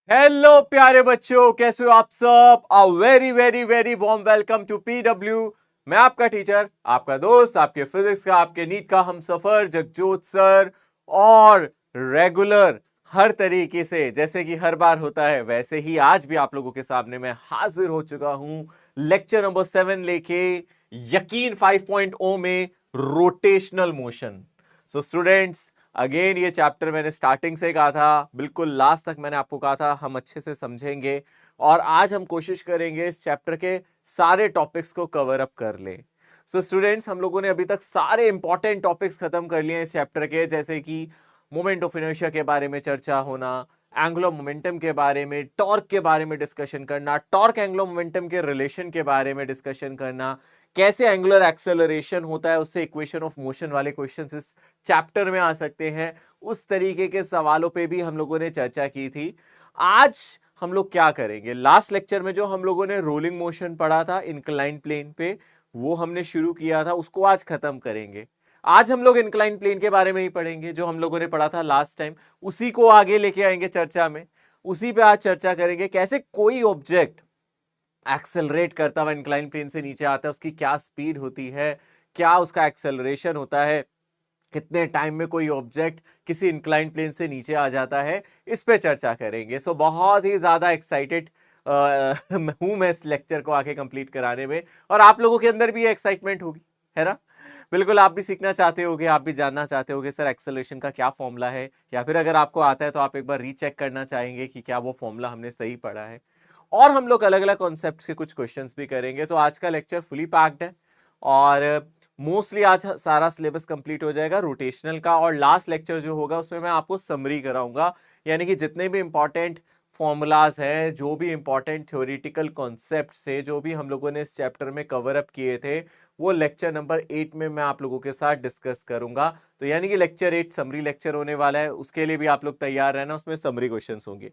Hello प्यारे बच्चों, कैसे हो आप सब। A very very very warm welcome to PW. मैं आपका टीचर, आपका दोस्त, आपके फिजिक्स का, आपके नीट का हम सफर जगजोत सर। और रेगुलर हर तरीके से जैसे कि हर बार होता है वैसे ही आज भी आप लोगों के सामने मैं हाजिर हो चुका हूं लेक्चर नंबर 7 लेके, यकीन 5.0 में rotational motion. So students, again ये चैप्टर मैंने स्टार्टिंग से कहा था, बिल्कुल लास्ट तक मैंने आपको कहा था हम अच्छे से समझेंगे। और आज हम कोशिश करेंगे इस चैप्टर के सारे टॉपिक्स को कवर अप कर ले। सो स्टूडेंट्स, हम लोगों ने अभी तक सारे इंपॉर्टेंट टॉपिक्स खत्म कर लिए हैं इस चैप्टर के, जैसे कि मोमेंट ऑफ इनर्शिया के बारे में चर्चा होना, एंगुलर मोमेंटम के बारे में, टॉर्क के बारे में डिस्कशन करना, टॉर्क एंगुलर मोमेंटम के रिलेशन के बारे में डिस्कशन करना, कैसे एंगुलर एक्सेलरेशन होता है, उससे इक्वेशन ऑफ मोशन वाले क्वेश्चंस इस चैप्टर में आ सकते हैं, उस तरीके के सवालों पे भी हम लोगों ने चर्चा की थी। आज हम लोग क्या करेंगे, लास्ट लेक्चर में जो हम लोगों ने रोलिंग मोशन पढ़ा था इंक्लाइन प्लेन पे, वो हमने शुरू किया था, उसको आज खत्म करेंगे। आज हम लोग इंक्लाइन प्लेन के बारे में ही पढ़ेंगे जो हम लोगों ने पढ़ा था लास्ट टाइम, उसी को आगे लेके आएंगे चर्चा में। उसी पे आज चर्चा करेंगे कैसे कोई ऑब्जेक्ट एक्सेलरेट करता हुआ इंक्लाइन प्लेन से नीचे आता है, उसकी क्या स्पीड होती है, क्या उसका एक्सेलरेशन होता है, कितने टाइम में कोई ऑब्जेक्ट किसी इंक्लाइन प्लेन से नीचे आ जाता है, इस पे चर्चा करेंगे। सो बहुत ही ज्यादा एक्साइटेड हूं मैं इस लेक्चर को आके कंप्लीट कराने में, और आप लोगों के अंदर भी एक्साइटमेंट होगी, है ना। बिल्कुल, आप भी सीखना चाहते होगे, आप भी जानना चाहते होगे सर एक्सेलरेशन का क्या फॉर्मूला है, या फिर अगर आपको आता है तो आप एक बार रीचेक करना चाहेंगे कि क्या वो फॉर्मूला हमने सही पढ़ा है। और हम लोग अलग अलग कॉन्सेप्ट्स के कुछ क्वेश्चंस भी करेंगे। तो आज का लेक्चर फुली पैक्ड है, और मोस्टली आज सारा सिलेबस कंप्लीट हो जाएगा रोटेशनल का, और लास्ट लेक्चर जो होगा उसमें मैं आपको समरी कराऊंगा, यानी कि जितने भी इंपॉर्टेंट फॉर्मूलाज हैं, जो भी इंपॉर्टेंट थ्योरेटिकल कॉन्सेप्ट थे, जो भी हम लोगों ने इस चैप्टर में कवर अप किए थे, वो लेक्चर नंबर 8 में मैं आप लोगों के साथ डिस्कस करूंगा। तो यानी कि लेक्चर 8 समरी लेक्चर होने वाला है, उसके लिए भी आप लोग तैयार रहना, उसमें समरी क्वेश्चंस होंगे।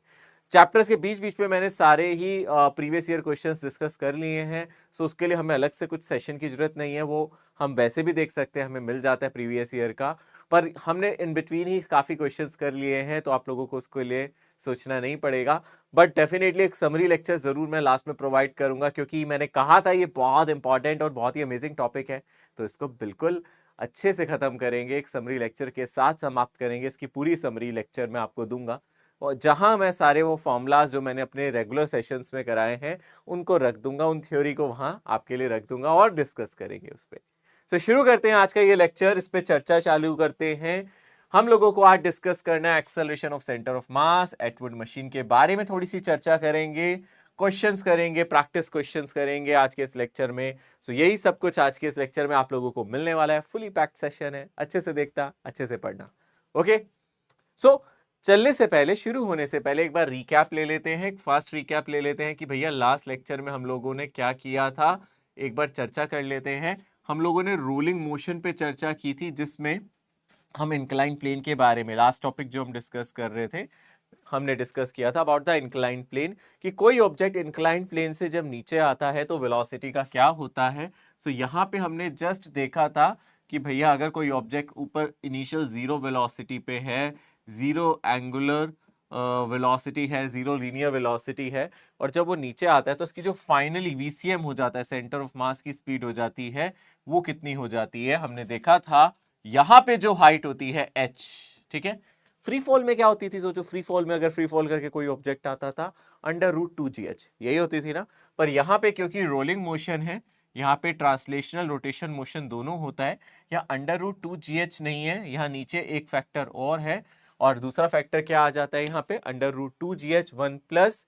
चैप्टर्स के बीच बीच में मैंने सारे ही प्रीवियस ईयर क्वेश्चंस डिस्कस कर लिए हैं, सो उसके लिए हमें अलग से कुछ सेशन की जरूरत नहीं है, वो हम वैसे भी देख सकते हैं, हमें मिल जाता है प्रीवियस ईयर का। पर हमने इन बिटवीन ही काफी क्वेश्चंस कर लिए हैं, तो आप लोगों को उसके लिए सोचना नहीं पड़ेगा। बट डेफिनेटली एक समरी लेक्चर जरूर मैं लास्ट में प्रोवाइड करूंगा, क्योंकि मैंने कहा था ये बहुत इंपॉर्टेंट और बहुत ही अमेजिंग टॉपिक है, तो इसको बिल्कुल अच्छे से खत्म करेंगे, एक समरी लेक्चर के साथ समाप्त करेंगे। इसकी पूरी समरी लेक्चर मैं आपको दूंगा, और जहां मैं सारे वो फॉर्मूलाज जो मैंने अपने रेगुलर सेशंस में कराए हैं उनको रख दूंगा, उन थ्योरी को वहां आपके लिए रख दूंगा, और डिस्कस करेंगे उस पर। तो शुरू करते हैं आज का ये लेक्चर, इस पे चर्चा चालू करते हैं। हम लोगों को आज डिस्कस करना है acceleration of centre of mass, Atwood machine के बारे में थोड़ी सी चर्चा करेंगे, क्वेश्चंस करेंगे, प्रैक्टिस क्वेश्चंस करेंगे आज के इस लेक्चर में। सो यही सब कुछ आज के इस लेक्चर में आप लोगों को मिलने वाला है। फुली पैक्ड सेशन है, अच्छे से देखना, अच्छे से पढ़ना। ओके, सो चलने से पहले, शुरू होने से पहले एक बार रिकैप ले लेते हैं, एक फास्ट रिकैप ले लेते हैं कि भैया लास्ट लेक्चर में हम लोगों ने क्या किया था, एक बार चर्चा कर लेते हैं। हम लोगों ने रोलिंग मोशन पे चर्चा की थी, जिसमें हम इंक्लाइन प्लेन के बारे में, लास्ट टॉपिक जो हम डिस्कस कर रहे थे, हमने डिस्कस किया था अबाउट द इंक्लाइन प्लेन, कि कोई ऑब्जेक्ट इंक्लाइन प्लेन से जब नीचे आता है तो वेलोसिटी का क्या होता है। सो यहाँ पे हमने जस्ट देखा था कि भैया अगर कोई ऑब्जेक्ट ऊपर इनिशियल जीरो वेलोसिटी पे है, जीरो एंगुलर वेलोसिटी है, जीरो लीनियर वेलोसिटी है, और जब वो नीचे आता है तो उसकी जो फाइनली वीसीएम हो जाता है, सेंटर ऑफ मास की स्पीड हो जाती है, वो कितनी हो जाती है, हमने देखा था यहां पे जो हाइट होती है h, ठीक है। फ्री फॉल में क्या होती थी, सोचो फ्री फॉल में अगर फ्री फॉल करके कोई ऑब्जेक्ट आता था, √2gh यही होती थी ना। पर यहाँ पे क्योंकि रोलिंग मोशन है, यहाँ पे ट्रांसलेशनल रोटेशन मोशन दोनों होता है, यहाँ √2gh नहीं है, यहाँ नीचे एक फैक्टर और है, और दूसरा फैक्टर क्या आ जाता है यहाँ पे, √2gh 1 प्लस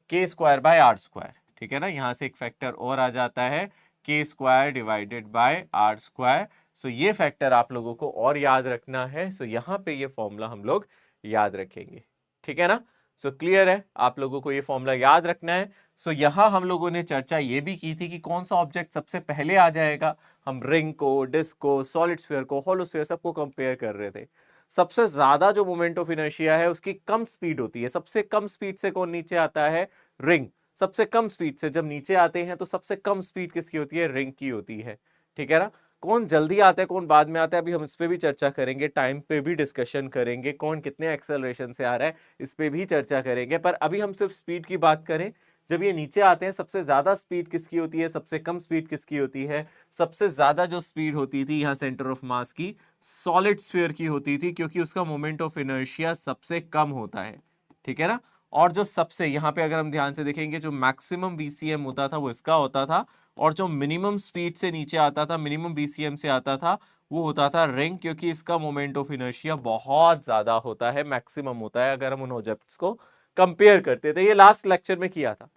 k² / r², ठीक है ना। यहाँ से एक फैक्टर और आ जाता है, k² डिवाइडेड बाय r²। सो ये फैक्टर आप लोगों को और याद रखना है, सो यहाँ पे ये फॉर्मूला हम लोग याद रखेंगे, ठीक है ना। सो क्लियर है, आप लोगों को ये फॉर्मूला याद रखना है। सो यहाँ हम लोगों ने चर्चा ये भी की थी कि कौन सा ऑब्जेक्ट सबसे पहले आ जाएगा। हम रिंग को, डिस्क को, सॉलिड स्फीयर को, होलोस्फीयर, सबको कंपेयर कर रहे थे। सबसे ज्यादा जो मोमेंट ऑफ इनर्शिया है उसकी कम स्पीड होती है, सबसे कम स्पीड से कौन नीचे आता है, रिंग। सबसे कम स्पीड से जब नीचे आते हैं तो सबसे कम स्पीड किसकी होती है, रिंग की होती है, ठीक है ना। कौन जल्दी आता है कौन बाद में आता है अभी हम इस पे भी चर्चा करेंगे, टाइम पे भी डिस्कशन करेंगे, कौन कितने एक्सेलरेशन से आ रहा है इस पे भी चर्चा करेंगे। पर अभी हम सिर्फ स्पीड की बात करें, जब ये नीचे आते हैं सबसे ज्यादा स्पीड किसकी होती है, सबसे कम स्पीड किसकी होती है? सबसे ज्यादा जो स्पीड होती थी यहाँ सेंटर ऑफ मास की सॉलिड स्फीयर की होती थी, क्योंकि उसका मोमेंट ऑफ इनर्शिया सबसे कम होता है, ठीक है ना। और जो सबसे यहाँ पे अगर हम ध्यान से देखेंगे जो मैक्सिमम वीसीएम होता था वो इसका होता था, और जो मिनिमम स्पीड से नीचे आता था, मिनिमम वीसीएम से आता था, वो होता था रिंग, क्योंकि इसका मोमेंट ऑफ इनर्शिया बहुत ज्यादा होता है, मैक्सिमम होता है अगर हम उन ऑब्जेक्ट्स को कंपेयर करते थे। ये लास्ट लेक्चर में किया था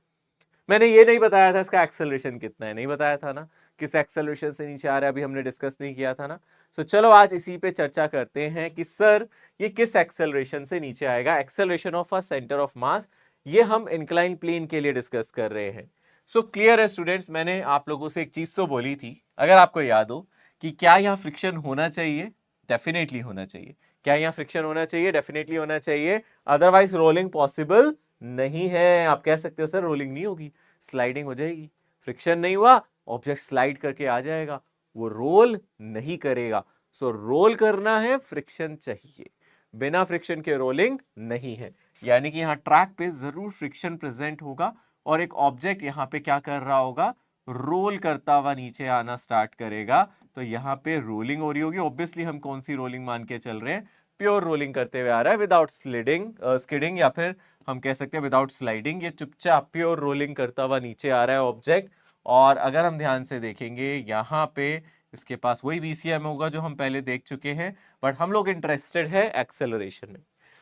मैंने, ये नहीं बताया था इसका एक्सेलरेशन कितना है, नहीं बताया था ना, किस एक्सेलरेशन से नीचे आ रहा है अभी हमने डिस्कस नहीं किया था ना। सो चलो आज इसी पे चर्चा करते हैं कि सर ये किस एक्सेलरेशन से नीचे आएगा, acceleration of a centre of मास, ये हम इंक्लाइन प्लेन के लिए डिस्कस कर रहे हैं। सो क्लियर है स्टूडेंट्स, मैंने आप लोगों से एक चीज तो बोली थी, अगर आपको याद हो, कि क्या यहाँ फ्रिक्शन होना चाहिए, डेफिनेटली होना चाहिए। क्या यहाँ फ्रिक्शन होना चाहिए? डेफिनेटली होना चाहिए, अदरवाइज रोलिंग पॉसिबल नहीं है। आप कह सकते हो सर रोलिंग नहीं होगी, स्लाइडिंग हो जाएगी, फ्रिक्शन नहीं हुआ ऑब्जेक्ट स्लाइड करके आ जाएगा, वो रोल नहीं करेगा। सो रोल करना है, फ्रिक्शन चाहिए, बिना फ्रिक्शन के रोलिंग नहीं है। यानी कि यहाँ ट्रैक पे जरूर फ्रिक्शन प्रेजेंट होगा और एक ऑब्जेक्ट यहाँ पे क्या कर रहा होगा, रोल करता हुआ नीचे आना स्टार्ट करेगा। तो यहाँ पे रोलिंग हो रही होगी, ऑब्वियसली हम कौन सी रोलिंग मान के चल रहे हैं, प्योर रोलिंग करते हुए आ रहा है विदाउट स्किडिंग, या फिर हम कह सकते हैं विदाउट स्लाइडिंग। ये चुपचाप प्योर रोलिंग करता हुआ नीचे आ रहा है ऑब्जेक्ट। और अगर हम ध्यान से देखेंगे यहाँ पे इसके पास वही वीसीएम होगा जो हम पहले देख चुके हैं, बट हम लोग इंटरेस्टेड है एक्सेलरेशन में।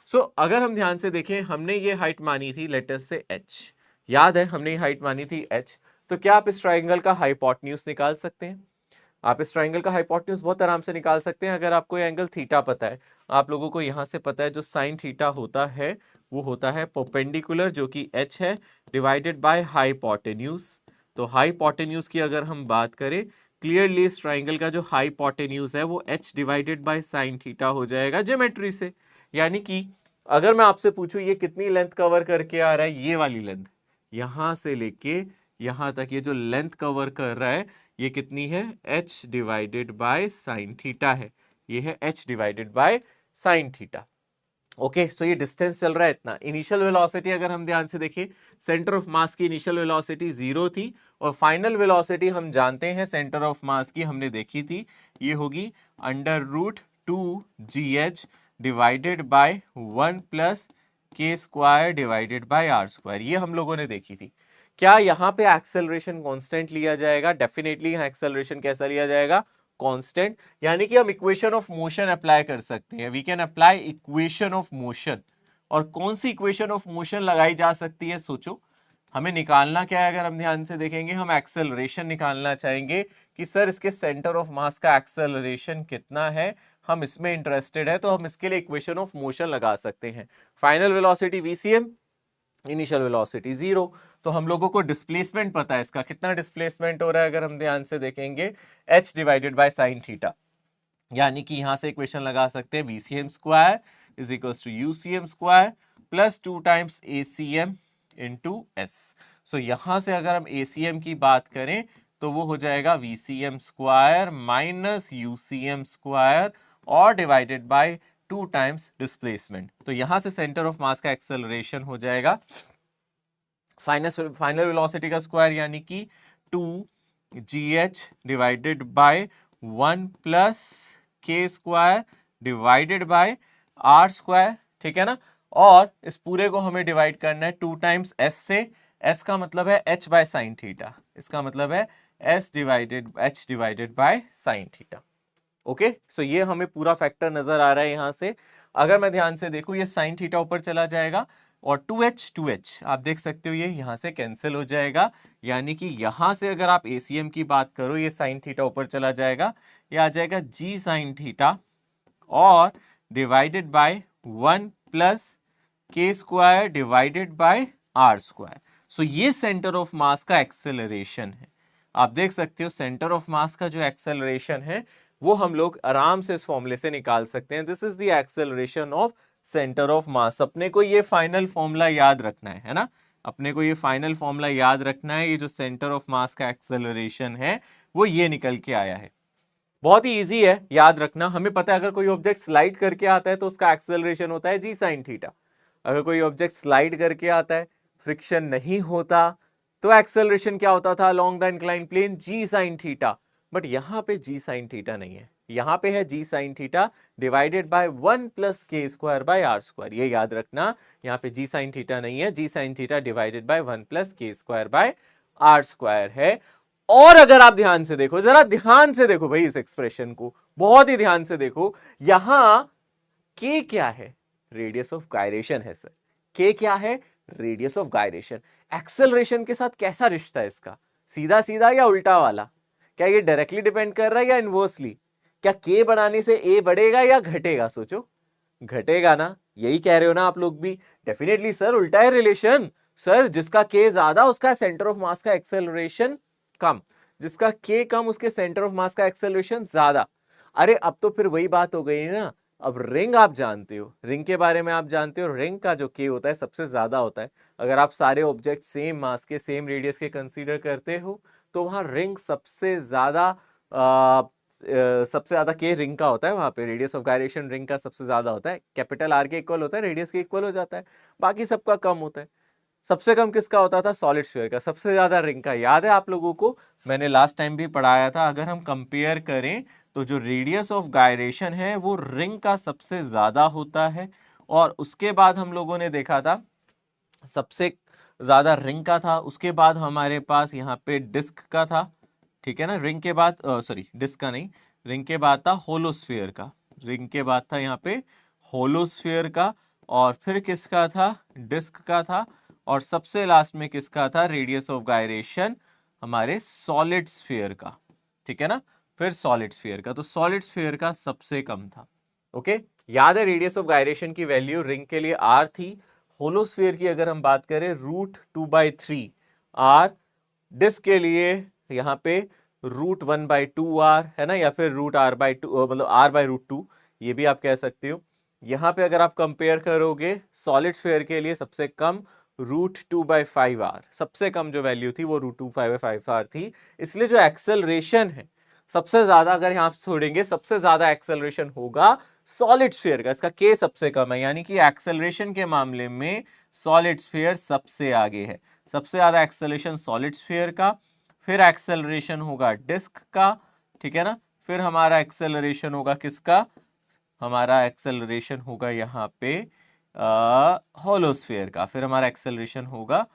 सो अगर हम ध्यान से देखें, हमने ये हाइट मानी थी लेटस से h, याद है हमने ये हाइट मानी थी h, तो क्या आप इस ट्राइंगल का हाइपोटेन्यूज निकाल सकते हैं? आप इस ट्राइंगल का हाइपोटेन्यूज बहुत आराम से निकाल सकते हैं अगर आपको ये एंगल थीटा पता है। आप लोगों को यहां से पता है जो साइन थीटा होता है वो होता है परपेंडिकुलर, जो कि h है, डिवाइडेड बाय हाइपोटेन्यूज। तो हाइपोटेन्यूज की अगर हम बात करें, क्लियरली इस ट्राइंगल का जो हाइपोटेन्यूज है वो h divided by sine theta हो जाएगा ज्योमेट्री से। यानी कि अगर मैं आपसे पूछूं ये कितनी लेंथ कवर करके आ रहा है, ये वाली लेंथ यहां से लेके यहां तक, ये जो लेंथ कवर कर रहा है ये कितनी है, h divided by sine theta है, ये है h divided by sine theta. Okay, so ये डिस्टेंस चल रहा है इतना। इनिशियल वेलोसिटी अगर हम ध्यान से देखें, सेंटर ऑफ मास की इनिशियल वेलोसिटी 0 थी, और फाइनल वेलोसिटी हम जानते हैं सेंटर ऑफ मास की हमने देखी थी, ये होगी √2gh डिवाइडेड बाय 1 प्लस के square divided by are square, ये हम लोगों ने देखी थी। क्या यहाँ पे एक्सेलरेशन कांस्टेंट लिया जाएगा? डेफिनेटली यहाँ एक्सेलरेशन कैसा लिया जाएगा, कांस्टेंट। यानी कि हम इक्वेशन ऑफ मोशन अप्लाई कर सकते हैं, we can apply equation of motion. और कौन सी इक्वेशन ऑफ मोशन लगाई जा सकती है, सोचो। हमें निकालना क्या है, अगर हम ध्यान से देखेंगे हम एक्सेलरेशन निकालना चाहेंगे कि सर इसके सेंटर ऑफ मास का एक्सेलरेशन कितना है, हम इसमें इंटरेस्टेड है, तो हम इसके लिए इक्वेशन ऑफ मोशन लगा सकते हैं। Final velocity VCM, initial velocity 0, तो हम लोगों को डिस्प्लेसमेंट पता है इसका, कितना डिस्प्लेसमेंट हो रहा है अगर हम ध्यान से देखेंगे, h divided by sine theta. यानी कि यहां से इक्वेशन लगा सकते हैं VCM square is equals to UCM square plus 2 times ACM into S। So यहां से अगर हम ACM की बात करें तो वो हो जाएगा VCM square minus UCM square और डिवाइडेड बाय 2 टाइम्स डिस्प्लेसमेंट। तो यहां से सेंटर ऑफ मास का एक्सेलरेशन हो जाएगा फाइनल वेलोसिटी का स्क्वायर, यानी कि 2gh डिवाइडेड बाय 1 प्लस के square divided by are square, ठीक है ना। और इस पूरे को हमें डिवाइड करना है 2 टाइम्स s से, s का मतलब है h बाय साइन थीटा, इसका मतलब है h divided by sine theta. Okay, so ये हमें पूरा फैक्टर नजर आ रहा है यहां से। अगर मैं ध्यान से देखूं ये साइन थीटा ऊपर चला जाएगा और 2h आप देख सकते हो ये यहां से कैंसिल हो जाएगा। यानी कि यहां से अगर आप ACM की बात करो, ये साइन थीटा ऊपर चला जाएगा, ये आ जाएगा g साइन थीटा और डिवाइडेड बाय 1 प्लस के square divided by are square. So ये सेंटर ऑफ मास का एक्सेलरेशन है। आप देख सकते हो सेंटर ऑफ मास का जो एक्सेलरेशन है वो हम लोग आराम से इस फॉर्मूले से निकाल सकते हैं। This is the acceleration of centre of मास। अपने को ये फाइनल फॉर्मूला याद रखना है ना, अपने को ये फाइनल फॉर्मूला याद रखना है। ये जो सेंटर ऑफ मास का एक्सेलरेशन है वो ये निकल के आया है, बहुत ही इजी है, याद रखना। हमें पता है अगर कोई ऑब्जेक्ट स्लाइड करके आता है तो उसका एक्सेलरेशन होता है जी साइन थीटा। अगर कोई ऑब्जेक्ट स्लाइड करके आता है, फ्रिक्शन नहीं होता, तो एक्सेलरेशन क्या होता था along the incline plane, G sine theta. But यहां पे जी साइन थीटा नहीं है, यहां पे है G sine theta divided by 1 plus के स्क्वायर बाय आर स्क्वायर। ये याद रखना, यहां पे जी साइन थीटा नहीं है, G sine theta divided by 1 plus के स्क्वायर बाय आर स्क्वायर है। और अगर आप ध्यान से देखो, जरा ध्यान से देखो भाई इस एक्सप्रेशन को, बहुत ही ध्यान से देखो, यहां के क्या है, रेडियस ऑफ गायरेशन है सर। के क्या है, रेडियस ऑफ गायरेशन। एक्सेलरेशन के साथ कैसा रिश्ता है इसका, सीधा सीधा या उल्टा वाला? क्या ये डायरेक्टली डिपेंड कर रहा है या इनवर्सली? क्या के बढ़ाने से ए बढ़ेगा या घटेगा? सोचो, घटेगा ना, यही कह रहे हो ना आप लोग भी। डेफिनेटली सर, उल्टा है रिलेशन। सर जिसका के ज्यादा उसका सेंटर ऑफ मास का एक्सेलरेशन कम, जिसका के कम उसके सेंटर ऑफ मास का एक्सेलरेशन ज्यादा। अरे अब तो फिर वही बात हो गई ना। अब रिंग आप जानते हो, रिंग के बारे में आप जानते हो, रिंग का जो के होता है सबसे ज्यादा होता है। अगर आप सारे ऑब्जेक्ट सेम मास के सेम रेडियस के कंसीडर करते हो तो वहां रिंग सबसे ज्यादा सबसे ज्यादा के रिंग का होता है। वहां पे रेडियस ऑफ गायरेशन रिंग का सबसे ज्यादा होता है, कैपिटल आर के इक्वल होता है, रेडियस के इक्वल हो जाता है, बाकी सबका कम होता है। सबसे कम किसका होता था, सॉलिड स्फीयर का, सबसे ज्यादा रिंग का। याद है आप लोगों को, मैंने लास्ट टाइम भी पढ़ाया था, अगर हम कंपेयर करें तो जो रेडियस ऑफ गायरेशन है वो रिंग का सबसे ज्यादा होता है। और उसके बाद हम लोगों ने देखा था सबसे ज्यादा रिंग का था, उसके बाद हमारे पास यहाँ पे डिस्क का था, ठीक है ना। रिंग के बाद सॉरी डिस्क का नहीं, रिंग के बाद था होलोस्फीयर का, रिंग के बाद था यहाँ पे होलोस्फीयर का, और फिर किसका था, डिस्क का था, और सबसे लास्ट में किसका था, रेडियस ऑफ गायरेशन हमारे सॉलिड स्फीयर का, ठीक है ना। फिर सॉलिड स्फीयर का, तो सॉलिड स्फीयर का सबसे कम था। ओके, याद है रेडियस ऑफ गायरेशन की वैल्यू रिंग के लिए आर थी, होलोस्फीयर की अगर हम बात करें √2/3 आर, डिस्क के लिए यहाँ पे √1/2 आर है ना, या फिर √r/2 मतलब r/√2, ये भी आप कह सकते हो। यहाँ पे अगर आप कंपेयर करोगे सॉलिड स्फीयर के लिए सबसे कम √2/5 आर, सबसे कम जो वैल्यू थी वो √2/5 आर थी। इसलिए जो एक्सेलरेशन है सबसे ज्यादा, अगर यहाँ छोड़ेंगे सबसे ज्यादा एक्सेलरेशन होगा सॉलिड स्फीयर का, इसका के सबसे कम है, यानी कि एक्सेलरेशन के मामले में सॉलिड स्फीयर सबसे आगे है। सबसे ज्यादा एक्सेलरेशन सॉलिड स्फीयर का, फिर एक्सेलरेशन होगा डिस्क का, ठीक है ना, फिर हमारा एक्सेलरेशन होगा किसका, हमारा एक्सेलरेशन होगा यहाँ पे होलोस्फीयर का, फिर हमारा एक्सेलरेशन होगा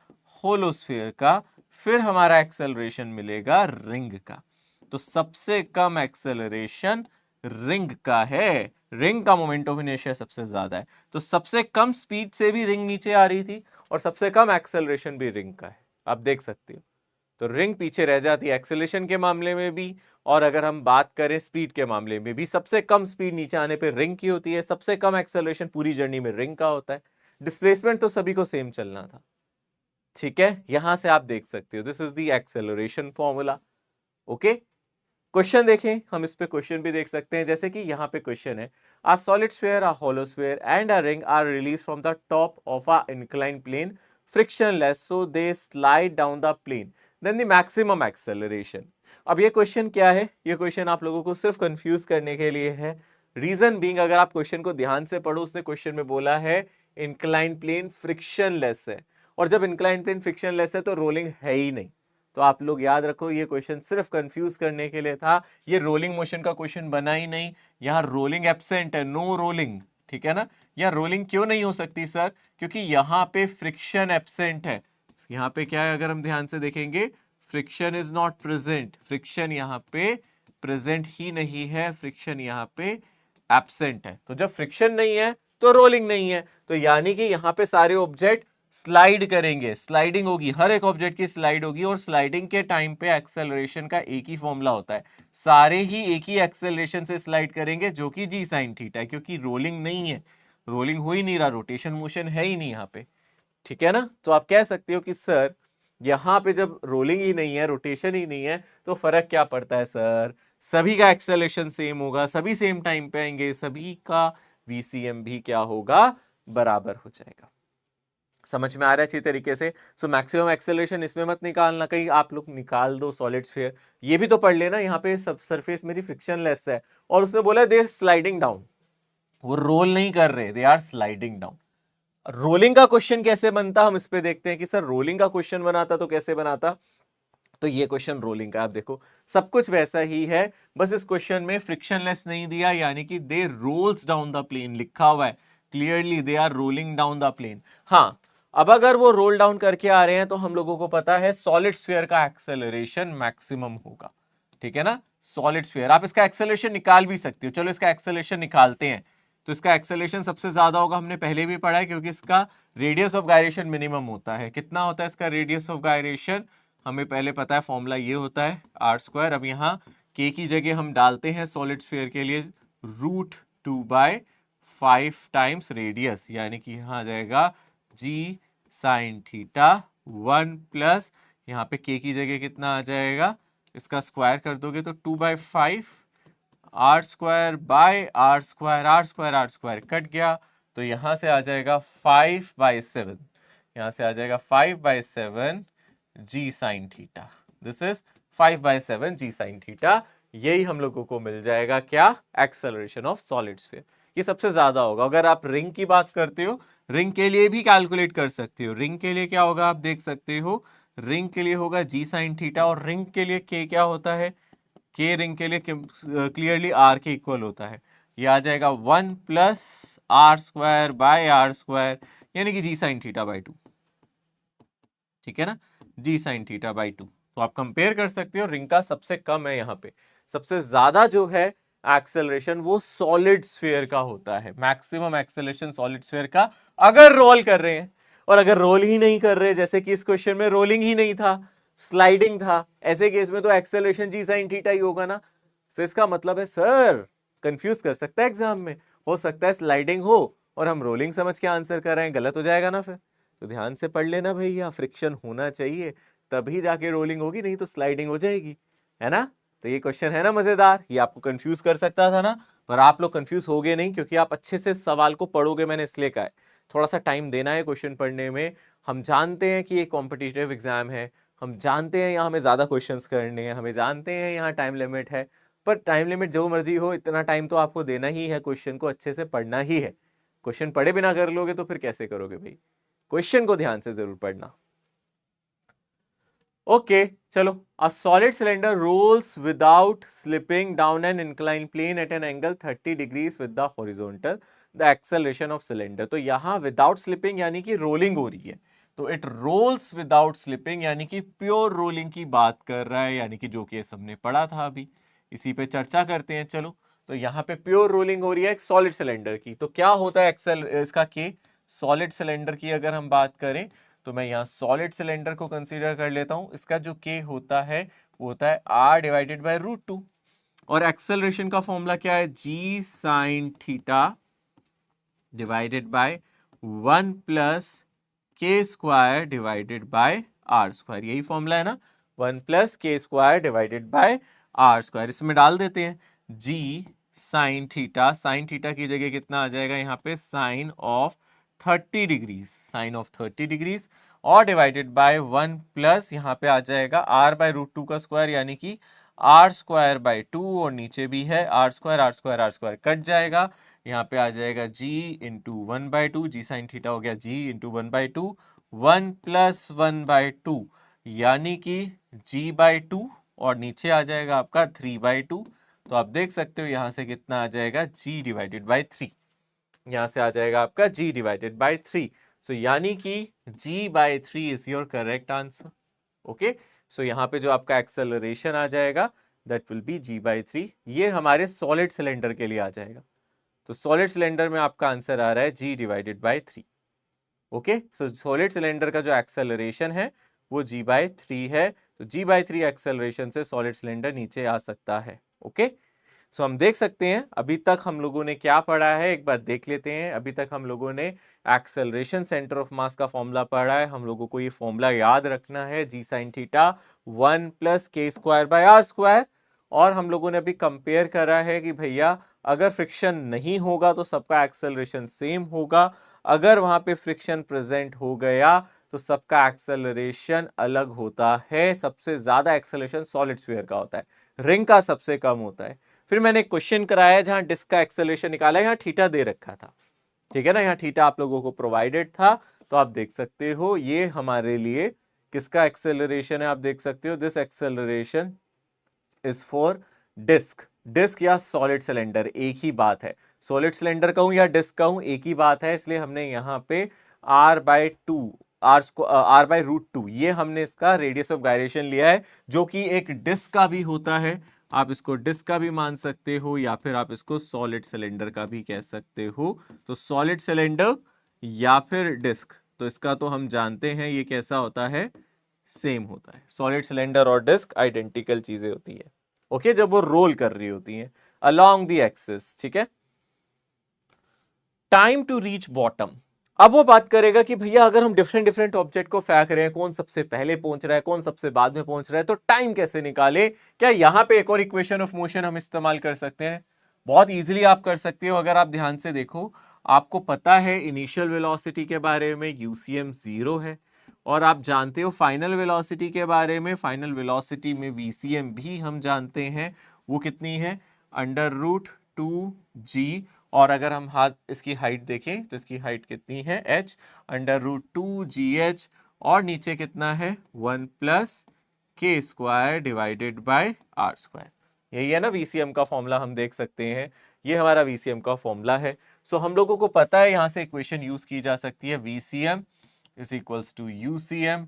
होलोस्फीयर का, फिर हमारा एक्सेलरेशन मिलेगा रिंग का। तो सबसे कम एक्सेलरेशन रिंग का है, रिंग का मोमेंट ऑफ इनर्शिया सबसे ज्यादा है। तो सबसे कम स्पीड से भी रिंग नीचे आ रही थी और सबसे कम एक्सेलरेशन भी रिंग का है, आप देख सकते हो। तो रिंग पीछे रह जाती है एक्सेलरेशन के मामले में भी, और अगर हम बात करें स्पीड के मामले में भी, सबसे कम स्पीड नीचे आने पे रिंग की होती है, सबसे कम एक्सेलरेशन पूरी जर्नी में रिंग का होता है। डिस्प्लेसमेंट तो सभी को सेम चलना था, ठीक है। यहां से आप देख सकते हो this is the acceleration formula. Okay, question देखें, हम इस पे क्वेश्चन भी देख सकते हैं। जैसे कि यहाँ पे क्वेश्चन है, a solid sphere, a hollow sphere and a ring are released from the top of a inclined plane frictionless, so they slide down the plane, then the maximum acceleration। अब ये क्वेश्चन क्या है, ये question आप लोगों को सिर्फ confuse करने के लिए है। रीजन बीइंग, अगर आप क्वेश्चन को ध्यान से पढ़ो, उसने क्वेश्चन में बोला है इंक्लाइन प्लेन फ्रिक्शनलेस है, और जब इंक्लाइन प्लेन फ्रिक्शनलेस है तो रोलिंग है ही नहीं। तो आप लोग याद रखो, ये क्वेश्चन सिर्फ कंफ्यूज करने के लिए था, ये रोलिंग मोशन का क्वेश्चन बना ही नहीं। यहाँ रोलिंग एब्सेंट है, नो रोलिंग, ठीक है ना। यहाँ रोलिंग क्यों नहीं हो सकती सर, क्योंकि यहाँ पे फ्रिक्शन एब्सेंट है। यहाँ पे क्या है, अगर हम ध्यान से देखेंगे, friction is not present, friction यहाँ पे प्रेजेंट ही नहीं है, फ्रिक्शन यहाँ पे एब्सेंट है। तो जब फ्रिक्शन नहीं है तो रोलिंग नहीं है, तो यानी कि यहाँ पे सारे ऑब्जेक्ट स्लाइड करेंगे, स्लाइडिंग होगी, हर एक ऑब्जेक्ट की स्लाइड होगी, और स्लाइडिंग के टाइम पे एक्सेलरेशन का एक ही फॉर्मूला होता है, सारे ही एक ही एक्सेलरेशन से स्लाइड करेंगे जो कि जी साइन थीटा है, क्योंकि रोलिंग नहीं है, रोलिंग हो ही नहीं रहा, रोटेशन मोशन है ही नहीं यहाँ पे, ठीक है ना। तो आप कह सकते हो कि सर यहाँ पे जब रोलिंग ही नहीं है, रोटेशन ही नहीं है, तो फर्क क्या पड़ता है सर, सभी का एक्सेलरेशन सेम होगा, सभी सेम टाइम पे आएंगे, सभी का वीसीएम भी क्या होगा, बराबर हो जाएगा। समझ में आ रहा है अच्छी तरीके से। सो मैक्सिमम एक्सेलरेशन इसमें मत निकालना, कहीं आप लोग निकाल दो सॉलिड स्फीयर। ये भी तो पढ़ लेना, यहाँ पे सब सरफेस मेरी फ्रिक्शनलेस है और उसने बोला दे स्लाइडिंग डाउन, वो रोल नहीं कर रहे, they are sliding down. Rolling का क्वेश्चन कैसे बनता, हम इस पे देखते हैं कि सर रोलिंग का क्वेश्चन बनाता तो कैसे बनाता। तो ये क्वेश्चन रोलिंग का, आप देखो सब कुछ वैसा ही है, बस इस क्वेश्चन में फ्रिक्शनलेस नहीं दिया, यानी कि they rolls down the plane लिखा हुआ है clearly, they are rolling down the plane. हाँ, अब अगर वो रोल डाउन करके आ रहे हैं तो हम लोगों को पता है सॉलिड स्फीयर का एक्सेलरेशन मैक्सिमम होगा, ठीक है ना। सॉलिड स्फीयर आप इसका एक्सेलरेशन निकाल भी सकते हो, चलो इसका एक्सेलरेशन निकालते हैं। तो इसका एक्सेलरेशन सबसे ज्यादा होगा, हमने पहले भी पढ़ा है, क्योंकि इसका रेडियस ऑफ गायरेशन मिनिमम होता है। कितना होता है इसका रेडियस ऑफ गायरेशन, हमें पहले पता है, फॉर्मूला ये होता है आर स्क्वायर। अब यहाँ के की जगह हम डालते हैं सॉलिड स्फीयर के लिए √2/5 टाइम्स रेडियस, यानी कि यहाँ आ जाएगा जी साइन थीटा 1 प्लस यहाँ पे के की जगह कितना आ जाएगा, इसका स्क्वायर कर दोगे तो 2/5 R square by are square, R square R square cut गया, तो यहां से आ जाएगा 5/7, यहां से आ जाएगा 5/7 G sine theta. This is 5/7 G sine theta. यही हम लोगों को मिल जाएगा क्या, एक्सेलरेशन ऑफ सॉलिड स्फीयर। ये सबसे ज्यादा होगा। अगर आप रिंग की बात करते हो, रिंग के लिए भी कैलकुलेट कर सकते हो। रिंग के लिए क्या होगा आप देख सकते हो, रिंग के लिए होगा जी साइन थीटा, और रिंग के लिए के क्या होता है, के रिंग के लिए क्लियरली आर के इक्वल होता है। ये आ जाएगा 1 plus R square by are square, यानी कि जी साइन थीटा बाई 2, ठीक है ना, जी साइन थीटा बाई 2। तो आप कंपेयर कर सकते हो, रिंग का सबसे कम है, यहाँ पे सबसे ज्यादा जो है एक्सेलरेशन वो सॉलिड स्फीयर का होता है। मैक्सिमम एक्सेलरेशन सॉलिड स्फीयर का अगर रोल कर रहे हैं, और अगर रोल ही नहीं कर रहे, जैसे कि इस क्वेश्चन में रोलिंग ही नहीं था, स्लाइडिंग था, ऐसे केस में तो एक्सेलरेशन जी साइन थीटा ही होगा ना। तो इसका मतलब है सर कंफ्यूज कर सकता है एग्जाम में, हो सकता है स्लाइडिंग हो और हम रोलिंग समझ के आंसर कर रहे हैं, गलत हो जाएगा ना फिर। तो ध्यान से पढ़ लेना भैया, फ्रिक्शन होना चाहिए तभी जाके रोलिंग होगी, नहीं तो स्लाइडिंग हो जाएगी, है ना। तो ये क्वेश्चन है ना मजेदार, ये आपको कंफ्यूज कर सकता था ना, पर आप लोग कंफ्यूज हो गए नहीं, क्योंकि आप अच्छे से सवाल को पढ़ोगे, मैंने इसलिए कहा है थोड़ा सा टाइम देना है क्वेश्चन पढ़ने में। हम जानते हैं कि ये कॉम्पिटिटिव एग्जाम है, हम जानते हैं यहाँ हमें ज्यादा क्वेश्चंस करने हैं, हमें जानते हैं यहाँ टाइम लिमिट है, पर टाइम लिमिट जो मर्जी हो, इतना टाइम तो आपको देना ही है, क्वेश्चन को अच्छे से पढ़ना ही है। क्वेश्चन पढ़े बिना कर लोगे तो फिर कैसे करोगे भाई, क्वेश्चन को ध्यान से जरूर पढ़ना। ओके चलो, a solid cylinder rolls without slipping down an incline plane at an angle 30 degrees with the horizontal, the acceleration of cylinder. तो यहां विदाउट स्लिपिंग यानी कि रोलिंग हो रही है, तो इट रोल्स विदाउट स्लिपिंग यानी कि प्योर रोलिंग की बात कर रहा है, यानी कि जो केस हमने पढ़ा था अभी, इसी पे चर्चा करते हैं। चलो, तो यहाँ पे प्योर रोलिंग हो रही है एक सॉलिड सिलेंडर की, तो क्या होता है एक्सेल इसका के, सॉलिड सिलेंडर की अगर हम बात करें, तो मैं यहाँ सॉलिड सिलेंडर को कंसीडर कर लेता हूं, इसका जो के होता है वो होता है r डिवाइडेड बाय √2, और एक्सेलरेशन का फॉर्मूला क्या है, G sine theta divided by 1 plus के square divided by are square, यही फॉर्मूला है ना, 1 प्लस के square divided by are square. इसमें डाल देते हैं जी साइन थीटा की जगह कितना आ जाएगा यहाँ पे, sine of 30 degrees, sine of 30 degrees, और डिवाइडेड बाय 1 प्लस यहाँ पे आ जाएगा r बाय √2 का स्क्वायर, यानी कि आर स्क्वायर बाय 2, और नीचे भी है आर स्क्वायर कट जाएगा, यहाँ पे आ जाएगा g इंटू 1/2, जी साइन थीटा हो गया g इंटू 1/2, 1 प्लस 1/2 यानी कि g/2, और नीचे आ जाएगा आपका 3/2। तो आप देख सकते हो यहाँ से कितना आ जाएगा, g डिवाइडेड बाई 3, यहाँ से आ जाएगा आपका g डिवाइडेड बाई 3। सो यानी कि g/3 is your correct answer. Okay, so यहाँ पे जो आपका एक्सेलरेशन आ जाएगा दैट विल बी g/3, ये हमारे सॉलिड सिलेंडर के लिए आ जाएगा। तो सॉलिड सिलेंडर में आपका आंसर आ रहा है g divided by 3। Okay, so solid cylinder का जो एक्सेलरेशन है वो g/3 है, तो g/3 एक्सेलरेशन से सॉलिड सिलेंडर नीचे आ सकता है। ओके, सो हम देख सकते हैं अभी तक हम लोगों ने क्या पढ़ा है, एक बार देख लेते हैं। अभी तक हम लोगों ने एक्सेलरेशन सेंटर ऑफ मास का फॉर्मूला पढ़ा है, हम लोगों को ये फॉर्मूला याद रखना है, जी साइन थीटा 1 प्लस के स्क्वायर बाय आर स्क्वायर। और हम लोगों ने अभी कंपेयर करा है कि भैया अगर फ्रिक्शन नहीं होगा तो सबका एक्सेलरेशन सेम होगा, अगर वहां पे फ्रिक्शन प्रेजेंट हो गया तो सबका एक्सेलरेशन अलग होता है। सबसे ज्यादा एक्सेलरेशन सॉलिड स्फीयर का होता है, रिंग का सबसे कम होता है। फिर मैंने एक क्वेश्चन कराया जहां डिस्क का एक्सेलरेशन निकाला, यहाँ थीटा दे रखा था, ठीक है ना, यहाँ थीटा आप लोगों को प्रोवाइडेड था। तो आप देख सकते हो ये हमारे लिए किसका एक्सेलरेशन है, आप देख सकते हो this acceleration is for disc. Disc या सॉलिड सिलेंडर एक ही बात है, सॉलिड सिलेंडर कहूं या डिस्क कहूं एक ही बात है, इसलिए हमने यहाँ पे r/2 ये हमने इसका रेडियस ऑफ गायरेशन लिया है, जो कि एक डिस्क का भी होता है। आप इसको डिस्क का भी मान सकते हो या फिर आप इसको सॉलिड सिलेंडर का भी कह सकते हो। तो सॉलिड सिलेंडर या फिर डिस्क, तो इसका तो हम जानते हैं ये कैसा होता है, सेम होता है। सॉलिड सिलेंडर और डिस्क आइडेंटिकल चीजें होती है, ओके, जब वो रोल कर रही होती हैं अलोंग द एक्सिस, ठीक है। टाइम टू रीच बॉटम, अब वो बात करेगा कि भैया अगर हम डिफरेंट डिफरेंट ऑब्जेक्ट को फेंक रहे हैं, कौन सबसे पहले पहुंच रहा है, कौन सबसे बाद में पहुंच रहा है, तो टाइम कैसे निकाले। क्या यहां पे एक और इक्वेशन ऑफ मोशन हम इस्तेमाल कर सकते हैं? बहुत इजीली आप कर सकते हो। अगर आप ध्यान से देखो, आपको पता है इनिशियल वेलोसिटी के बारे में यूसीएम 0 है, और आप जानते हो फाइनल वेलोसिटी के बारे में, फाइनल वेलोसिटी में वीसीएम भी हम जानते हैं, वो कितनी है, √2g। और अगर हम हाथ इसकी हाइट देखें तो इसकी हाइट कितनी है, h, √2gh, और नीचे कितना है 1+k² डिवाइडेड बाय r²। यही है ना वीसीएम का फॉर्मूला, हम देख सकते हैं ये हमारा वीसीएम का फॉर्मूला है। सो हम लोगों को पता है यहां से इक्वेशन यूज की जा सकती है, VCM is equals to UCM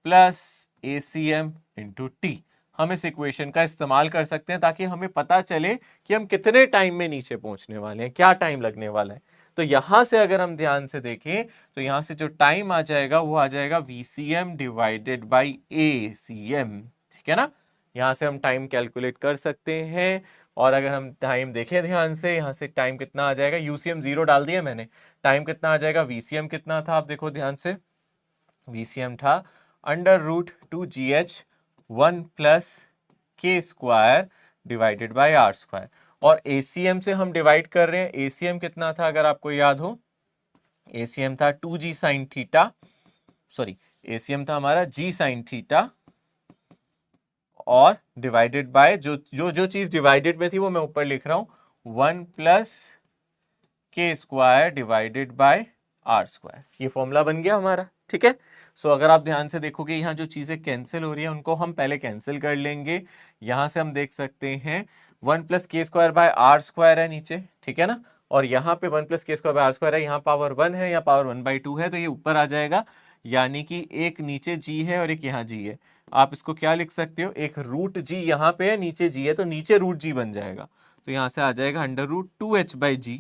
plus ACM into T. हम इस इक्वेशन का इस्तेमाल कर सकते हैं ताकि हमें पता चले कि हम कितने टाइम में नीचे पहुंचने वाले हैं, क्या टाइम लगने वाला है। तो यहां से अगर हम ध्यान से देखें तो यहां से जो टाइम आ जाएगा वो आ जाएगा वीसीएम डिवाइडेड बाई एसीएम, ठीक है ना। यहां से हम टाइम कैलकुलेट कर सकते हैं। और अगर हम टाइम देखें ध्यान से, यहां से टाइम कितना आ जाएगा, यूसीएम 0 डाल दिया मैंने, टाइम कितना आ जाएगा, वीसीएम कितना था आप देखो ध्यान से, वीसीएम था √2gh 1+k² divided by r²। और एसीएम से हम डिवाइड कर रहे हैं, एसीएम कितना था अगर आपको याद हो, एसीएम था 2g sine theta, sorry ACM था हमारा g साइन थीटा, और डिवाइडेड बाय जो जो जो चीज डिवाइडेड में थी वो मैं ऊपर लिख रहा हूं, 1+k² डिवाइडेड बाय r²। ये फॉर्मूला बन गया हमारा, ठीक है। सो अगर आप ध्यान से देखोगे यहाँ जो चीजें कैंसिल हो रही है उनको हम पहले कैंसिल कर लेंगे। यहां से हम देख सकते हैं 1+k² बाय r² है नीचे, ठीक है ना, और यहाँ पे 1+k² बाय r² है, यहाँ पावर 1 है या पावर 1/2 है, तो ये ऊपर आ जाएगा, यानी कि एक नीचे g है और एक यहाँ g है। आप इसको क्या लिख सकते हो, एक √g यहाँ पे है, नीचे g है, तो नीचे √g बन जाएगा, तो यहाँ से आ जाएगा √2h/g,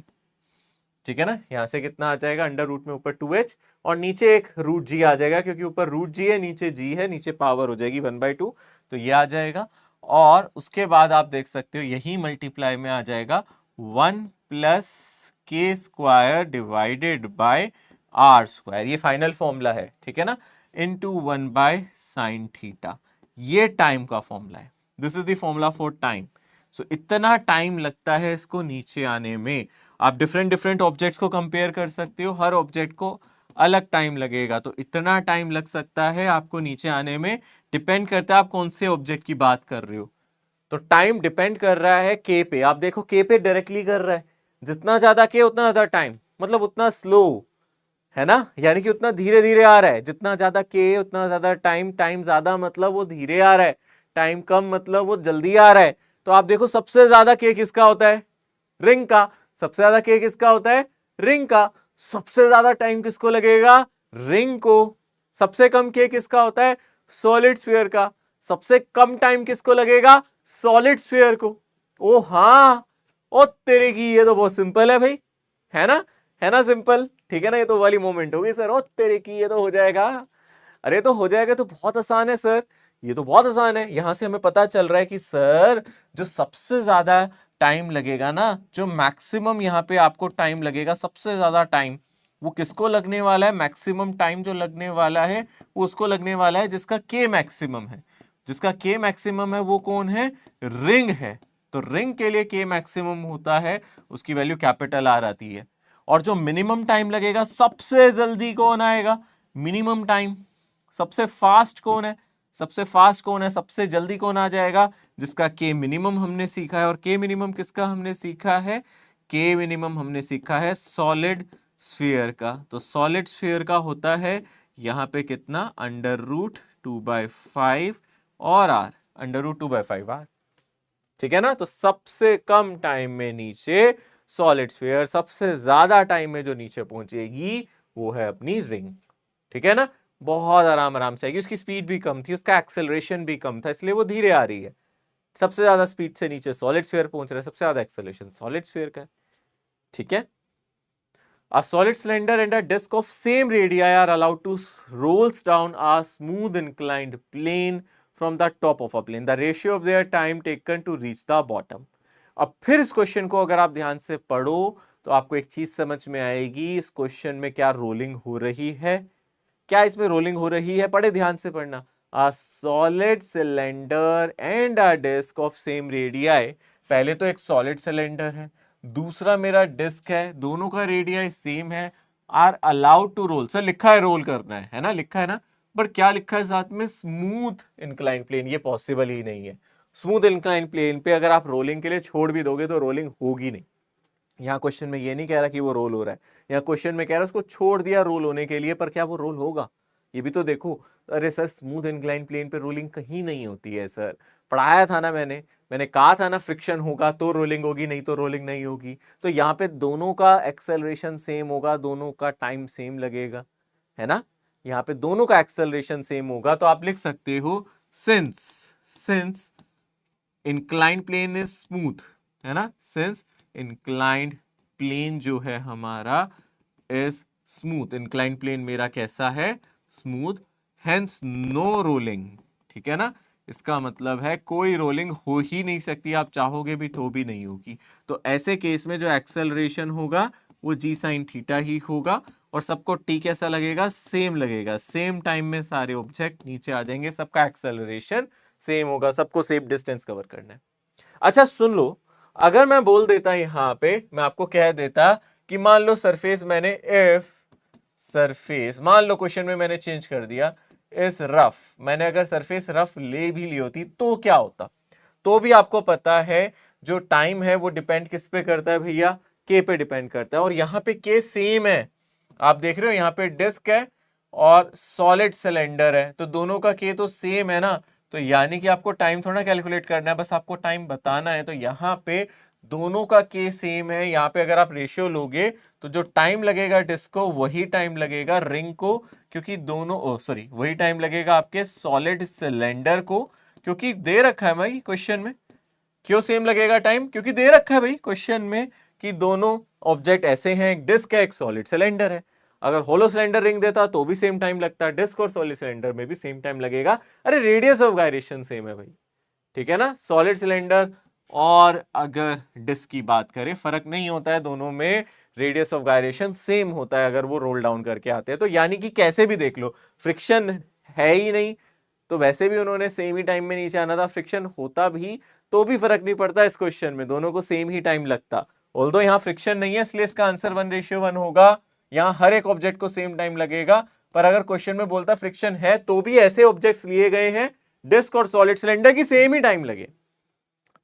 ठीक है ना। यहां से कितना आ जाएगा, अंडर रूट में ऊपर 2h और नीचे एक √g आ जाएगा, क्योंकि ऊपर √g है नीचे g है, नीचे पावर हो जाएगी 1/2, तो ये आ जाएगा। और उसके बाद आप देख सकते हो यही मल्टीप्लाई में आ जाएगा 1+k² डिवाइडेड बाय r², ये फाइनल फॉर्मूला है, ठीक है ना, इनटू 1/sin थीटा। ये टाइम का फॉर्मूला है, this is the formula for time. So इतना टाइम लगता है इसको नीचे आने में। आप डिफरेंट डिफरेंट ऑब्जेक्ट्स को कंपेयर कर सकते हो, हर ऑब्जेक्ट को अलग टाइम लगेगा, तो इतना टाइम लग सकता है आपको नीचे आने में, डिपेंड करता है आप कौन से ऑब्जेक्ट की बात कर रहे हो। तो टाइम डिपेंड कर रहा है के पे, आप देखो के पे डायरेक्टली कर रहा है, जितना ज्यादा के उतना ज्यादा टाइम, मतलब उतना स्लो है ना, यानी कि उतना धीरे धीरे आ रहा है, जितना ज्यादा के उतना ज्यादा टाइम, टाइम ज्यादा मतलब वो धीरे आ रहा है, टाइम कम मतलब वो जल्दी आ रहा है। तो आप देखो सबसे ज्यादा के किसका होता है, रिंग का, सबसे ज्यादा के किसका होता है, रिंग का। सबसे ज्यादा टाइम किसको लगेगा, रिंग को। सबसे कम के किसका होता है, सॉलिड स्फीयर का। सबसे कम टाइम किसको लगेगा, सॉलिड स्फीयर को। ओ हाँ, ओ तेरे की, ये तो बहुत सिंपल है भाई, है ना सिंपल, ठीक है ना, ये तो वाली मोमेंट होगी सर, ओ तेरे की ये तो हो जाएगा। अरे तो हो जाएगा, तो बहुत आसान है सर, ये तो बहुत आसान है। यहां से हमें पता चल रहा है कि सर जो सबसे ज्यादा टाइम लगेगा ना, जो मैक्सिमम यहाँ पे आपको टाइम लगेगा, सबसे ज्यादा टाइम वो किसको लगने वाला है, मैक्सिमम टाइम जो लगने वाला है वो उसको लगने वाला है जिसका के मैक्सिमम है। जिसका के मैक्सिमम है वो कौन है, रिंग है। तो रिंग के लिए के मैक्सिमम होता है, उसकी वैल्यू कैपिटल आर आती है। और जो मिनिमम टाइम लगेगा, सबसे जल्दी कौन आएगा, मिनिमम टाइम, सबसे फास्ट कौन है, सबसे फास्ट कौन है, सबसे जल्दी कौन आ जाएगा, जिसका के मिनिमम हमने सीखा है। और के मिनिमम किसका हमने सीखा है, के मिनिमम हमने सीखा है सॉलिड स्फीयर का। तो सॉलिड स्फीयर का होता है यहां पे कितना, √2/5 और r √2/5 r, ठीक है ना। तो सबसे कम टाइम में नीचे सॉलिड स्फीयर, सबसे ज्यादा टाइम में जो नीचे पहुंचेगी वो है अपनी रिंग, ठीक है ना। बहुत आराम आराम से आएगी, उसकी स्पीड भी कम थी, उसका एक्सेलरेशन भी कम था, इसलिए वो धीरे आ रही है। सबसे ज्यादा स्पीड से नीचे सॉलिड स्फीयर पहुंच रहा है, सबसे ज्यादा एक्सेलरेशन सॉलिड स्फीयर का है, ठीक है। A solid cylinder and a disc of same radii are allowed to rolls down a smooth inclined plane from the top of a plane. The ratio of their time taken to reach the bottom. अब फिर इस question को अगर आप ध्यान से पढ़ो तो आपको एक चीज समझ में आएगी, इस क्वेश्चन में क्या रोलिंग हो रही है, क्या इसमें रोलिंग हो रही है, पढ़े ध्यान से पढ़ना। A solid cylinder and a disc of same radii, पहले तो एक सॉलिड सिलेंडर है, दूसरा मेरा डिस्क है, दोनों का रेडियस सेम है, are allowed to roll, sir लिखा है रोल करना है ना, लिखा है ना, पर क्या लिखा है साथ में, स्मूथ इंक्लाइन प्लेन, ये पॉसिबल ही नहीं है। स्मूथ इंक्लाइन प्लेन पे अगर आप रोलिंग के लिए छोड़ भी दोगे तो रोलिंग होगी नहीं। यहाँ क्वेश्चन में ये नहीं कह रहा कि वो रोल हो रहा है, यहाँ क्वेश्चन में कह रहा है उसको छोड़ दिया रोल होने के लिए, पर क्या वो रोल होगा, ये भी तो देखो। अरे सर स्मूथ इंक्लाइन प्लेन पे रोलिंग कहीं नहीं होती है सर, पढ़ाया था ना मैंने कहा था ना फ्रिक्शन होगा तो रोलिंग होगी, नहीं तो रोलिंग नहीं होगी। तो यहाँ पे दोनों का एक्सेलरेशन सेम होगा, दोनों का टाइम सेम लगेगा, है ना। यहाँ पे दोनों का एक्सेलरेशन सेम होगा, तो आप लिख सकते हो since inclined plane is smooth, है ना, सिंस इंक्लाइंड प्लेन जो है हमारा इज स्मूथ, इंक्लाइंड प्लेन मेरा कैसा है, स्मूथ, हेंस नो रोलिंग, ठीक है ना। इसका मतलब है कोई रोलिंग हो ही नहीं सकती, आप चाहोगे भी तो भी नहीं होगी। तो ऐसे केस में जो एक्सेलरेशन होगा वो जी साइन थीटा ही होगा, और सबको टी कैसा लगेगा, सेम लगेगा, सेम टाइम में सारे ऑब्जेक्ट नीचे आ जाएंगे, सबका एक्सेलरेशन सेम होगा, सबको सेम डिस्टेंस कवर करना है। अच्छा सुन लो, अगर मैं बोल देता यहां पे, मैं आपको कह देता कि मान लो सरफेस, मैंने इफ सरफेस, मान लो क्वेश्चन में मैंने चेंज कर दिया इस रफ, मैंने अगर सरफेस रफ ले भी ली होती तो क्या होता, तो भी आपको पता है जो टाइम है वो डिपेंड किस पे करता है भैया, के पे डिपेंड करता है। और यहाँ पे के सेम है, आप देख रहे हो यहाँ पे डिस्क है और सॉलिड सिलेंडर है, तो दोनों का के तो सेम है ना, तो यानी कि आपको टाइम थोड़ा कैलकुलेट करना है, बस आपको टाइम बताना है। तो यहाँ पे दोनों का के सेम है, यहाँ पे अगर आप रेशियो लोगे तो जो टाइम लगेगा डिस्क को वही टाइम लगेगा रिंग को, क्योंकि दोनों सॉरी वही टाइम लगेगा आपके सॉलिड सिलेंडर को, क्योंकि दे रखा है भाई क्वेश्चन में। क्यों सेम लगेगा टाइम, क्योंकि दे रखा है भाई क्वेश्चन में कि दोनों ऑब्जेक्ट ऐसे हैं, एक डिस्क है एक सॉलिड सिलेंडर है। अगर होलो सिलेंडर रिंग देता तो भी सेम टाइम लगता, डिस्क और सॉलिड सिलेंडर में भी सेम टाइम लगेगा। अरे रेडियस ऑफ गायरेशन सेम है भाई, ठीक है ना, सॉलिड सिलेंडर और अगर डिस्क की बात करें फर्क नहीं होता है, दोनों में रेडियस ऑफ गायरेशन सेम होता है अगर वो रोल डाउन करके आते हैं। तो यानी कि कैसे भी देख लो, फ्रिक्शन है ही नहीं तो वैसे भी उन्होंने सेम ही टाइम में नीचे आना था, फ्रिक्शन होता भी तो भी फर्क नहीं पड़ता, इस क्वेश्चन में दोनों को सेम ही टाइम लगता। ऑल्दो यहाँ फ्रिक्शन नहीं है इसलिए इसका आंसर 1:1 होगा, यहाँ हर एक ऑब्जेक्ट को सेम टाइम लगेगा। पर अगर क्वेश्चन में बोलता फ्रिक्शन है तो भी ऐसे ऑब्जेक्ट्स लिए गए हैं डिस्क और सॉलिड सिलेंडर की सेम ही टाइम लगे।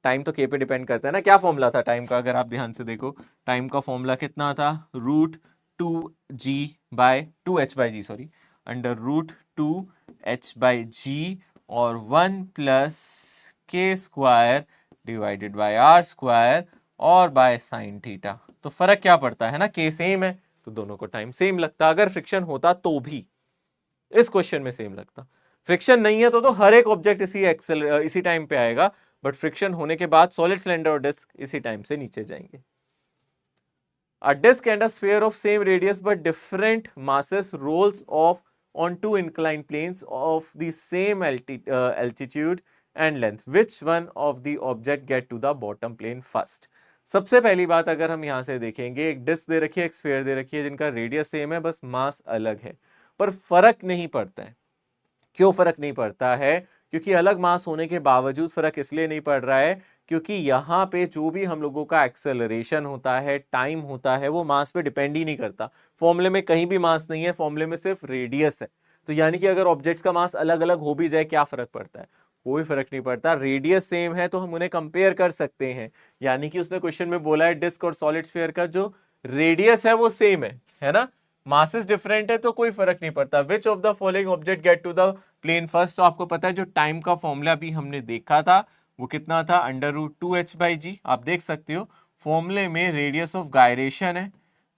टाइम तो के पे डिपेंड करता है ना, क्या फॉर्मूला था टाइम का, अगर आप ध्यान से देखो टाइम का फॉर्मूला कितना था, √2h/g सॉरी √2h/g और 1+k² डिवाइडेड बाय r² और बाय साइन थीटा। तो फर्क क्या पड़ता है ना, के सेम है तो दोनों को टाइम सेम लगता, अगर फ्रिक्शन होता तो भी इस क्वेश्चन में सेम लगता। फ्रिक्शन नहीं है तो हर एक ऑब्जेक्ट इसी टाइम पे आएगा, बट फ्रिक्शन होने के बाद सॉलिड सिलेंडर और डिस्क इसी टाइम से नीचे जाएंगे। A disk and a sphere of same radius but different masses rolls off on two inclined planes of the same altitude and length. Which one of the object get to the bottom plane first? सबसे पहली बात अगर हम यहां से देखेंगे, एक disc दे रखी है एक स्फीयर दे रखी है जिनका रेडियस सेम है, बस मास अलग है, पर फर्क नहीं पड़ता है। क्यों फर्क नहीं पड़ता है, क्योंकि अलग मास होने के बावजूद फर्क इसलिए नहीं पड़ रहा है क्योंकि यहाँ पे जो भी हम लोगों का एक्सेलरेशन होता है, टाइम होता है, वो मास पे डिपेंड ही नहीं करता। फॉर्मूले में कहीं भी मास नहीं है, फॉर्मूले में सिर्फ रेडियस है। तो यानी कि अगर ऑब्जेक्ट्स का मास अलग अलग हो भी जाए क्या फर्क पड़ता है? कोई फर्क नहीं पड़ता। रेडियस सेम है तो हम उन्हें कंपेयर कर सकते हैं। यानी कि उसने क्वेश्चन में बोला है डिस्क और सॉलिड स्फीयर का जो रेडियस है वो सेम है ना? मासेस डिफरेंट है तो कोई फर्क नहीं पड़ता। Which of the following object get to the plane first? तो आपको पता है जो टाइम का फॉर्मूला भी हमने देखा था वो कितना था, √2h/g। आप देख सकते हो फॉर्मूले में रेडियस ऑफ गायरेशन है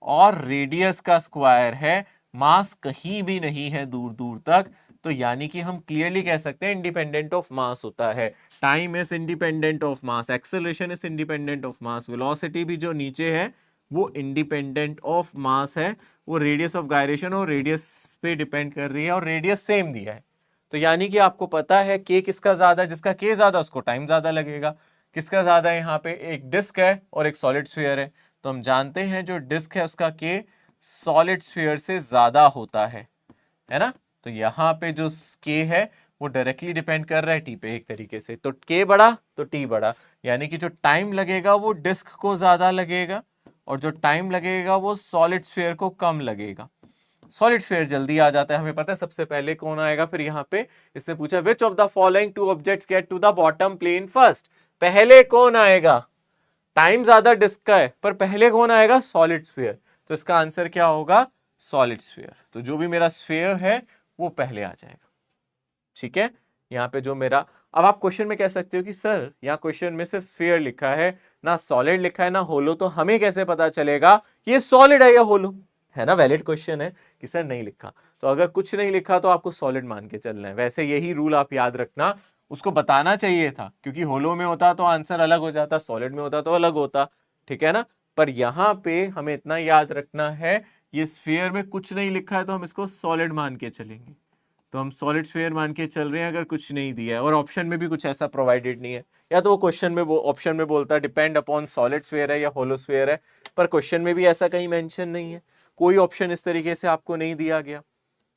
और रेडियस का स्क्वायर है, मास कहीं भी नहीं है दूर दूर तक। तो यानी कि हम क्लियरली कह सकते हैं इंडिपेंडेंट ऑफ मास होता है। Time is independent of mass, acceleration is independent of mass, velocity भी जो नीचे है वो इंडिपेंडेंट ऑफ मास है, वो रेडियस ऑफ गायरेशन और रेडियस पे डिपेंड कर रही है और रेडियस सेम दिया है। तो यानी कि आपको पता है के किसका ज्यादा है, जिसका के ज्यादा उसको टाइम ज्यादा लगेगा। किसका ज्यादा है? यहाँ पे एक डिस्क है और एक सॉलिड स्फीयर है। तो हम जानते हैं जो डिस्क है उसका के सॉलिड स्फीयर से ज्यादा होता है ना? तो यहाँ पे जो के है वो डायरेक्टली डिपेंड कर रहा है टी पे एक तरीके से। तो के बड़ा तो टी बड़ा, यानी कि जो टाइम लगेगा वो डिस्क को ज्यादा लगेगा और जो टाइम लगेगा वो सॉलिड स्फीयर को कम लगेगा। सॉलिड स्फीयर जल्दी आ जाता है, हमें पता है सबसे पहले कौन आएगा। फिर यहाँ पे इसने पूछा which of the following two objects get to the bottom plane first? पहले कौन आएगा? टाइम ज्यादा डिस्क का है पर पहले कौन आएगा? Solid sphere. तो इसका आंसर क्या होगा? Solid sphere. तो जो भी मेरा स्फीयर है वो पहले आ जाएगा। ठीक है, यहाँ पे जो मेरा, अब आप क्वेश्चन में कह सकते हो कि सर यहाँ क्वेश्चन में सिर्फ स्फीयर लिखा है, ना सॉलिड लिखा है ना होलो, तो हमें कैसे पता चलेगा ये सॉलिड है या होलो? है ना, वैलिड क्वेश्चन है कि सर नहीं लिखा। तो अगर कुछ नहीं लिखा तो आपको सॉलिड मान के चलना है। वैसे यही रूल आप याद रखना, उसको बताना चाहिए था क्योंकि होलो में होता तो आंसर अलग हो जाता, सॉलिड में होता तो अलग होता। ठीक है ना? पर यहाँ पे हमें इतना याद रखना है, ये स्फीयर में कुछ नहीं लिखा है तो हम इसको सॉलिड मान के चलेंगे। तो हम सॉलिड स्फीयर मान के चल रहे हैं अगर कुछ नहीं दिया है और ऑप्शन में भी कुछ ऐसा प्रोवाइडेड नहीं है। या तो वो क्वेश्चन में वो ऑप्शन में बोलता है डिपेंड अपॉन सॉलिड स्फीयर है या होलो स्फीयर है, पर क्वेश्चन में भी ऐसा कहीं मेंशन नहीं है। कोई ऑप्शन इस तरीके से आपको नहीं दिया गया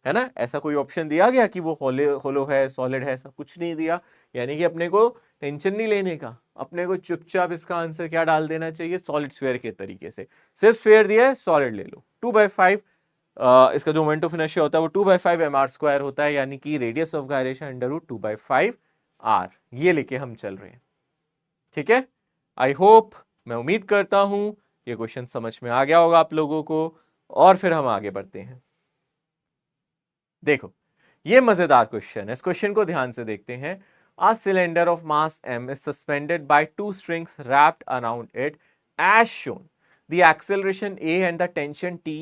है ना, ऐसा कोई ऑप्शन दिया गया कि वो होलो है सॉलिड है, ऐसा कुछ नहीं दिया। यानी कि अपने को टेंशन नहीं लेने का, अपने को चुपचाप इसका आंसर क्या डाल देना चाहिए? सॉलिड स्फीयर के तरीके से। सिर्फ स्फीयर दिया है, सॉलिड ले लो। 2/5 इसका जो मोमेंट ऑफ इनर्शिया होता है वो 2/5 mr² होता है, यानी कि रेडियस ऑफ गायरेशन √2/5 r। ये लेके हम चल रहे हैं। ठीक है, आई होप, मैं उम्मीद करता हूं ये क्वेश्चन समझ में आ गया होगा आप लोगों को। और फिर हम आगे बढ़ते हैं। देखो ये मजेदार क्वेश्चन है, इस क्वेश्चन को ध्यान से देखते हैं। A cylinder of mass m is suspended by two strings wrapped around it as shown. The acceleration a and the tension t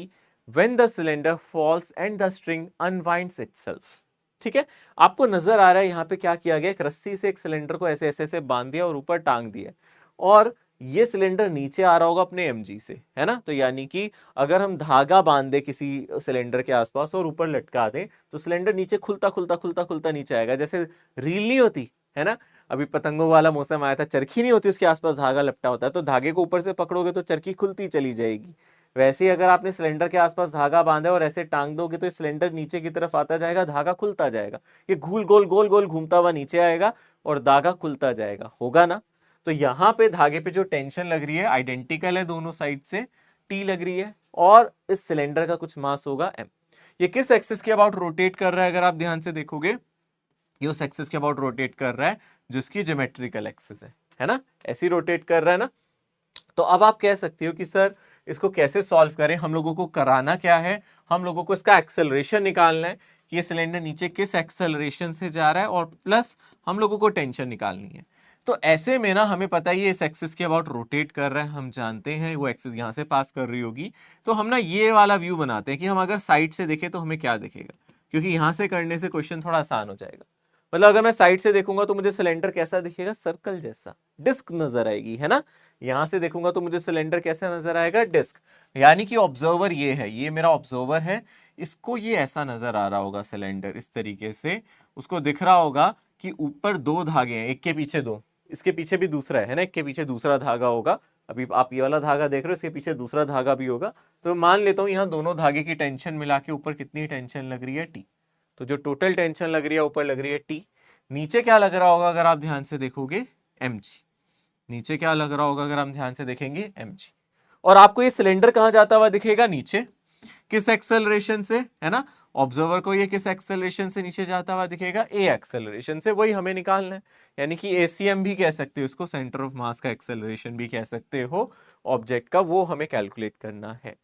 when the cylinder falls and the string unwinds itself. ठीक है, आपको नजर आ रहा है यहाँ पे क्या किया गया, एक रस्सी से एक सिलेंडर को ऐसे ऐसे ऐसे बांध दिया और ऊपर टांग दिया और ये सिलेंडर नीचे आ रहा होगा अपने mg से, है ना? तो यानी कि अगर हम धागा बांध दे किसी सिलेंडर के आसपास और ऊपर लटका दें तो सिलेंडर नीचे खुलता खुलता खुलता खुलता नीचे आएगा। जैसे रील नहीं होती है ना, अभी पतंगों वाला मौसम आया था, चरखी नहीं होती उसके आसपास धागा लपटा होता है, तो धागे को ऊपर से पकड़ोगे तो चरखी खुलती चली जाएगी। वैसे ही अगर आपने सिलेंडर के आसपास धागा बांधा और ऐसे टांग दोगे तो सिलेंडर नीचे की तरफ आता जाएगा, धागा खुलता जाएगा, ये गोल गोल गोल घूमता हुआ नीचे आएगा और धागा खुलता जाएगा, होगा ना? तो यहाँ पे धागे पे जो टेंशन लग रही है आइडेंटिकल है दोनों साइड से, टी लग रही है और इस सिलेंडर का कुछ मास होगा m। ये किस एक्सिस के अबाउट रोटेट कर रहा है? अगर आप ध्यान से देखोगे ये उस एक्सिस के अबाउट रोटेट कर रहा है जिसकी ज्योमेट्रिकल एक्सिस है ना, ऐसी रोटेट कर रहा है ना। तो अब आप कह सकते हो कि सर इसको कैसे सॉल्व करें? हम लोगों को कराना क्या है, हम लोगों को इसका एक्सेलरेशन निकालना है कि ये सिलेंडर नीचे किस एक्सेलरेशन से जा रहा है और प्लस हम लोगों को टेंशन निकालनी है। तो ऐसे में ना हमें पता है ये इस एक्सिस के अबाउट रोटेट कर रहा है, हम जानते हैं वो एक्सिस यहाँ से पास कर रही होगी। तो हम ना ये वाला व्यू बनाते हैं कि हम अगर साइड से देखें तो हमें क्या दिखेगा, क्योंकि यहाँ से करने से क्वेश्चन थोड़ा आसान हो जाएगा। मतलब अगर मैं साइड से देखूंगा तो मुझे सिलेंडर कैसा दिखेगा? सर्कल जैसा, डिस्क नजर आएगी, है ना। यहां से देखूंगा तो मुझे सिलेंडर कैसा नजर आएगा? डिस्क। यानी कि ऑब्जर्वर ये है, ये मेरा ऑब्जर्वर है, इसको ये ऐसा नजर आ रहा होगा सिलेंडर इस तरीके से, उसको दिख रहा होगा कि ऊपर दो धागे हैं, एक के पीछे दो, इसके पीछे भी दूसरा है ना, एक के पीछे दूसरा धागा होगा। अभी आप ये वाला धागा देख रहे हो, इसके पीछे दूसरा धागा भी होगा। तो मान लेता हूँ यहाँ दोनों धागे की टेंशन मिला के ऊपर कितनी टेंशन लग रही है? टी। तो जो टोटल टेंशन लग रही है ऊपर लग रही है टी, नीचे क्या लग रहा होगा अगर आप ध्यान से देखोगे, mg। नीचे क्या लग रहा होगा अगर हम ध्यान से देखेंगे, mg। और आपको ये सिलेंडर कहां जाता हुआ दिखेगा, नीचे। किस एक्सेलरेशन से, है ना, ऑब्जर्वर को ये किस एक्सेलरेशन से नीचे जाता हुआ दिखेगा, ए एक्सेलरेशन से। वही हमें निकालना है, यानी कि एसीएम भी कह सकते हो इसको, सेंटर ऑफ मास का एक्सेलरेशन भी कह सकते हो ऑब्जेक्ट का, वो हमें कैलकुलेट करना है।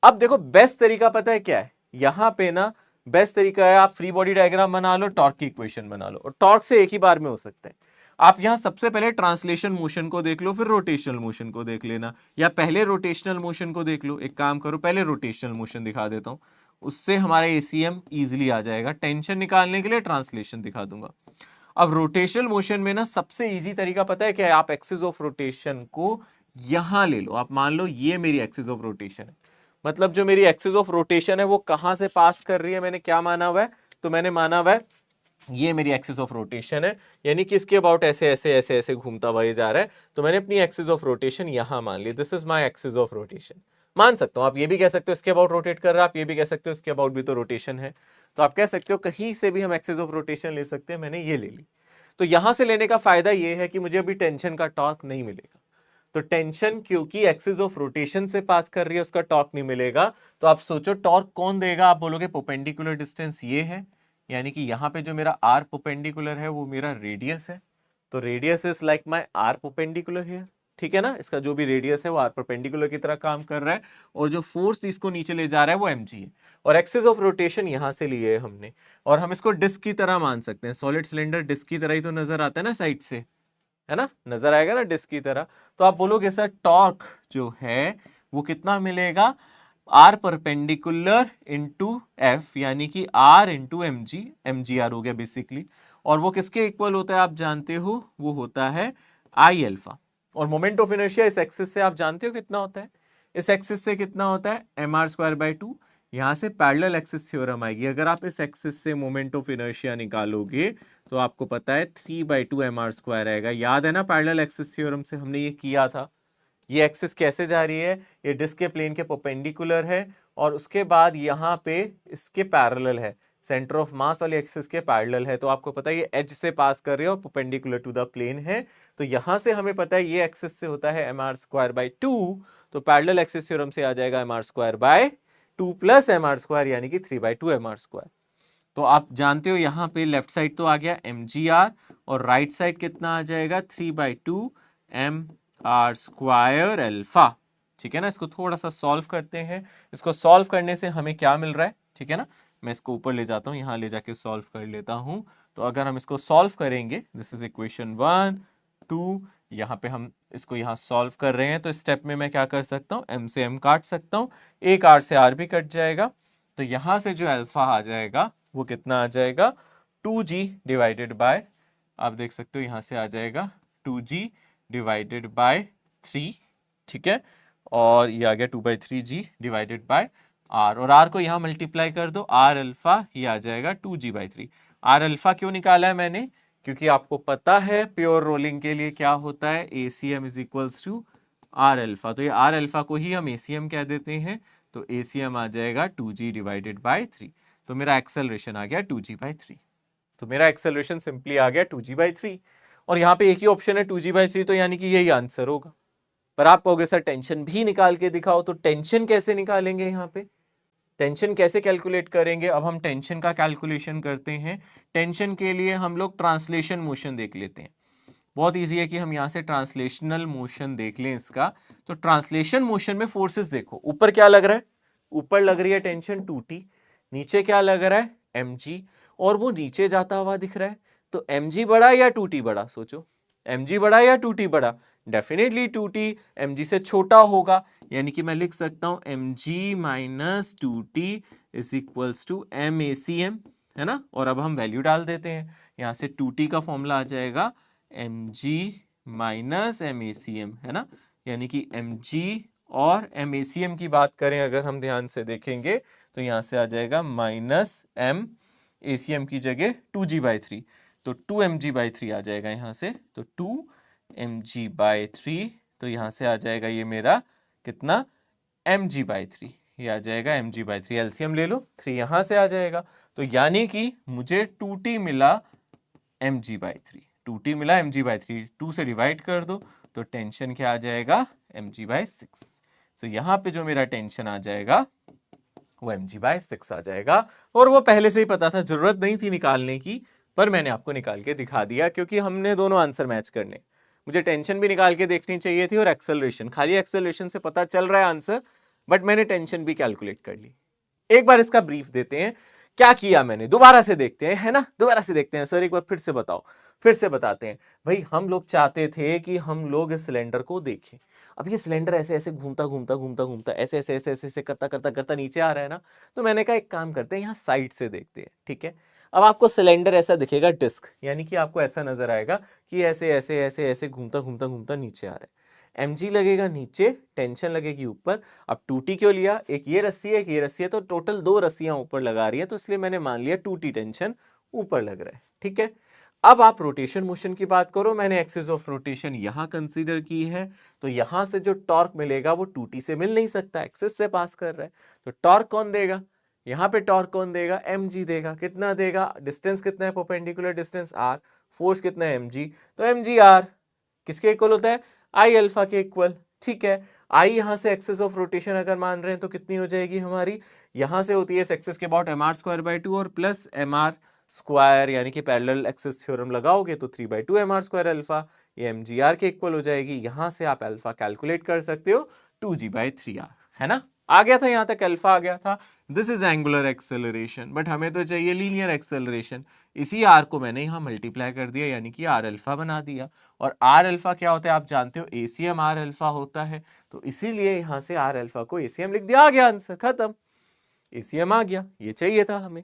अब देखो बेस्ट तरीका पता है क्या है, यहां पे ना बेस्ट तरीका है, आप फ्री बॉडी डायग्राम बना लो, टॉर्क की इक्वेशन बना लो, और टॉर्क से एक ही बार में हो सकता है। आप यहां सबसे पहले ट्रांसलेशन मोशन को देख लो, फिर रोटेशनल मोशन को देख लेना, या पहले रोटेशनल मोशन को देख लो। एक काम करो, पहले रोटेशनल मोशन दिखा देता हूं, उससे हमारा एसीएम इजीली आ जाएगा। टेंशन निकालने के लिए ट्रांसलेशन दिखा दूंगा। अब रोटेशनल मोशन में ना सबसे इजी तरीका पता है क्या है, आप एक्सिस ऑफ रोटेशन को यहां ले लो। आप मान लो ये मेरी एक्सिस ऑफ रोटेशन है, मतलब जो मेरी एक्सिस ऑफ रोटेशन है वो कहां से पास कर रही है, मैंने क्या माना हुआ है, तो मैंने माना हुआ है ये मेरी एक्सिस ऑफ रोटेशन है, यानी कि इसके अबाउट ऐसे ऐसे ऐसे ऐसे घूमता हुआ ये जा रहा है। तो मैंने अपनी एक्सिस ऑफ रोटेशन यहां मान ली, this is my axis of rotation. मान सकता हूं, आप ये भी कह सकते हो इसके अबाउट रोटेट कर रहा है, आप ये भी कह सकते हो इसके अबाउट भी तो रोटेशन है। तो आप कह सकते हो कहीं से भी हम एक्सिस ऑफ रोटेशन ले सकते हैं, मैंने ये ले ली। तो यहां से लेने का फायदा ये है कि मुझे अभी टेंशन का टॉर्क नहीं मिलेगा। तो टेंशन क्योंकि एक्सिस ऑफ रोटेशन से पास कर रही है, उसका टॉर्क नहीं मिलेगा। तो आप सोचो टॉर्क कौन देगा, आप बोलोगे परपेंडिकुलर डिस्टेंस ये है, यानी कि यहां पे जो मेरा आर परपेंडिकुलर है वो मेरा रेडियस है। तो radius is like my R perpendicular here, ठीक है ना। इसका जो भी रेडियस है वो आर परपेंडिकुलर की तरह काम कर रहा है, और जो फोर्स इसको नीचे ले जा रहा है वो mg है। और एक्सिस ऑफ रोटेशन यहां से लिए है हमने, और हम इसको डिस्क की तरह मान सकते हैं। सॉलिड सिलेंडर डिस्क की तरह ही तो नजर आता है ना साइड से, है ना, नजर आएगा ना डिस्क की तरह। तो आप बोलोगे सर टॉर्क जो है वो कितना मिलेगा, आर परपेंडिकुलर इंटू एफ, यानी कि R into M G, M G R हो गया बेसिकली। और वो किसके इक्वल होता है आप जानते हो, वो होता है आई अल्फा। और मोमेंट ऑफ इनर्शिया इस एक्सिस से आप जानते हो कितना होता है, इस एक्सिस से कितना होता है M are square by two. यहां से पैरेलल एक्सिस थ्योरम आएगी, अगर आप इस एक्सिस से मोमेंट ऑफ इनर्शिया निकालोगे तो आपको पता है 3/2 एम आर स्क्वायर आएगा। याद है ना, पैरेलल एक्सिस थ्योरम से हमने ये किया था। ये एक्सिस कैसे जा रही है, ये डिस्क के प्लेन के परपेंडिकुलर है, और उसके बाद यहाँ पे इसके पैरेलल है, सेंटर ऑफ मास वाली एक्सिस के पैरेलल है। तो आपको पता है ये एज से पास कर रही है और परपेंडिकुलर टू द प्लेन है। तो यहां से हमें पता है ये एक्सिस से होता है M are square by two. तो पैरेलल एक्सिस थ्योरम से आ जाएगा M R square by two plus M R square, यानी कि 3/2 एम आर स्क्वायर। तो आप जानते हो यहाँ पे लेफ्ट साइड तो आ गया एम जी आर, और राइट साइड कितना आ जाएगा 3/2 एम आर स्क्वायर अल्फा। ठीक है ना, इसको थोड़ा सा सॉल्व करते हैं। इसको सॉल्व करने से हमें क्या मिल रहा है, ठीक है ना, मैं इसको ऊपर ले जाता हूँ, यहाँ ले जाके सॉल्व कर लेता हूँ। तो अगर हम इसको सॉल्व करेंगे, दिस इज इक्वेशन 1 2, यहाँ पे हम इसको यहाँ सॉल्व कर रहे हैं, तो स्टेप में मैं क्या कर सकता हूँ, एम से एम काट सकता हूँ, एक आर से आर भी कट जाएगा। तो यहाँ से जो अल्फा आ जाएगा वो कितना आ जाएगा 2g डिवाइडेड बाय, आप देख सकते हो यहाँ से आ जाएगा 2g डिवाइडेड बाय 3, ठीक है। और ये आ गया 2/3g डिवाइडेड बाय r, और r को यहाँ मल्टीप्लाई कर दो, r अल्फा ये आ जाएगा 2g/3। r अल्फा क्यों निकाला है मैंने, क्योंकि आपको पता है प्योर रोलिंग के लिए क्या होता है, ACM is equals to r alpha. तो ये r अल्फा को ही हम ACM कह देते हैं। तो ACM आ जाएगा 2g डिवाइडेड बाय 3। तो मेरा एक्सेलरेशन आ गया 2g/3। तो मेरा एक्सेलरेशन सिंपली आ गया 2g/3। और यहाँ पे एक ही ऑप्शन है 2g/3, तो यानी कि यही आंसर होगा। पर आप कहोगे सर टेंशन भी निकाल के दिखाओ, तो टेंशन कैसे निकालेंगे, यहाँ पे टेंशन कैसे कैलकुलेट करेंगे। अब हम टेंशन का कैलकुलेशन करते हैं। टेंशन के लिए हम लोग ट्रांसलेशन मोशन देख लेते हैं। बहुत इजी है कि हम यहाँ से ट्रांसलेशनल मोशन देख लें इसका। तो ट्रांसलेशन मोशन में फोर्सेस देखो, ऊपर क्या लग रहा है, ऊपर लग रही है टेंशन 2t, नीचे क्या लग रहा है mg, और वो नीचे जाता हुआ दिख रहा है। तो mg बड़ा या 2t बड़ा, सोचो mg बड़ा या 2t बड़ा, डेफिनेटली 2t mg से छोटा होगा, यानी कि मैं लिख सकता हूं mg minus 2t is equals to MACM, है ना। और अब हम वैल्यू डाल देते हैं, यहां से 2t का फॉर्मूला आ जाएगा mg माइनस MACM, है ना। यानी कि mg और MACM की बात करें अगर हम ध्यान से देखेंगे, तो यहां से आ जाएगा माइनस m, ACM की जगह 2g/3, तो 2mg/3 आ जाएगा यहाँ से। तो 2mg/3, तो यहाँ से आ जाएगा ये मेरा कितना mg/3, ये आ जाएगा mg/3। एलसीएम ले लो, 3 यहाँ से आ जाएगा। तो यानी कि मुझे 2t मिला mg/3, 2t मिला mg/3, 2 से डिवाइड कर दो तो टेंशन क्या आ जाएगा mg/6। सो यहाँ पे जो मेरा टेंशन आ जाएगा वो mg/6 आ जाएगा, और वो पहले से ही पता था, जरूरत नहीं थी निकालने की, पर मैंने आपको निकाल के दिखा दिया क्योंकि हमने दोनों आंसर मैच करने। मुझे टेंशन भी निकाल के देखनी चाहिए थी और एक्सेलरेशन, खाली एक्सेलरेशन से पता चल रहा है आंसर, बट मैंने टेंशन भी कैलकुलेट कर ली। एक बार इसका ब्रीफ देते हैं क्या किया मैंने, दोबारा से देखते हैं, है ना, दोबारा से देखते हैं। सर एक बार फिर से बताओ, फिर से बताते हैं। भाई हम लोग चाहते थे कि हम लोग इस सिलेंडर को देखें। अब ये सिलेंडर ऐसे ऐसे घूमता घूमता घूमता घूमता ऐसे ऐसे ऐसे ऐसे ऐसे करता करता करता नीचे आ रहा है ना, तो मैंने कहा एक काम करते हैं, यहाँ साइड से देखते हैं, ठीक है। अब आपको सिलेंडर ऐसा दिखेगा डिस्क, यानी कि आपको ऐसा नजर आएगा कि ऐसे ऐसे ऐसे ऐसे घूमता घूमता घूमता नीचे आ रहा है। mg लगेगा नीचे, टेंशन लगेगी ऊपर। अब 2t क्यों लिया, एक ये रस्सी है, एक ये रस्सी है, तो टोटल 2 रस्सियां ऊपर लगा रही है, तो इसलिए मैंने मान लिया 2t टेंशन ऊपर लग रहा है, ठीक है। अब आप रोटेशन मोशन की बात करो, मैंने एक्सिस ऑफ रोटेशन यहां कंसीडर की है, तो यहां से जो टॉर्क मिलेगा वो 2t से मिल नहीं सकता, एक्सिस से पास कर रहा है, तो टॉर्क कौन देगा, यहां पे टॉर्क कौन देगा, mg देगा। कितना देगा, डिस्टेंस कितना है, परपेंडिकुलर डिस्टेंस r, फोर्स कितना है mg, तो mg r किसके इक्वल होता है, आई अल्फा के इक्वल, ठीक है। आई यहां से एक्सिस ऑफ रोटेशन अगर मान रहे हैं तो कितनी हो जाएगी हमारी, यहां से होती है एक्सिस के अबाउट mr² और प्लस mr², यानी कि पैरेलल एक्सिस थ्योरम लगाओगे तो 3/2 mr² अल्फा, ये mgr के इक्वल हो जाएगी। यहां से आप अल्फा कैलकुलेट कर सकते हो 2g/3r, है ना। आ गया था, यहां तक अल्फा आ गया था। This is angular acceleration, but हमें तो चाहिए लीनियर एक्सेलरेशन। इसी आर को मैंने यहाँ मल्टीप्लाई कर दिया, यानी कि आर अल्फा बना दिया। और आर अल्फा क्या होता है आप जानते हो, एसीएम आर अल्फा होता है, तो इसीलिए यहां से आर अल्फा को एसीएम लिख दिया, आ गया आंसर, खत्म, एसीएम आ गया, ये चाहिए था हमें,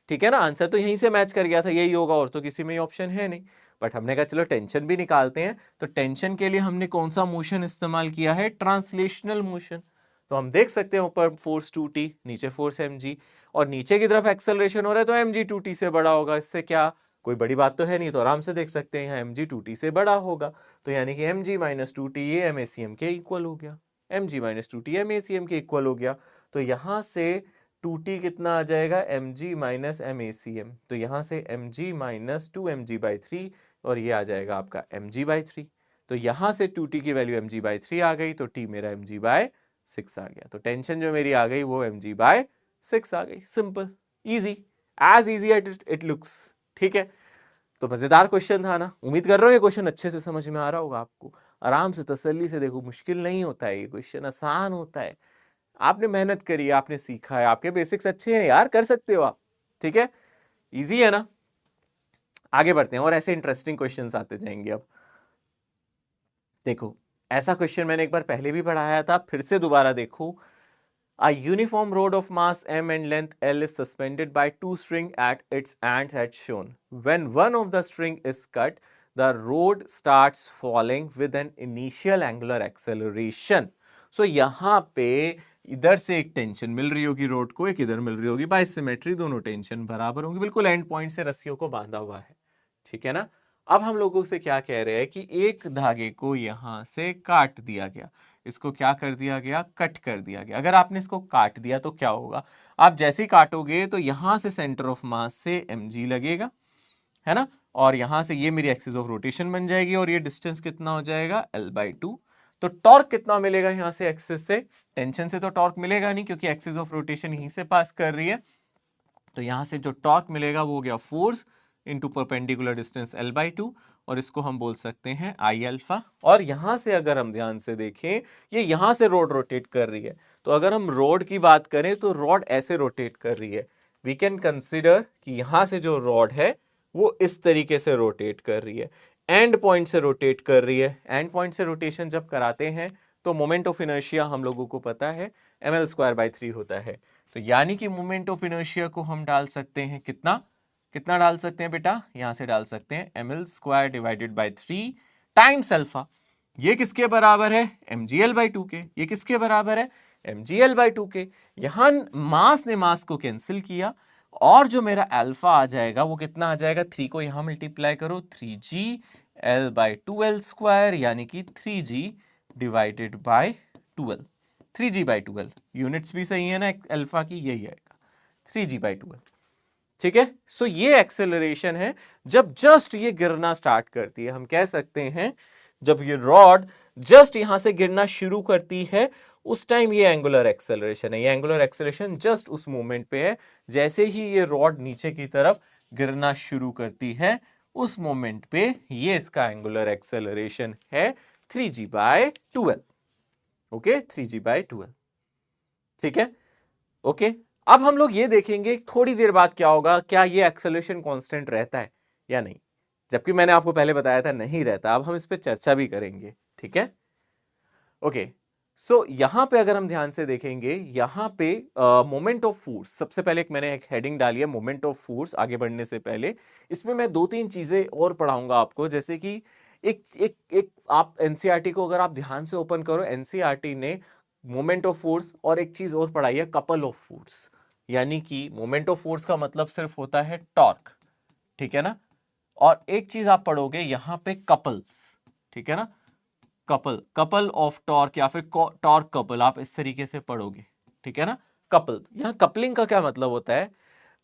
ठीक है ना। आंसर तो यहीं से मैच कर गया था, यही होगा, और तो किसी में ऑप्शन है नहीं। बट हमने कहा चलो टेंशन भी निकालते हैं, तो टेंशन के लिए हमने कौन सा मोशन इस्तेमाल किया है, ट्रांसलेशनल मोशन। तो हम देख सकते हैं ऊपर फोर्स 2t, नीचे फोर्स mg, और नीचे की तरफ एक्सेलरेशन हो रहा है तो mg 2t से बड़ा होगा। इससे क्या, कोई बड़ी बात तो है नहीं, तो आराम से देख सकते हैं यहाँ mg 2t से बड़ा होगा, तो यानी कि mg - 2t ये MACM के इक्वल हो गया, mg - 2t MACM के इक्वल हो गया। तो यहाँ से 2t कितना आ जाएगा, mg - MACM, तो यहाँ से mg - 2mg/3, और ये आ जाएगा आपका mg/3। तो यहाँ से 2t की वैल्यू mg/3 आ गई, तो t मेरा mg/6 आ गया। तो टेंशन जो मेरी आ गई वो mg/6 आ गई। Simple, easy, as easy it looks, ठीक है। तो मजेदार क्वेश्चन था ना, उम्मीद कर रहा हूँ ये क्वेश्चन अच्छे से समझ में आ रहा होगा आपको। आराम से तसल्ली से देखो, मुश्किल नहीं होता है ये क्वेश्चन, आसान होता है। आपने मेहनत करी है, आपने सीखा है, आपके बेसिक्स अच्छे हैं यार, कर सकते हो आप, ठीक है, इजी है ना। आगे बढ़ते हैं और ऐसे इंटरेस्टिंग क्वेश्चंस आते जाएंगे। अब देखो, ऐसा क्वेश्चन मैंने एक बार पहले भी पढ़ाया था, फिर से दोबारा देखो। A uniform rod of mass m and length L is suspended by 2 strings at its ends as shown. When one of the string is cut, the rod starts falling with an initial angular acceleration. So यहाँ पे इधर से एक tension मिल रही होगी road को, एक इधर मिल रही होगी, बाय सिमेट्री दोनों टेंशन बराबर होंगी, बिल्कुल एंड पॉइंट से रस्सियों को बांधा हुआ है, ठीक है ना। अब हम लोगों से क्या कह रहे हैं कि एक धागे को यहां से काट दिया गया, इसको क्या कर दिया गया, कट कर दिया गया। अगर आपने इसको काट दिया तो क्या होगा, आप जैसे ही काटोगे तो यहां से सेंटर ऑफ मास से mg लगेगा, है ना, और यहां से ये मेरी एक्सिस ऑफ रोटेशन बन जाएगी, और ये डिस्टेंस कितना हो जाएगा L/2। तो टॉर्क कितना मिलेगा यहां से एक्सिस से, टेंशन से तो टॉर्क मिलेगा नहीं क्योंकि एक्सिस ऑफ रोटेशन यहीं से पास कर रही है, तो यहां से जो टॉर्क मिलेगा वो हो गया force into perpendicular distance L/2, और इसको हम बोल सकते हैं आई अल्फा। और यहां से अगर हम ध्यान से देखें, ये यहां से रोड रोटेट कर रही है, तो अगर हम रोड की बात करें तो रोड ऐसे रोटेट कर रही है। वी कैन कंसिडर कि यहां से जो रोड है वो इस तरीके से रोटेट कर रही है, एंड पॉइंट से रोटेट कर रही है। एंड पॉइंट से रोटेशन जब कराते हैं तो मोमेंट ऑफ इनर्शिया हम लोगों को पता है ml²/3 होता है, तो यानी कि मोमेंट ऑफ इनर्शिया को हम डाल सकते हैं, कितना कितना डाल सकते हैं बेटा, यहां से डाल सकते हैं ml²/3 टाइम्स अल्फा। ये किसके बराबर है, mgl/2 के। ये किसके बराबर है, mgl/2 के। यहां मास ने मास को कैंसिल किया, और जो मेरा अल्फा आ जाएगा वो कितना आ जाएगा, 3 को यहां मल्टीप्लाई करो, 3gl/2l², यानी कि 3g/12, 3g/12, यूनिट्स भी सही है ना अल्फा की, यही आएगा 3g/12। ठीक है। सो ये एक्सेलरेशन है जब जस्ट ये गिरना स्टार्ट करती है। हम कह सकते हैं जब ये रॉड जस्ट यहां से गिरना शुरू करती है उस टाइम ये एंगुलर एक्सेलरेशन है। ये एंगुलर एक्सेलरेशन जस्ट उस मोमेंट पे है जैसे ही ये रॉड नीचे की तरफ गिरना शुरू करती है, उस मोमेंट पे ये इसका एंगुलर एक्सेलरेशन है 3g/12। Okay, 3g/12। ठीक है, ओके। अब हम लोग ये देखेंगे थोड़ी देर बाद क्या होगा, क्या ये एक्सेलरेशन कांस्टेंट रहता है या नहीं, जबकि मैंने आपको पहले बताया था नहीं रहता। अब हम इस पे चर्चा भी करेंगे। ठीक है, ओके। सो यहां पे अगर हम ध्यान से देखेंगे, यहां पे मोमेंट ऑफ फोर्स, सबसे पहले मैंने एक हेडिंग डाली है मोमेंट ऑफ फोर्स। आगे बढ़ने से पहले इसमें मैं दो तीन चीजें और पढ़ाऊंगा आपको, जैसे कि एक आप एनसीईआरटी को अगर आप ध्यान से ओपन करो, एनसीईआरटी ने मोमेंट ऑफ फोर्स और एक चीज और पढ़ाई है कपल ऑफ फोर्स। यानी कि मोमेंट ऑफ फोर्स का मतलब सिर्फ होता है टॉर्क, ठीक है ना, और एक चीज आप पढ़ोगे यहां पे कपल्स, ठीक है ना, कपल ऑफ टॉर्क या फिर टॉर्क कपल, आप इस तरीके से पढ़ोगे, ठीक है ना। कपल, यहां कपलिंग का क्या मतलब होता है,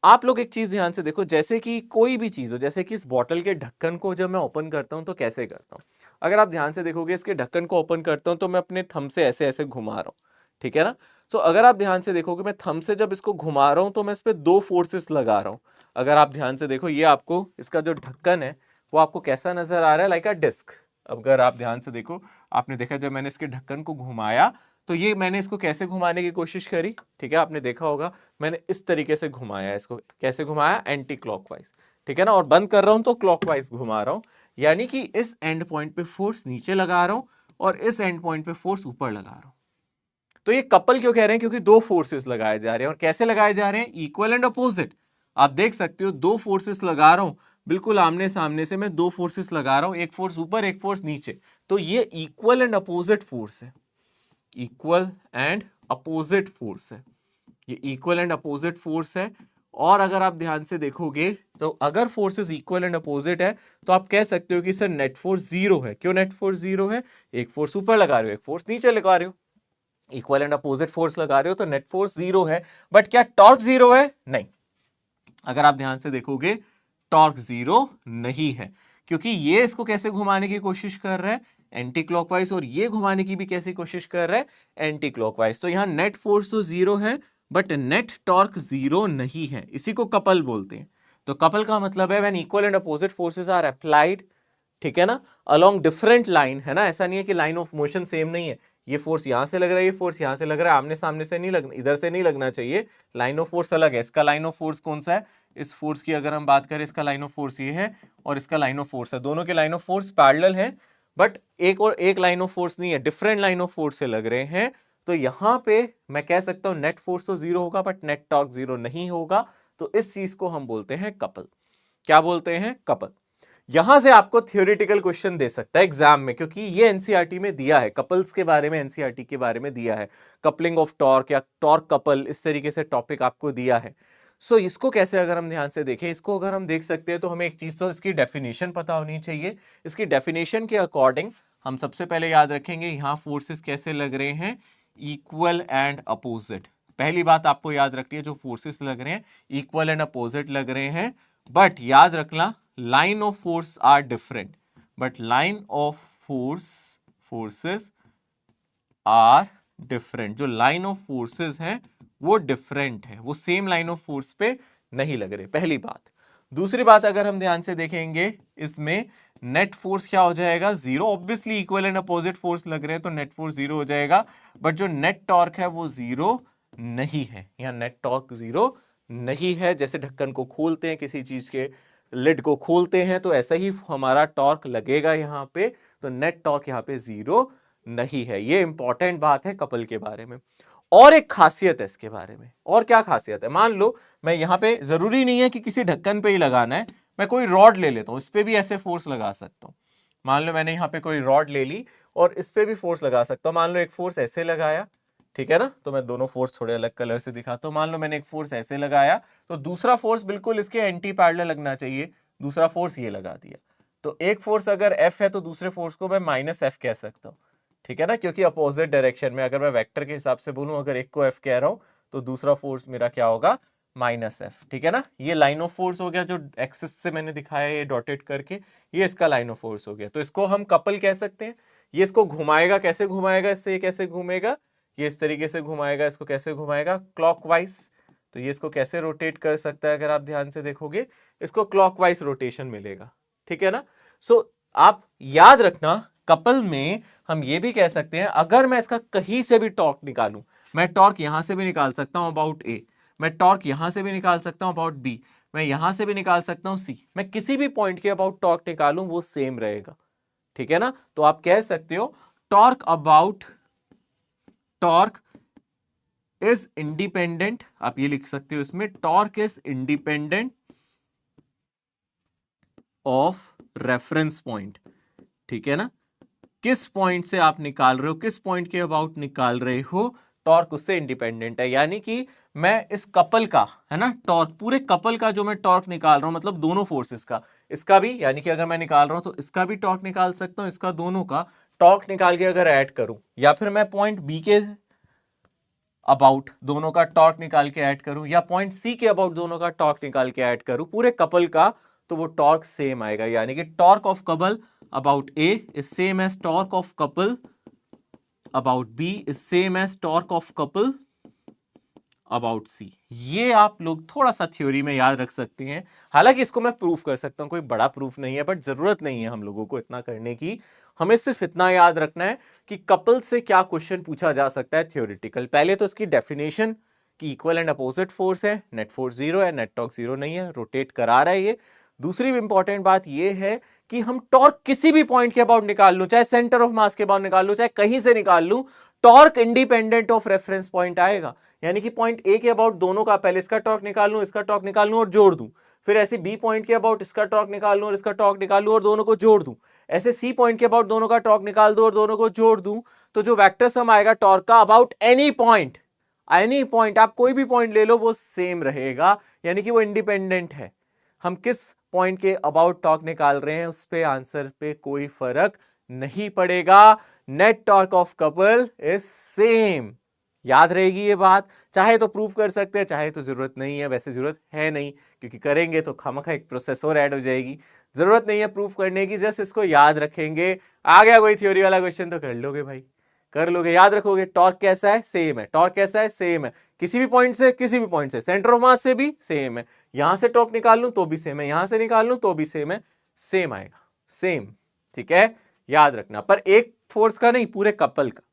आप लोग एक चीज ध्यान से देखो, जैसे कि कोई भी चीज हो, जैसे कि इस बॉटल के ढक्कन को जब मैं ओपन करता हूं तो कैसे करता हूं, अगर आप ध्यान से देखोगे इसके ढक्कन को ओपन करता हूं तो मैं अपने थंब से ऐसे ऐसे घुमा रहा हूं, ठीक है ना। तो अगर आप ध्यान से देखोगे मैं थंब से जब इसको घुमा रहा हूं तो मैं इस पे दो फोर्सेस लगा रहा हूं। अगर आप ध्यान से देखो, ये आपको इसका जो ढक्कन है वो आपको कैसा नजर आ रहा है, लाइक अ डिस्क। अगर आप ध्यान से देखो, आपने देखा जब मैंने इसके ढक्कन को घुमाया तो ये मैंने इसको कैसे घुमाने की कोशिश करी, ठीक है, आपने देखा होगा मैंने इस तरीके से घुमाया, इसको कैसे घुमाया, एंटी क्लॉकवाइज, ठीक है ना, और बंद कर रहा हूं तो क्लॉकवाइज घुमा रहा हूं। यानी कि इस एंड पॉइंट पे फोर्स नीचे लगा रहा हूं और इस एंड पॉइंट पे फोर्स ऊपर लगा रहा हूं। तो ये कपल क्यों कह रहे हैं, क्योंकि दो फोर्सेस लगाए जा रहे हैं, और कैसे लगाए जा रहे हैं, इक्वल एंड अपोजिट। आप देख सकते हो दो फोर्सेस लगा रहा हूं, बिल्कुल आमने सामने से मैं दो फोर्सेस लगा रहा हूं, एक फोर्स ऊपर एक फोर्स नीचे, तो ये इक्वल एंड अपोजिट फोर्स है, इक्वल एंड अपोजिट फोर्स है, ये इक्वल एंड अपोजिट फोर्स है। और अगर आप ध्यान से देखोगे तो अगर फोर्सेस इक्वल एंड अपोजिट है तो आप कह सकते हो कि सर नेट फोर्स जीरो है। क्यों नेट फोर्स जीरो है, एक फोर्स ऊपर लगा रहे हो एक फोर्स नीचे लगा रहे हो, इक्वल एंड अपोजिट फोर्स लगा रहे हो तो नेट फोर्स जीरो है। बट क्या टॉर्क जीरो है, नहीं। अगर आप ध्यान से देखोगे टॉर्क जीरो नहीं है, क्योंकि ये इसको कैसे घुमाने की कोशिश कर रहा है, एंटी क्लॉकवाइज, और ये घुमाने की भी कैसे कोशिश कर रहा है, एंटी क्लॉकवाइज। तो यहां नेट फोर्स तो जीरो है बट नेट टॉर्क जीरो नहीं है, इसी को कपल बोलते हैं। तो कपल का मतलब है when equal and opposite forces are applied, ठीक है ना, अलोंग डिफरेंट लाइन, है ना, ऐसा नहीं है कि लाइन ऑफ मोशन सेम नहीं है, ये फोर्स यहां से लग रहा है, ये फोर्स यहां से लग रहा है, आमने सामने से नहीं लगना, इधर से नहीं लगना चाहिए, लाइन ऑफ फोर्स अलग है। इसका लाइन ऑफ फोर्स कौन सा है, इस फोर्स की अगर हम बात करें, इसका लाइन ऑफ फोर्स ये है और इसका लाइन ऑफ फोर्स है, दोनों के लाइन ऑफ फोर्स पैरेलल है, बट एक और एक लाइन ऑफ फोर्स नहीं है, डिफरेंट लाइन ऑफ फोर्स से लग रहे हैं। तो यहां पे मैं कह सकता हूं नेट फोर्स तो जीरो होगा बट नेट टॉर्क जीरो नहीं होगा, तो इस चीज को हम बोलते हैं कपल। क्या बोलते हैं, कपल। यहां से आपको थियोरेटिकल क्वेश्चन दे सकता है एग्जाम में, क्योंकि ये एनसीईआरटी में दिया है, कपल्स के बारे में एनसीईआरटी के बारे में दिया है, कपलिंग ऑफ टॉर्क या टॉर्क कपल, इस तरीके से टॉपिक आपको दिया है। सो इसको कैसे अगर हम ध्यान से देखें, इसको अगर हम देख सकते हैं तो हमें एक चीज तो इसकी डेफिनेशन पता होनी चाहिए। इसकी डेफिनेशन के अकॉर्डिंग हम सबसे पहले याद रखेंगे यहां फोर्सेस कैसे लग रहे हैं, इक्वल एंड अपोजिट। पहली बात आपको याद रखनी है, जो फोर्सेस लग रहे हैं इक्वल एंड अपोजिट लग रहे हैं, बट याद रखना line of force are different, but line of forces are different. जो लाइन ऑफ फोर्सेस हैं वो डिफरेंट है, वो सेम लाइन ऑफ फोर्स पे नहीं लग रहे, पहली बात। दूसरी बात अगर हम ध्यान से देखेंगे, इसमें नेट फोर्स क्या हो जाएगा, zero. Obviously equal and opposite force लग रहे हैं तो नेट फोर्स जीरो हो जाएगा, बट जो नेट टॉर्क है वो जीरो नहीं है, यहां नेट टॉर्क जीरो नहीं है। जैसे ढक्कन को खोलते हैं, किसी चीज के लिड को खोलते हैं, तो ऐसा ही हमारा टॉर्क लगेगा यहाँ पे, तो नेट टॉर्क यहाँ पे जीरो नहीं है। ये इंपॉर्टेंट बात है कपल के बारे में। और एक खासियत है इसके बारे में, और क्या खासियत है, मान लो मैं यहाँ पे, जरूरी नहीं है कि किसी ढक्कन पे ही लगाना है, मैं कोई रॉड ले लेता हूँ, इस पे भी ऐसे फोर्स लगा सकता हूँ। मान लो मैंने यहाँ पे कोई रॉड ले ली और इस पे भी फोर्स लगा सकता हूँ। मान लो एक फोर्स ऐसे लगाया, ठीक है ना, तो मैं दोनों फोर्स थोड़े अलग कलर से दिखाता हूं। मान लो मैंने एक फोर्स ऐसे लगाया तो दूसरा फोर्स बिल्कुल इसके एंटी पैरेलल लगना चाहिए, दूसरा फोर्स ये लगा दिया। तो एक फोर्स अगर F है तो दूसरे फोर्स को मैं माइनस F कह सकता हूं, ठीक है ना, क्योंकि अपोजिट डायरेक्शन में, अगर मैं वेक्टर के हिसाब से बोलूं, अगर एक को F कह रहा हूं तो दूसरा फोर्स मेरा क्या होगा, माइनस एफ, ठीक है ना। ये लाइन ऑफ फोर्स हो गया जो एक्सिस से मैंने दिखाया ये डॉटेड करके, ये इसका लाइन ऑफ फोर्स हो गया। तो इसको हम कपल कह सकते हैं। ये इसको घुमाएगा, कैसे घुमाएगा, इससे ये कैसे घूमेगा, ये इस तरीके से घुमाएगा, इसको कैसे घुमाएगा, क्लॉकवाइज। तो ये इसको कैसे रोटेट कर सकता है, अगर आप ध्यान से देखोगे इसको क्लॉकवाइज रोटेशन मिलेगा, ठीक है ना। सो आप याद रखना, कपल में हम ये भी कह सकते हैं, अगर मैं इसका कहीं से भी टॉर्क निकालूं, मैं टॉर्क यहां से भी निकाल सकता हूं अबाउट ए, मैं टॉर्क यहां से भी निकाल सकता हूं अबाउट बी, मैं यहां से भी निकाल सकता हूं सी, मैं किसी भी पॉइंट के अबाउट टॉर्क निकालूं वो सेम रहेगा, ठीक है ना। तो आप कह सकते हो torque about torque is independent, आप ये लिख सकते हो इसमें, torque is independent of reference point, ठीक है ना। किस पॉइंट से आप निकाल रहे हो, किस पॉइंट के अबाउट निकाल रहे हो, टॉर्क उससे इंडिपेंडेंट है। यानी कि मैं इस कपल का, है ना, टॉर्क, पूरे कपल का जो मैं टॉर्क निकाल रहा हूं, मतलब दोनों फोर्सेस का, इसका भी, यानी कि अगर मैं निकाल रहा हूं तो इसका भी टॉर्क निकाल सकता हूं, इसका दोनों का टॉर्क निकाल के अगर ऐड करूं, या फिर मैं पॉइंट बी के अबाउट दोनों का टॉर्क निकाल के ऐड करूं, या पॉइंट सी के अबाउट दोनों का टॉर्क निकाल के ऐड करूं, पूरे कपल का, तो वो टॉर्क सेम आएगा। यानी कि torque of couple about A is same as torque of couple about B is same as torque of couple about C। ये आप लोग थोड़ा सा थ्योरी में याद रख सकते हैं। हालांकि इसको मैं प्रूफ कर सकता हूं, कोई बड़ा प्रूफ नहीं है, बट जरूरत नहीं है हम लोगों को इतना करने की। हमें सिर्फ इतना याद रखना है कि कपल से क्या क्वेश्चन पूछा जा सकता है थ्योरेटिकल। पहले तो इसकी डेफिनेशन कि इक्वल एंड अपोजिट फोर्स है, नेट फोर्स जीरो है, नेट टॉर्क जीरो नहीं है, रोटेट करा रहा है ये। दूसरी इंपॉर्टेंट बात यह है कि हम टॉर्क किसी भी पॉइंट के अबाउट निकाल लूं, चाहे सेंटर ऑफ मास के अबाउट निकाल लूं, चाहे कहीं से निकाल लूं, torque independent of reference point आएगा। यानी कि पॉइंट ए के अबाउट दोनों का, पहले इसका टॉर्क निकाल लूं, इसका टॉर्क निकाल लूं और जोड़ दूं, फिर ऐसे बी पॉइंट के अबाउट इसका टॉर्क निकाल लूं और इसका टॉर्क निकाल लूं और दोनों को जोड़ दूं, ऐसे सी पॉइंट के अबाउट दोनों का टॉर्क निकाल दूं और दोनों को जोड़ दूं, तो जो वेक्टर सम आएगा टॉर्क का अबाउट एनी पॉइंट, आप कोई भी पॉइंट ले लो, वो सेम रहेगा। यानी कि वो इंडिपेंडेंट है। हम किस पॉइंट के अबाउट टॉर्क निकाल रहे हैं उस पे, आंसर पे कोई फर्क नहीं पड़ेगा। Net torque of couple is same. याद रहेगी ये बात। चाहे तो प्रूफ कर सकते हैं, चाहे तो जरूरत नहीं है, वैसे जरूरत है नहीं, क्योंकि करेंगे तो खामखा एक प्रोसेस और ऐड हो जाएगी। जरूरत नहीं है प्रूफ करने की, जस्ट इसको याद रखेंगे। आ गया कोई थ्योरी वाला क्वेश्चन तो कर लोगे भाई, कर लोगे, याद रखोगे। टॉर्क कैसा है, सेम है। टॉर्क कैसा है, सेम है। किसी भी पॉइंट से, किसी भी पॉइंट से, सेंटर ऑफ मास से भी सेम है। यहां से टॉर्क निकाल लूं तो भी सेम है, यहां से निकाल लूं तो भी सेम है, सेम आएगा, सेम, ठीक है। याद रखना, पर एक फोर्स का नहीं, पूरे कपल का।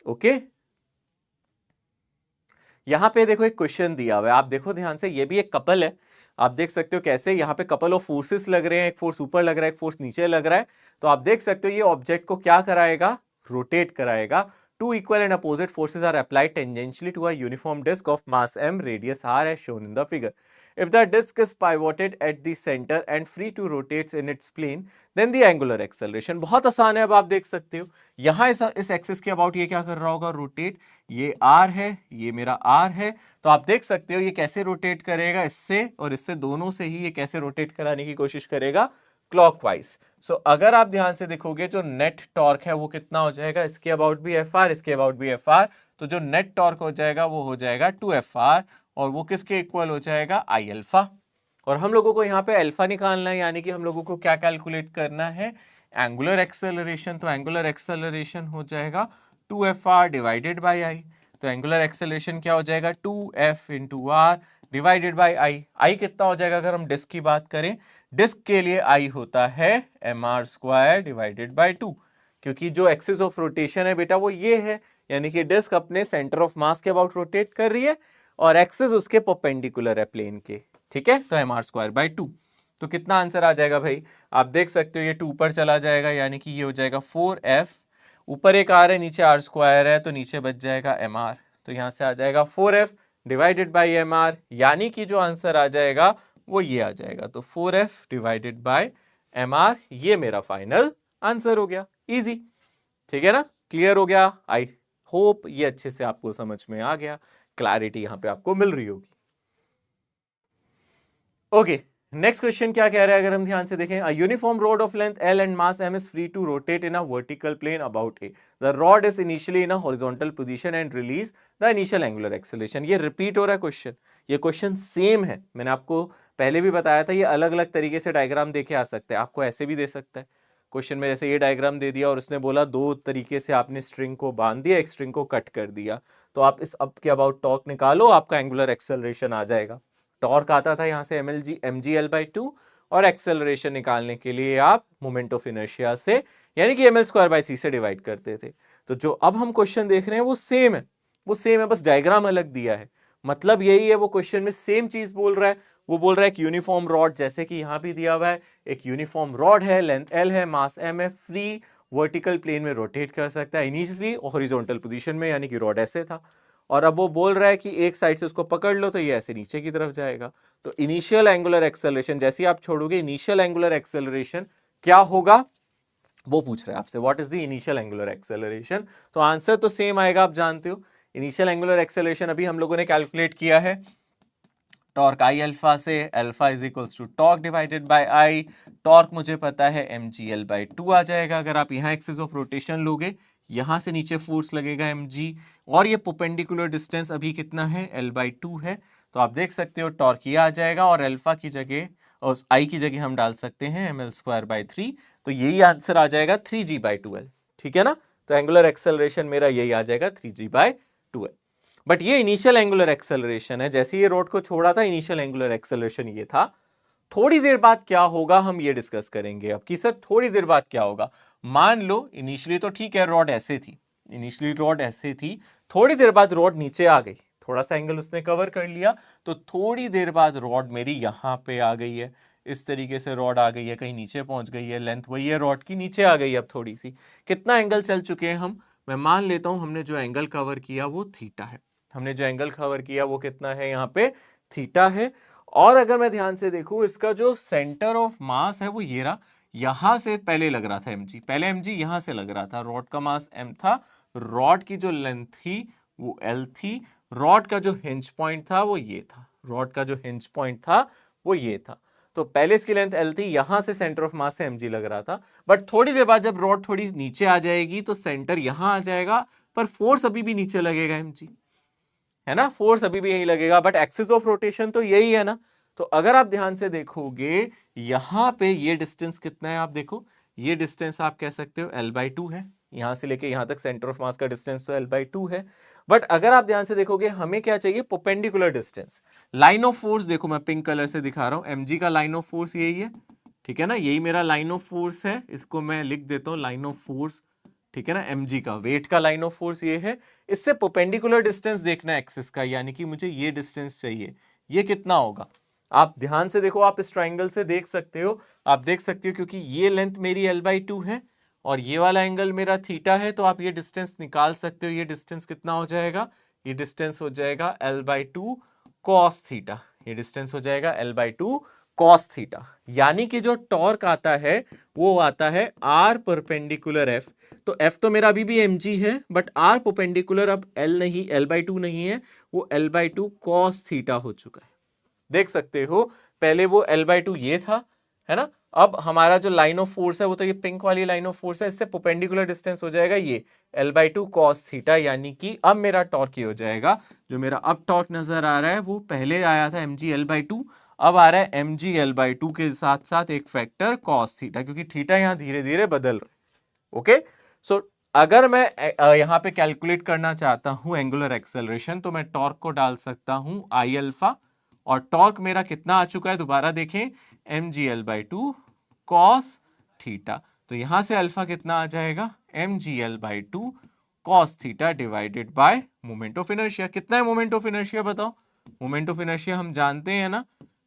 ओके, यहां पे देखो एक क्वेश्चन दिया हुआ है, आप देखो ध्यान से, ये भी एक कपल है। आप देख सकते हो कैसे यहाँ पे कपल ऑफ फोर्सेस लग रहे हैं, एक फोर्स ऊपर लग रहा है, एक फोर्स नीचे लग रहा है। तो आप देख सकते हो ये ऑब्जेक्ट को क्या कराएगा, रोटेट कराएगा। Two equal and opposite forces are applied tangentially to a uniform disk of mass m, radius r as shown in the figure. If the disk is pivoted at the center and free to rotate in its plane, then the angular acceleration, बहुत आसान है। अब आप देख सकते हो यहाँ इस एक्सिस के अबाउट ये क्या कर रहा होगा, रोटेट। ये r है, ये मेरा r है। तो आप देख सकते हो ये कैसे रोटेट करेगा, इससे और इससे, दोनों से ही ये कैसे रोटेट कराने की कोशिश करेगा, क्लॉकवाइज। सो अगर आप ध्यान से देखोगे जो नेट टॉर्क है वो कितना हो जाएगा, इसके अबाउट भी एफ आर, इसके अबाउट भी एफ आर। तो जो नेट टॉर्क हो जाएगा वो हो जाएगा 2FR, और वो किसके इक्वल हो जाएगा, आई अल्फा। और हम लोगों को यहाँ पे अल्फा निकालना है, यानी कि हम लोगों को क्या कैलकुलेट करना है, एंगुलर एक्सेलरेशन। तो एंगुलर एक्सेलरेशन हो जाएगा 2FR डिवाइडेड बाई आई। तो एंगुलर एक्सेलरेशन क्या हो जाएगा, 2F into R divided by I. I कितना हो जाएगा, अगर हम डिस्क की बात करें, डिस्क के लिए आई होता है mr स्क्वायर डिवाइडेड बाई 2, क्योंकि जो एक्सिस ऑफ रोटेशन है बेटा वो ये है, यानी कि डिस्क अपने सेंटर ऑफ मास के अबाउट रोटेट कर रही है और एक्सिस उसके परपेंडिकुलर है प्लेन के, ठीक है। तो mr स्क्वायर बाई 2। तो कितना आंसर आ जाएगा भाई, आप देख सकते हो ये 2 ऊपर चला जाएगा, यानी कि ये हो जाएगा 4F, ऊपर एक r है, नीचे r स्क्वायर है, तो नीचे बच जाएगा mr। तो यहां से आ जाएगा 4F डिवाइडेड बाई mr, यानी कि जो आंसर आ जाएगा वो ये आ जाएगा। तो 4F डिवाइडेड बाय mr, ये मेरा फाइनल आंसर हो गया। इजी, ठीक है ना, क्लियर हो गया। आई होप ये अच्छे से आपको समझ में आ गया, क्लैरिटी यहां पे आपको मिल रही होगी। ओके, नेक्स्ट क्वेश्चन क्या कह रहा है अगर हम ध्यान से देखें, a uniform rod of length L and mass M is free to rotate in a vertical plane about A, the rod is initially in a horizontal position and release the initial angular acceleration. ये repeat हो रहा है question, ये question same है, मैंने आपको पहले भी बताया था, ये अलग अलग तरीके से डायग्राम देके आ सकते हैं, आपको ऐसे भी दे सकता है क्वेश्चन में, जैसे ये डायग्राम दे दिया और उसने बोला दो तरीके से आपने स्ट्रिंग को बांध दिया, एक स्ट्रिंग को कट कर दिया, तो आप इस अप के अबाउट टॉर्क निकालो, आपका एंगुलर एक्सेलरेशन आ जाएगा। टॉर्क आता था यहाँ से mgl/2 और एक्सेलरेशन निकालने के लिए आप मोमेंट ऑफ इनर्शिया से यानी कि ml²/3 से डिवाइड करते थे। तो जो अब हम क्वेश्चन देख रहे हैं वो सेम है, वो सेम है, बस डायग्राम अलग दिया है, मतलब यही है, वो क्वेश्चन में सेम चीज बोल रहा है। वो बोल रहा है कि यूनिफॉर्म रॉड, जैसे कि यहां भी दिया हुआ है, एक यूनिफॉर्म रॉड है, लेंथ L है, मास M है, फ्री वर्टिकल प्लेन में रोटेट कर सकता है, इनिशियली हॉरिजॉन्टल पोजीशन में, यानी कि रॉड ऐसे था, और अब वो बोल रहा है कि एक साइड से उसको पकड़ लो तो ये ऐसे नीचे की तरफ जाएगा। तो इनिशियल एंगुलर एक्सेलरेशन, जैसे ही आप छोड़ोगे, इनिशियल एंगुलर एक्सेलरेशन क्या होगा वो पूछ रहा है आपसे, what is the initial angular acceleration. तो आंसर तो सेम आएगा, आप जानते हो, इनिशियल एंगुलर एक्सेलरेशन अभी हम लोगों ने कैलकुलेट किया है, टॉर्क आई अल्फा से, alpha is equals to torque divided by I, torque मुझे पता है mgl/2 आ जाएगा। अगर आप यहाँ एक्सिस ऑफ रोटेशन लोगे, यहां से नीचे फोर्स लगेगा mg, और ये परपेंडिकुलर डिस्टेंस अभी कितना है, l/2 है, तो आप देख सकते हो टॉर्क ये आ जाएगा, और अल्फा की जगह और आई की जगह हम डाल सकते हैं ml²/3, तो यही आंसर आ जाएगा 3g/2l, ठीक है ना। तो एंगुलर एक्सेलरेशन मेरा यही आ जाएगा 3g/2l। बट ये इनिशियल एंगुलर एक्सेलरेशन है, जैसे ये रोड को छोड़ा था इनिशियल एंगुलर एक्सेलरेशन ये था। थोड़ी देर बाद क्या होगा हम ये डिस्कस करेंगे अब, कि सर थोड़ी देर बाद क्या होगा। मान लो इनिशियली तो ठीक है, रॉड ऐसे थी, इनिशियली रॉड ऐसे थी, थोड़ी देर बाद रॉड नीचे आ गई, थोड़ा सा एंगल उसने कवर कर लिया, तो थोड़ी देर बाद रॉड मेरी यहां पे आ गई है, इस तरीके से रॉड आ गई है, कहीं नीचे पहुंच गई है, लेंथ वही है रॉड की, नीचे आ गई अब थोड़ी सी। कितना एंगल चल चुके हैं हम, मैं मान लेता हूं हमने जो एंगल कवर किया वो थीटा है, हमने जो एंगल कवर किया वो कितना है, यहाँ पे थीटा है। और अगर मैं ध्यान से देखूं, इसका जो सेंटर ऑफ मास है वो ये रहा, यहां से पहले लग रहा था mg, पहले mg यहां से लग रहा था, रॉड का मास m था, रॉड की जो लेंथ थी वो l थी, रॉड का जो हिंज पॉइंट था वो ये था, रॉड का जो हिंज पॉइंट था वो ये था। तो पहले इसकी लेंथ l थी, यहां से सेंटर ऑफ मास से mg लग रहा था, बट थोड़ी देर बाद जब रॉड थोड़ी नीचे आ जाएगी तो सेंटर यहां आ जाएगा, पर फोर्स अभी भी नीचे लगेगा mg, है ना, फोर्स अभी भी यही लगेगा, बट एक्सिस ऑफ रोटेशन तो यही है ना। तो अगर आप ध्यान से देखोगे, यहां पे ये डिस्टेंस कितना है, आप देखो, ये डिस्टेंस आप कह सकते हो l/2 है, यहां से लेके यहां तक सेंटर ऑफ मास का डिस्टेंस तो l/2 है। बट अगर आप ध्यान से देखोगे, हमें क्या चाहिए, perpendicular distance, line of force, देखो मैं पिंक कलर से दिखा रहा हूं, mg का लाइन ऑफ फोर्स यही है, ठीक है ना, यही मेरा लाइन ऑफ फोर्स है, इसको मैं लिख देता हूं लाइन ऑफ फोर्स, ठीक है ना, mg का वेट का लाइन ऑफ फोर्स ये है। इससे परपेंडिकुलर डिस्टेंस देखना है एक्सिस का, यानी कि मुझे ये डिस्टेंस चाहिए, ये कितना होगा, आप ध्यान से देखो, आप इस ट्राइंगल से देख सकते हो, आप देख सकते हो, क्योंकि ये लेंथ मेरी l/2 है और ये वाला एंगल मेरा थीटा है, तो आप ये डिस्टेंस निकाल सकते हो, ये डिस्टेंस कितना हो जाएगा, ये डिस्टेंस हो जाएगा l/2 cos थीटा, ये डिस्टेंस हो जाएगा l/2 cos थीटा, यानी कि जो टॉर्क आता है वो आता है r परपेंडिकुलर f। तो f तो मेरा अभी भी mg है, बट r परपेंडिकुलर अब l नहीं, l/2 नहीं है, वो l/2 cos थीटा हो चुका है, देख सकते हो, पहले वो l/2 ये था, है ना, अब हमारा जो लाइन ऑफ फोर्स है वो तो ये पिंक वाली लाइन ऑफ फोर्स है, इससे परपेंडिकुलर डिस्टेंस हो जाएगा ये l/2 cos थीटा, यानी कि अब मेरा टॉर्क ये हो जाएगा, जो मेरा अब टॉर्क नजर आ रहा है वो पहले आया था mg l/2, अब आ रहा है mg l/2 के साथ साथ एक फैक्टर cos थीटा, क्योंकि थीटा यहाँ धीरे धीरे बदल रहा है। ओके, सो अगर मैं यहाँ पे कैलकुलेट करना चाहता हूँ एंगुलर एक्सेलरेशन, तो मैं टॉर्क को डाल सकता हूँ आई अल्फा, और टॉर्क मेरा कितना आ चुका है, दोबारा देखें, mgl/2 cos थीटा, तो यहां से अल्फा कितना आ जाएगा, mgl/2 cos theta divided bye moment of inertia. कितना है मोमेंट ऑफ इनर्शिया बताओ, मोमेंट ऑफ इनर्शिया हम जानते हैं ना,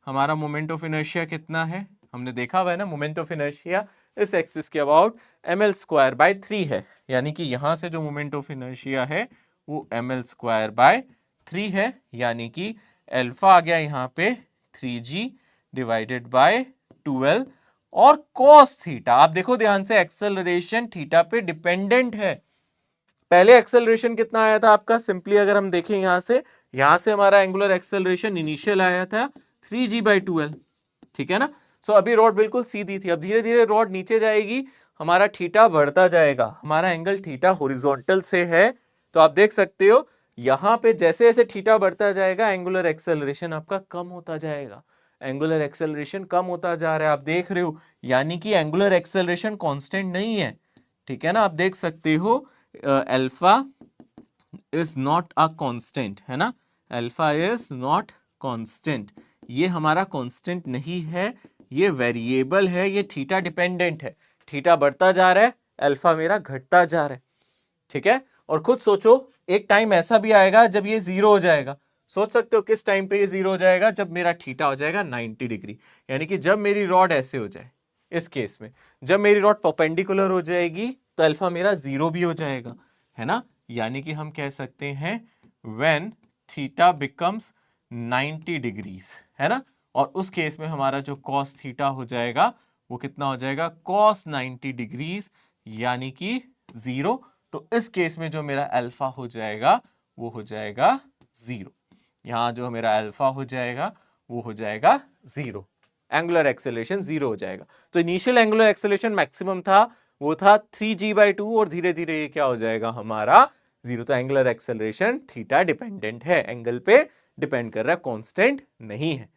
हमारा मोमेंट ऑफ इनर्शिया कितना है, हमने देखा हुआ है ना, मोमेंट ऑफ इनर्शिया इस एक्सिस के अबाउट ml²/3 है, यानी कि यहां से जो मोमेंट ऑफ इनर्शिया है वो ml²/3 है, यानी कि अल्फा आ गया यहाँ पे 3g डिवाइडेड बाय 12, और cos थीटा, आप देखो ध्यान से, एक्सेलरेशन थीटा पे डिपेंडेंट है। पहले एक्सेलरेशन कितना आया था आपका, सिंपली अगर हम देखें यहां से हमारा एंगुलर एक्सेलरेशन इनिशियल आया था 3g/12, ठीक है ना। सो अभी रॉड बिल्कुल सीधी थी, अब धीरे धीरे रॉड नीचे जाएगी, हमारा थीटा बढ़ता जाएगा, हमारा एंगल थीटा हॉरिजॉन्टल से है। तो आप देख सकते हो यहां पे जैसे जैसे थीटा बढ़ता जाएगा एंगुलर एक्सेलरेशन आपका कम होता जाएगा, एंगुलर एक्सेलरेशन कम होता जा रहा है, आप देख रहे हो। यानी कि एंगुलर एक्सेलरेशन कांस्टेंट नहीं है, ठीक है ना। आप देख सकते हो alpha is not a constant, है ना, अल्फा इज नॉट कांस्टेंट, ये हमारा कांस्टेंट नहीं है, ये वेरिएबल है, ये थीटा डिपेंडेंट है। थीटा बढ़ता जा रहा है, अल्फा मेरा घटता जा रहा है, ठीक है। और खुद सोचो एक टाइम ऐसा भी आएगा जब ये जीरो हो जाएगा। सोच सकते हो किस टाइम पे ये जीरो हो जाएगा, जब मेरा थीटा हो जाएगा 90 डिग्री, यानी कि जब मेरी रॉड ऐसे हो जाए। इस केस में जब मेरी रॉड परपेंडिकुलर हो जाएगी तो अल्फा मेरा जीरो भी हो जाएगा, है ना। यानी कि हम कह सकते हैं व्हेन थीटा बिकम्स 90 डिग्रीज, है ना। और उस केस में हमारा जो कॉस थीटा हो जाएगा वो कितना हो जाएगा, कॉस 90 डिग्रीज, यानी कि जीरो। तो इस केस में जो मेरा अल्फा हो जाएगा वो हो जाएगा जीरो, यहां जो मेरा अल्फा हो जाएगा वो हो जाएगा जीरो, एंगुलर एक्सेलरेशन जीरो हो जाएगा। तो इनिशियल एंगुलर एक्सेलरेशन मैक्सिमम था, वो था 3g/2, और धीरे धीरे ये क्या हो जाएगा हमारा जीरो। तो एंगुलर एक्सेलरेशन थीटा डिपेंडेंट है, एंगल पे डिपेंड कर रहा है, कांस्टेंट नहीं है।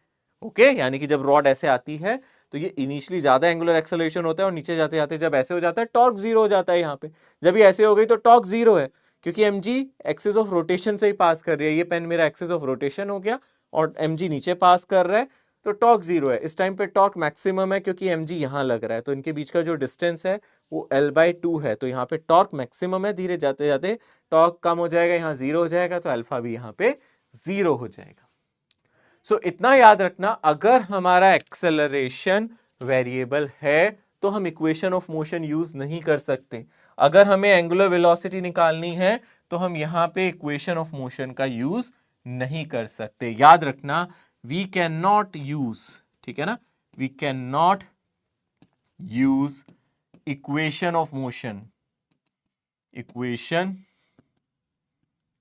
ओके, यानी कि जब रॉड ऐसे आती है तो ये इनिशियली ज्यादा एंगुलर एक्सेलरेशन होता है, और नीचे जाते जाते जब ऐसे हो जाता है टॉर्क जीरो हो जाता है। यहाँ पे जब ये ऐसे हो गई तो टॉर्क जीरो है, क्योंकि mg एक्सिस ऑफ रोटेशन से ही पास कर रही है। ये पेन मेरा एक्सिस ऑफ रोटेशन हो गया और mg नीचे पास कर रहा है, तो टॉर्क जीरो है। इस टाइम पे टॉर्क मैक्सिमम है क्योंकि mg यहाँ लग रहा है, तो इनके बीच का जो डिस्टेंस है वो l/2 है, तो यहाँ पे टॉर्क मैक्सिमम है। धीरे जाते जाते टॉर्क कम हो जाएगा, यहाँ जीरो हो जाएगा, तो अल्फा भी यहाँ पे जीरो हो जाएगा। सो इतना याद रखना, अगर हमारा एक्सेलरेशन वेरिएबल है तो हम इक्वेशन ऑफ मोशन यूज नहीं कर सकते। अगर हमें एंगुलर वेलोसिटी निकालनी है तो हम यहां पे इक्वेशन ऑफ मोशन का यूज नहीं कर सकते। याद रखना, वी कैन नॉट यूज, ठीक है ना, we can not use equation of motion, equation,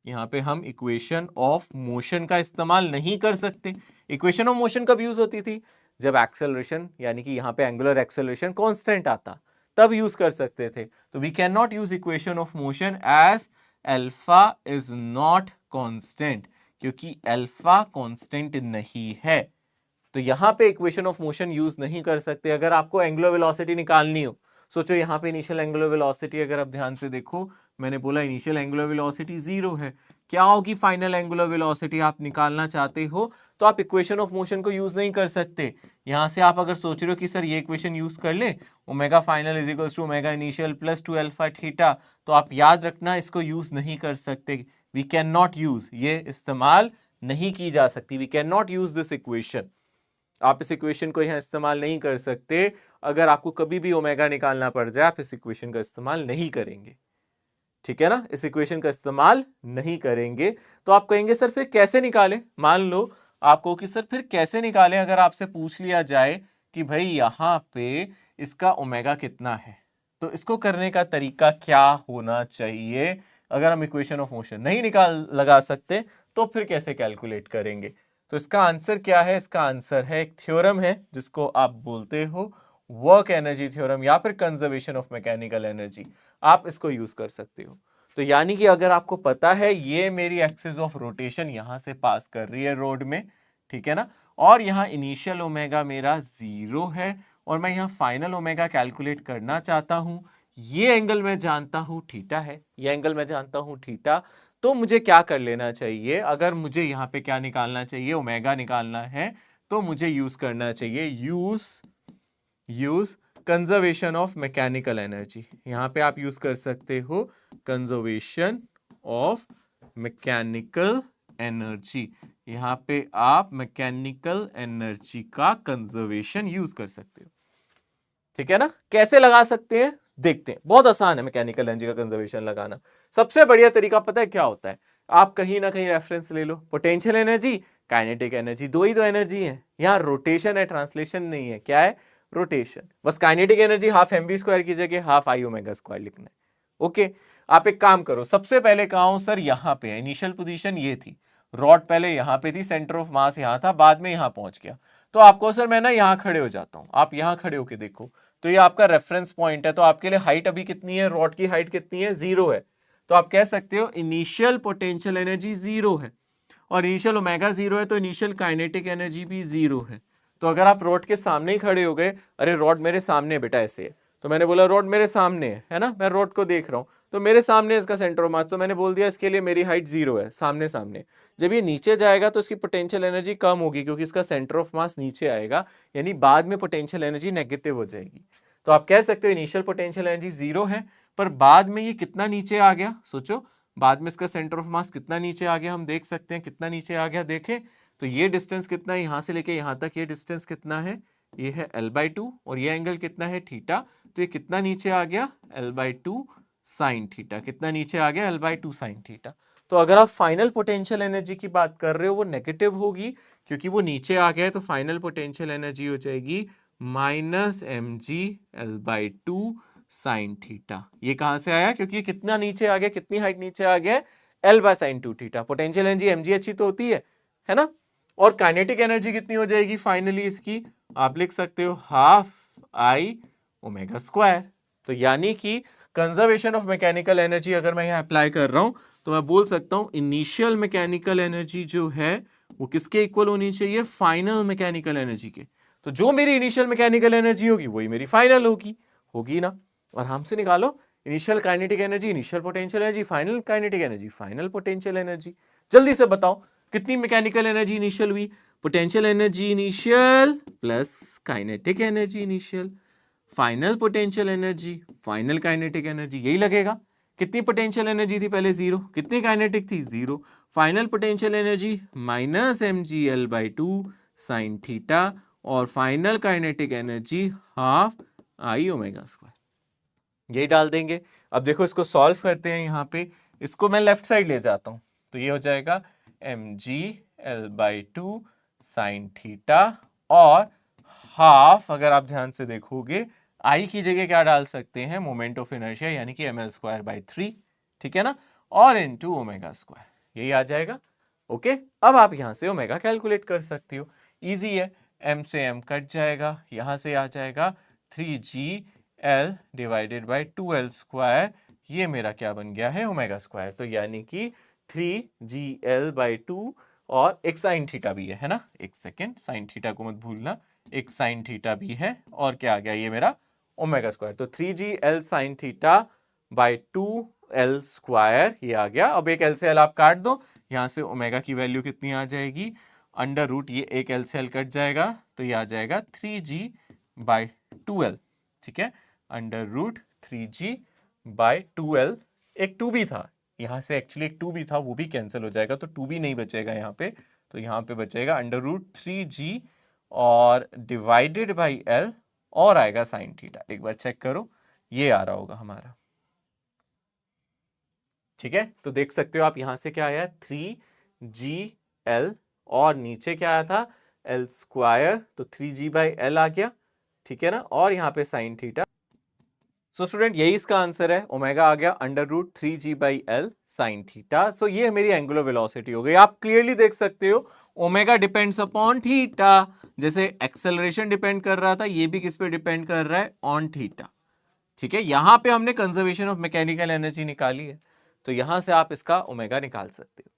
यहां पे हम इक्वेशन ऑफ मोशन का इस्तेमाल नहीं कर सकते। इक्वेशन ऑफ मोशन कब यूज होती थी, जब एक्सेलरेशन यानी कि यहां पे एंगुलर एक्सेलरेशन कांस्टेंट आता, तब यूज कर सकते थे। तो we can not use equation of motion as alpha is not constant, क्योंकि अल्फा कांस्टेंट नहीं है। तो यहां पे इक्वेशन ऑफ मोशन यूज नहीं कर सकते। अगर आपको एंगुलर वेलोसिटी निकालनी हो, सोचो यहाँ पे इनिशियल एंगुलर वेलोसिटी, अगर आप ध्यान से देखो, मैंने बोला इनिशियल एंगुलर वेलोसिटी जीरो है, क्या होगी फाइनल एंगुलर वेलोसिटी आप निकालना चाहते हो, तो आप इक्वेशन ऑफ मोशन को यूज नहीं कर सकते। यहां से आप अगर सोच रहे हो कि सर ये इक्वेशन यूज कर ले, omega final is equals to omega initial plus 2 alpha theta, तो आप याद रखना इसको यूज नहीं कर सकते। वी कैन नॉट यूज, ये इस्तेमाल नहीं की जा सकती, we can not use this equation. आप इस इक्वेशन को यहां इस्तेमाल नहीं कर सकते। अगर आपको कभी भी ओमेगा निकालना पड़ जाए, आप इस इक्वेशन का इस्तेमाल नहीं करेंगे, ठीक है ना, इस इक्वेशन का इस्तेमाल नहीं करेंगे। तो आप कहेंगे सर फिर कैसे निकालें, मान लो आपको कि सर फिर कैसे निकालें, अगर आपसे पूछ लिया जाए कि भाई यहां पे इसका ओमेगा कितना है, तो इसको करने का तरीका क्या होना चाहिए। अगर हम इक्वेशन ऑफ मोशन नहीं लगा सकते तो फिर कैसे कैलकुलेट करेंगे। तो इसका आंसर क्या है, इसका आंसर है एक थ्योरम है जिसको आप बोलते हो वर्क एनर्जी थ्योरम या फिर कंजर्वेशन ऑफ मैकेनिकल एनर्जी। आप इसको यूज कर सकते हो। तो यानी कि अगर आपको पता है ये मेरी एक्सिस ऑफ रोटेशन यहां से पास कर रही है रोड में, ठीक है ना, और यहाँ इनिशियल ओमेगा मेरा जीरो है, और मैं यहाँ फाइनल ओमेगा कैलकुलेट करना चाहता हूं, ये एंगल मैं जानता हूं थीटा है, ये एंगल मैं जानता हूं थीटा, तो मुझे क्या कर लेना चाहिए, अगर मुझे यहाँ पे क्या निकालना चाहिए, ओमेगा निकालना है, तो मुझे यूज करना चाहिए use conservation of mechanical energy. यहां पे आप यूज कर सकते हो कंजर्वेशन ऑफ मैकेनिकल एनर्जी, यहां पे आप मैकेनिकल एनर्जी का कंजर्वेशन यूज कर सकते हो, ठीक है ना। कैसे लगा सकते हैं देखते हैं, बहुत आसान है मैकेनिकल एनर्जी का कंजर्वेशन लगाना। सबसे बढ़िया तरीका पता है क्या होता है, आप कहीं ना कहीं रेफरेंस ले लो, पोटेंशियल एनर्जी, काइनेटिक एनर्जी, दो ही तो एनर्जी है, यहाँ रोटेशन है, ट्रांसलेशन नहीं है, क्या है, रोटेशन। बस काइनेटिक एनर्जी हाफ mv² की जगह हाफ i ओमेगा स्क्वायर लिखना है। ओके, आप एक काम करो, सबसे पहले कहा हूं सर यहां पे इनिशियल पोजीशन ये थी, रॉड पहले यहां पे थी, सेंटर ऑफ मास यहां था, बाद में यहां पहुंच गया, तो आपको सर मैं ना यहाँ खड़े हो जाता हूँ, आप यहाँ खड़े होके देखो, तो ये आपका रेफरेंस पॉइंट है, तो आपके लिए हाइट अभी कितनी है, रॉड की हाइट कितनी है, 0 है। तो आप कह सकते हो इनिशियल पोटेंशियल एनर्जी 0 है, और इनिशियल ओमेगा 0 है, तो इनिशियल काइनेटिक एनर्जी भी 0 है। तो अगर आप रॉड के सामने ही खड़े हो गए, अरे रॉड मेरे सामने है बेटा, ऐसे है, तो मैंने बोला रॉड मेरे सामने है ना, मैं रॉड को देख रहा हूँ, तो मेरे सामने इसका सेंटर ऑफ मास, तो मैंने बोल दिया इसके लिए मेरी हाइट 0 है, सामने सामने। जब ये नीचे जाएगा तो इसकी पोटेंशियल एनर्जी कम होगी, क्योंकि इसका सेंटर ऑफ मास नीचे आएगा, यानी बाद में पोटेंशियल एनर्जी नेगेटिव हो जाएगी। तो आप कह सकते हो इनिशियल पोटेंशियल एनर्जी 0 है, पर बाद में ये कितना नीचे आ गया, सोचो बाद में इसका सेंटर ऑफ मास कितना नीचे आ गया, हम देख सकते हैं कितना नीचे आ गया, देखें तो ये डिस्टेंस कितना है, यहां से लेके यहां तक ये डिस्टेंस कितना है, ये है l/2, और ये एंगल कितना है, थीटा। तो ये कितना नीचे आ गया, l/2 साइन थीटा, कितना नीचे आ गया, l/2 साइन थीटा। तो अगर आप फाइनल पोटेंशियल एनर्जी की बात कर रहे हो, वो नेगेटिव होगी, क्योंकि वो नीचे आ गया है, तो फाइनल पोटेंशियल एनर्जी हो जाएगी -mg l/2 साइन थीटा। ये कहां से आया, क्योंकि ये कितना नीचे आ गया, कितनी हाइट नीचे आ गया, l/sin2 theta. Potential energy mg अच्छी तो होती है ना। और काइनेटिक एनर्जी कितनी हो जाएगी फाइनली इसकी, आप लिख सकते हो ½I⍵²। तो यानी कि कंजर्वेशन ऑफ मैकेनिकल एनर्जी अगर मैं यहाँ अप्लाई कर रहा हूं, तो मैं बोल सकता हूं इनिशियल मैकेनिकल एनर्जी जो है वो किसके इक्वल होनी चाहिए, फाइनल मैकेनिकल एनर्जी के। तो जो मेरी इनिशियल मैकेनिकल एनर्जी होगी वही मेरी फाइनल होगी ना। और हमसे निकालो initial kinetic energy, initial potential energy, final kinetic energy, final potential energy. जल्दी से बताओ कितनी मैकेनिकल एनर्जी इनिशियल हुई, potential energy initial plus kinetic energy initial, final potential energy, final kinetic energy, यही लगेगा। कितनी पोटेंशियल एनर्जी थी पहले, 0, कितनी काइनेटिक थी, 0, final potential energy -mgl/2 sign theta, और फाइनल काइनेटिक एनर्जी ½ I⍵²। यही डाल देंगे। अब देखो इसको सॉल्व करते हैं, यहाँ पे इसको मैं लेफ्ट साइड ले जाता हूं, तो ये हो जाएगा mgl/2 साइन थीटा, और हाफ, अगर आप ध्यान से देखोगे आई की जगह क्या डाल सकते हैं, मोमेंट ऑफ इनर्शिया, यानी कि ml²/3, ठीक है ना, और इनटू ω², यही आ जाएगा। ओके, अब आप यहां से ओमेगा कैलकुलेट कर सकते हो, इजी है, m से m कट जाएगा, यहां से आ जाएगा 3gl/2l², ये मेरा क्या बन गया है, ω²। तो यानी कि 3gl/2, और एक साइन थीटा भी है ना, एक सेकेंड, साइन थीटा को मत भूलना, एक साइन थीटा भी है, और क्या आ गया ये मेरा ω²। तो 3gl sine theta by 2l², ये आ गया। अब एक l से l आप काट दो, यहां से ओमेगा की वैल्यू कितनी आ जाएगी, √, ये एक l से l कट जाएगा, तो ये आ जाएगा 3g/2l, ठीक है, √3g/2l। एक 2 भी था यहां से, एक्चुअली एक 2 भी था, वो भी कैंसिल हो जाएगा, तो 2 भी नहीं बचेगा यहाँ पे, तो यहाँ पे बचेगा √3g और डिवाइडेड बाई l, और आएगा साइन थीटा। एक बार चेक करो, ये आ रहा होगा हमारा, ठीक है। तो देख सकते हो आप यहां से क्या आया, 3gl, और नीचे क्या आया था, l², तो 3g/l आ गया, ठीक है ना, और यहाँ पे साइन थीटा। सो स्टूडेंट यही इसका आंसर है, ओमेगा आ गया √3g/l साइन थीटा। सो ये मेरी एंगुलर वेलोसिटी हो गई। आप क्लियरली देख सकते हो ओमेगा डिपेंड्स अपॉन थीटा, जैसे एक्सेलरेशन डिपेंड कर रहा था, ये भी किस पे डिपेंड कर रहा है, ऑन थीटा, ठीक है। यहां पे हमने कंजर्वेशन ऑफ मैकेनिकल एनर्जी निकाली है, तो यहां से आप इसका ओमेगा निकाल सकते हो।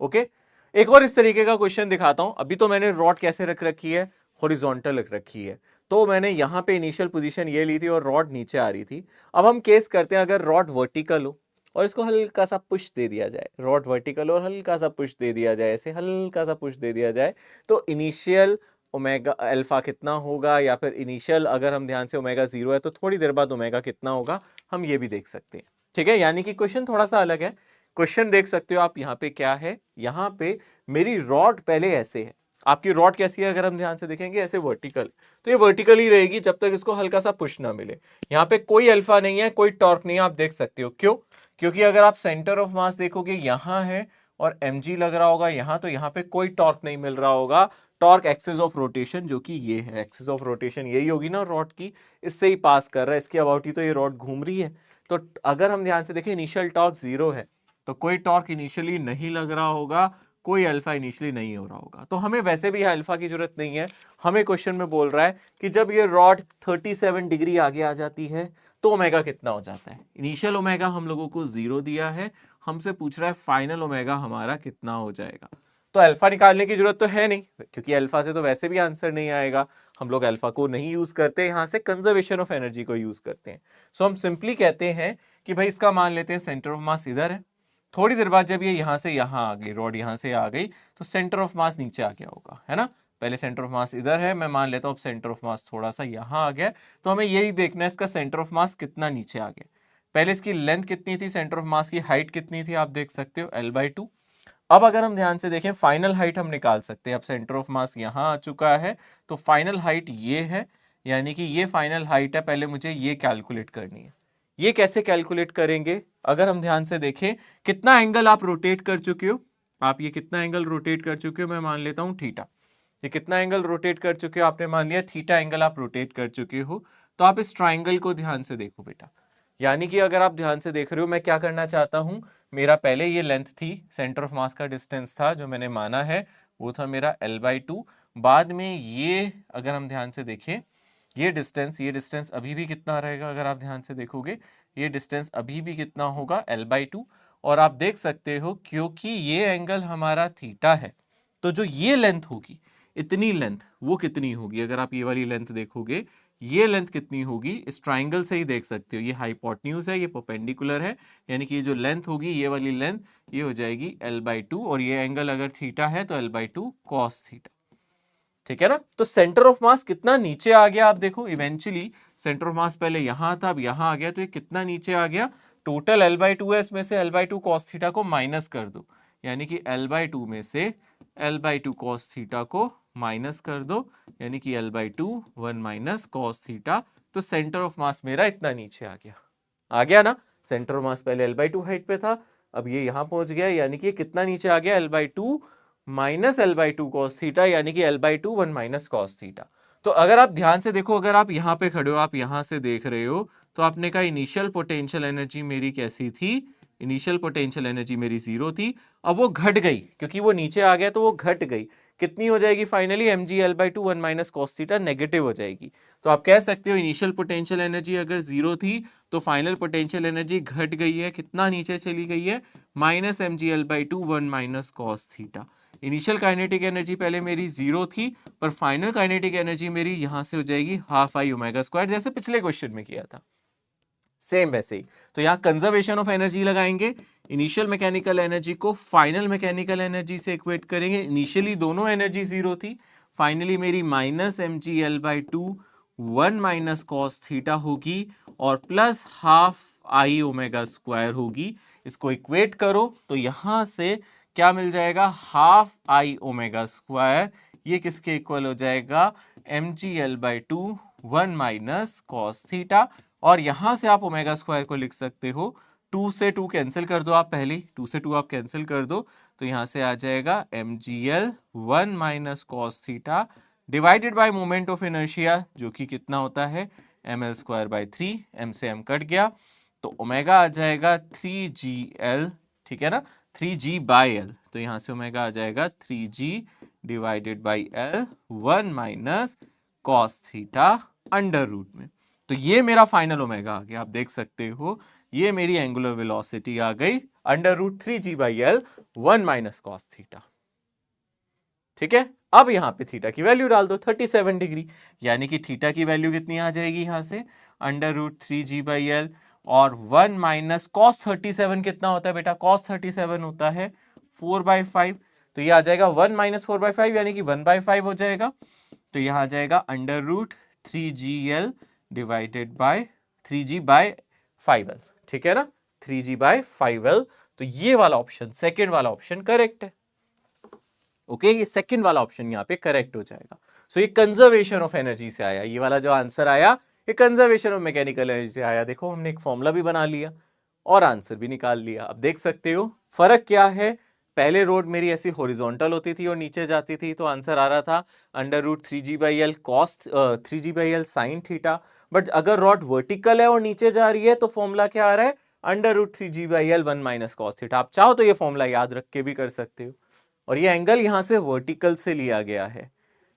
ओके, एक और इस तरीके का क्वेश्चन दिखाता हूं। अभी तो मैंने रॉड कैसे रख रखी है, हॉरिजॉन्टल रख रखी है, तो मैंने यहां पे इनिशियल पोजीशन ये ली थी और रॉड नीचे आ रही थी। अब हम केस करते हैं, अगर रॉड वर्टिकल हो और इसको हल्का सा पुश दे दिया जाए, रॉड वर्टिकल और हल्का सा पुश दे दिया जाए, ऐसे हल्का सा पुश दे दिया जाए, तो इनिशियल ओमेगा अल्फा कितना होगा, या फिर इनिशियल अगर हम ध्यान से ओमेगा 0 है तो थोड़ी देर बाद ओमेगा कितना होगा, हम ये भी देख सकते हैं, ठीक है। यानी कि क्वेश्चन थोड़ा सा अलग है। क्वेश्चन देख सकते हो आप यहाँ पे क्या है, यहाँ पे मेरी रॉड पहले ऐसे है, आपकी रॉड कैसी है अगर हम ध्यान से देखेंगे, ऐसे वर्टिकल, तो ये वर्टिकल ही रहेगी जब तक इसको हल्का सा पुश ना मिले। यहाँ पे कोई अल्फा नहीं है, कोई टॉर्क नहीं है, आप देख सकते हो। क्यों? क्योंकि अगर आप सेंटर ऑफ मास देखोगे यहाँ है और mg लग रहा होगा यहाँ, तो यहाँ पे कोई टॉर्क नहीं मिल रहा होगा। टॉर्क एक्सिस ऑफ रोटेशन, जो कि ये है, एक्सिस ऑफ रोटेशन यही होगी ना रॉड की, इससे ही पास कर रहा है, इसके अबाउट ही तो ये रॉड घूम रही है। तो अगर हम ध्यान से देखें इनिशियल टॉर्क 0 है, तो कोई टॉर्क इनिशियली नहीं लग रहा होगा, कोई अल्फा इनिशियली नहीं हो रहा होगा। तो हमें वैसे भी अल्फा की जरूरत नहीं है। हमें क्वेश्चन में बोल रहा है कि जब ये रॉड 37 डिग्री आगे आ जाती है तो ओमेगा कितना हो जाता है। इनिशियल ओमेगा हम लोगों को 0 दिया है, हमसे पूछ रहा है फाइनल ओमेगा हमारा कितना हो जाएगा। तो अल्फा निकालने की जरूरत तो है नहीं, क्योंकि अल्फा से तो वैसे भी आंसर नहीं आएगा। हम लोग अल्फा को नहीं यूज करते, यहां से कंजर्वेशन ऑफ एनर्जी को यूज करते हैं। सो हम सिंपली कहते हैं कि भाई इसका मान लेते हैं सेंटर ऑफ मास इधर है। थोड़ी देर बाद जब ये यहां से यहां आ गई, रॉड यहां से आ गई, तो सेंटर ऑफ मास नीचे आ गया होगा, है ना। पहले सेंटर ऑफ मास इधर है, मैं मान लेता हूं सेंटर ऑफ मास थोड़ा सा यहां आ गया। तो हमें यही देखना है इसका सेंटर ऑफ मास कितना नीचे आ गया। पहले इसकी लेंथ कितनी थी, सेंटर ऑफ मास की हाइट कितनी थी, आप देख सकते हो L/2। अब अगर हम ध्यान से देखें फाइनल हाइट हम निकाल सकते हैं। अब सेंटर ऑफ मास यहां आ चुका है, तो फाइनल हाइट ये है, यानी कि ये फाइनल हाइट है। पहले मुझे ये कैलकुलेट करनी है। ये कैसे कैलकुलेट करेंगे, अगर हम ध्यान से देखें कितना एंगल आप रोटेट कर चुके हो, आप ये कितना एंगल रोटेट कर चुके हो, मैं मान लेता हूं थीटा। ये कितना एंगल रोटेट कर चुके हो, आपने मान लिया थीटा एंगल आप रोटेट कर चुके हो। तो आप इस ट्राइंगल को ध्यान से देखो बेटा, यानी कि अगर आप ध्यान से देख रहे हो, मैं क्या करना चाहता हूं, मेरा पहले ये लेंथ थी, सेंटर ऑफ मास का डिस्टेंस था जो मैंने माना है, वो था मेरा L/2। बाद में ये अगर हम ध्यान से देखें, ये डिस्टेंस अभी भी कितना रहेगा, अगर आप ध्यान से देखोगे ये डिस्टेंस अभी भी कितना होगा, L/2। और आप देख सकते हो क्योंकि ये एंगल हमारा थीटा है, तो जो ये लेंथ होगी, इतनी लेंथ वो कितनी होगी, अगर आप ये वाली लेंथ देखोगे, ये लेंथ कितनी होगी, इस ट्राइंगल से ही देख सकते हो। ये हाइपोटेन्यूज है, ये परपेंडिकुलर है, यानी कि ये जो लेंथ होगी, ये वाली लेंथ, ये हो जाएगी L/2। और ये एंगल अगर थीटा है तो L/2 cos थीटा, ठीक है ना। तो सेंटर ऑफ मास कितना नीचे आ गया, आप देखो इवेंचुअली सेंटर ऑफ मास पहले यहां था, अब यहां आ गया, तो ये कितना नीचे आ गया। टोटल L/2 है, इसमें से L/2 cos थीटा को माइनस कर दो, यानी कि L/2 में से L/2 cos थीटा को माइनस कर दो, यानी कि L/2 1 माइनस cos थीटा। तो सेंटर ऑफ मास मेरा इतना नीचे आ गया ना। सेंटर ऑफ मास पहले L/2 हाइट पे था, अब ये यहां पहुंच गया, यानी कि कितना नीचे आ गया, L/2 minus L/2 cos theta, यानी कि L/2 1 माइनस cos थीटा। तो अगर आप ध्यान से देखो, अगर आप यहां पे खड़े हो, आप यहां से देख रहे हो, तो आपने कहा इनिशियल पोटेंशियल एनर्जी मेरी कैसी थी, इनिशियल पोटेंशियल एनर्जी मेरी 0 थी। अब वो घट गई, क्योंकि वो नीचे आ गया तो वो घट गई। कितनी हो जाएगी finally, mg L/2 1 minus cos theta, negative हो जाएगी। तो आप कह सकते हो इनिशियल पोटेंशियल एनर्जी अगर 0 थी तो फाइनल पोटेंशियल एनर्जी घट गई है, कितना नीचे चली गई है, minus mg L/2 1 minus cos theta. Initial kinetic energy पहले मेरी 0 थी, पर फाइनल काइनेटिक एनर्जी मेरी यहां से हो जाएगी हाफ आई ओमेगा स्क्वायर, जैसे पिछले क्वेश्चन में किया था, सेम वैसे ही। तो यहाँ कंजर्वेशन ऑफ एनर्जी लगाएंगे, इनिशियल मैकेनिकल एनर्जी को फाइनल मैकेनिकल एनर्जी से इक्वेट करेंगे। इनिशियली दोनों एनर्जी 0 थी, फाइनली मेरी minus mg L/2 1 minus cos theta होगी, और plus half I omega square होगी। इसको इक्वेट करो तो यहां से क्या मिल जाएगा, हाफ आई ओमेगा स्क्वायर, ये किसके इक्वल हो जाएगा, mg L/2 1 minus cos theta. और यहां से आप ओमेगा स्क्वायर को लिख सकते हो, 2 से 2 कैंसिल कर दो, आप पहले 2 से 2 आप कैंसिल कर दो, तो यहां से आ जाएगा mgl 1 minus cos theta divided bye moment of inertia, जो कि कितना होता है, ml स्क्वायर बाय 3, m से m कट गया, तो ओमेगा आ जाएगा 3gl, ठीक है ना, 3g बाय l। तो यहां से ओमेगा आ जाएगा 3g divided by l 1 minus cos theta under root में। तो ये मेरा फाइनल ओमेगा आ गया, आप देख सकते हो ये मेरी एंगुलर वेलोसिटी आ गई under root 3g by l 1 minus cos theta, ठीक है। अब यहां पे थीटा की वैल्यू डाल दो 37 डिग्री, यानी कि थीटा की वैल्यू कितनी आ जाएगी यहां से, under root 3g by l, और 1 माइनस cos 37 कितना होता है बेटा, cos 37 होता है 4/5, तो ये आ जाएगा 1 माइनस 4/5, यानी कि 1/5 हो जाएगा। तो यहां आ जाएगा under root 3gl divided by 3g by 5l, ठीक है ना, 3g बाय 5l। तो ये वाला ऑप्शन, सेकेंड वाला ऑप्शन करेक्ट है। ओके, ये सेकंड वाला ऑप्शन यहाँ पे करेक्ट हो जाएगा। सो ये कंजर्वेशन ऑफ एनर्जी से आया, ये वाला जो आंसर आया ये कंजर्वेशन ऑफ मैकेनिकल एनर्जी से आया। देखो हमने एक फॉर्मूला भी बना लिया और आंसर भी निकाल लिया। अब देख सकते हो फर्क क्या है, पहले रोड मेरी ऐसी हॉरिजॉन्टल होती थी और नीचे जाती थी, तो आंसर आ रहा था under root 3g by L cos 3g by L sine theta. But अगर रॉड वर्टिकल है और नीचे जा रही है तो फॉर्मूला क्या आ रहा है, under root 3g by L 1 minus cos theta. आप चाहो तो ये फॉर्मूला याद रख के भी कर सकते हो, और ये एंगल यहां से वर्टिकल से लिया गया है,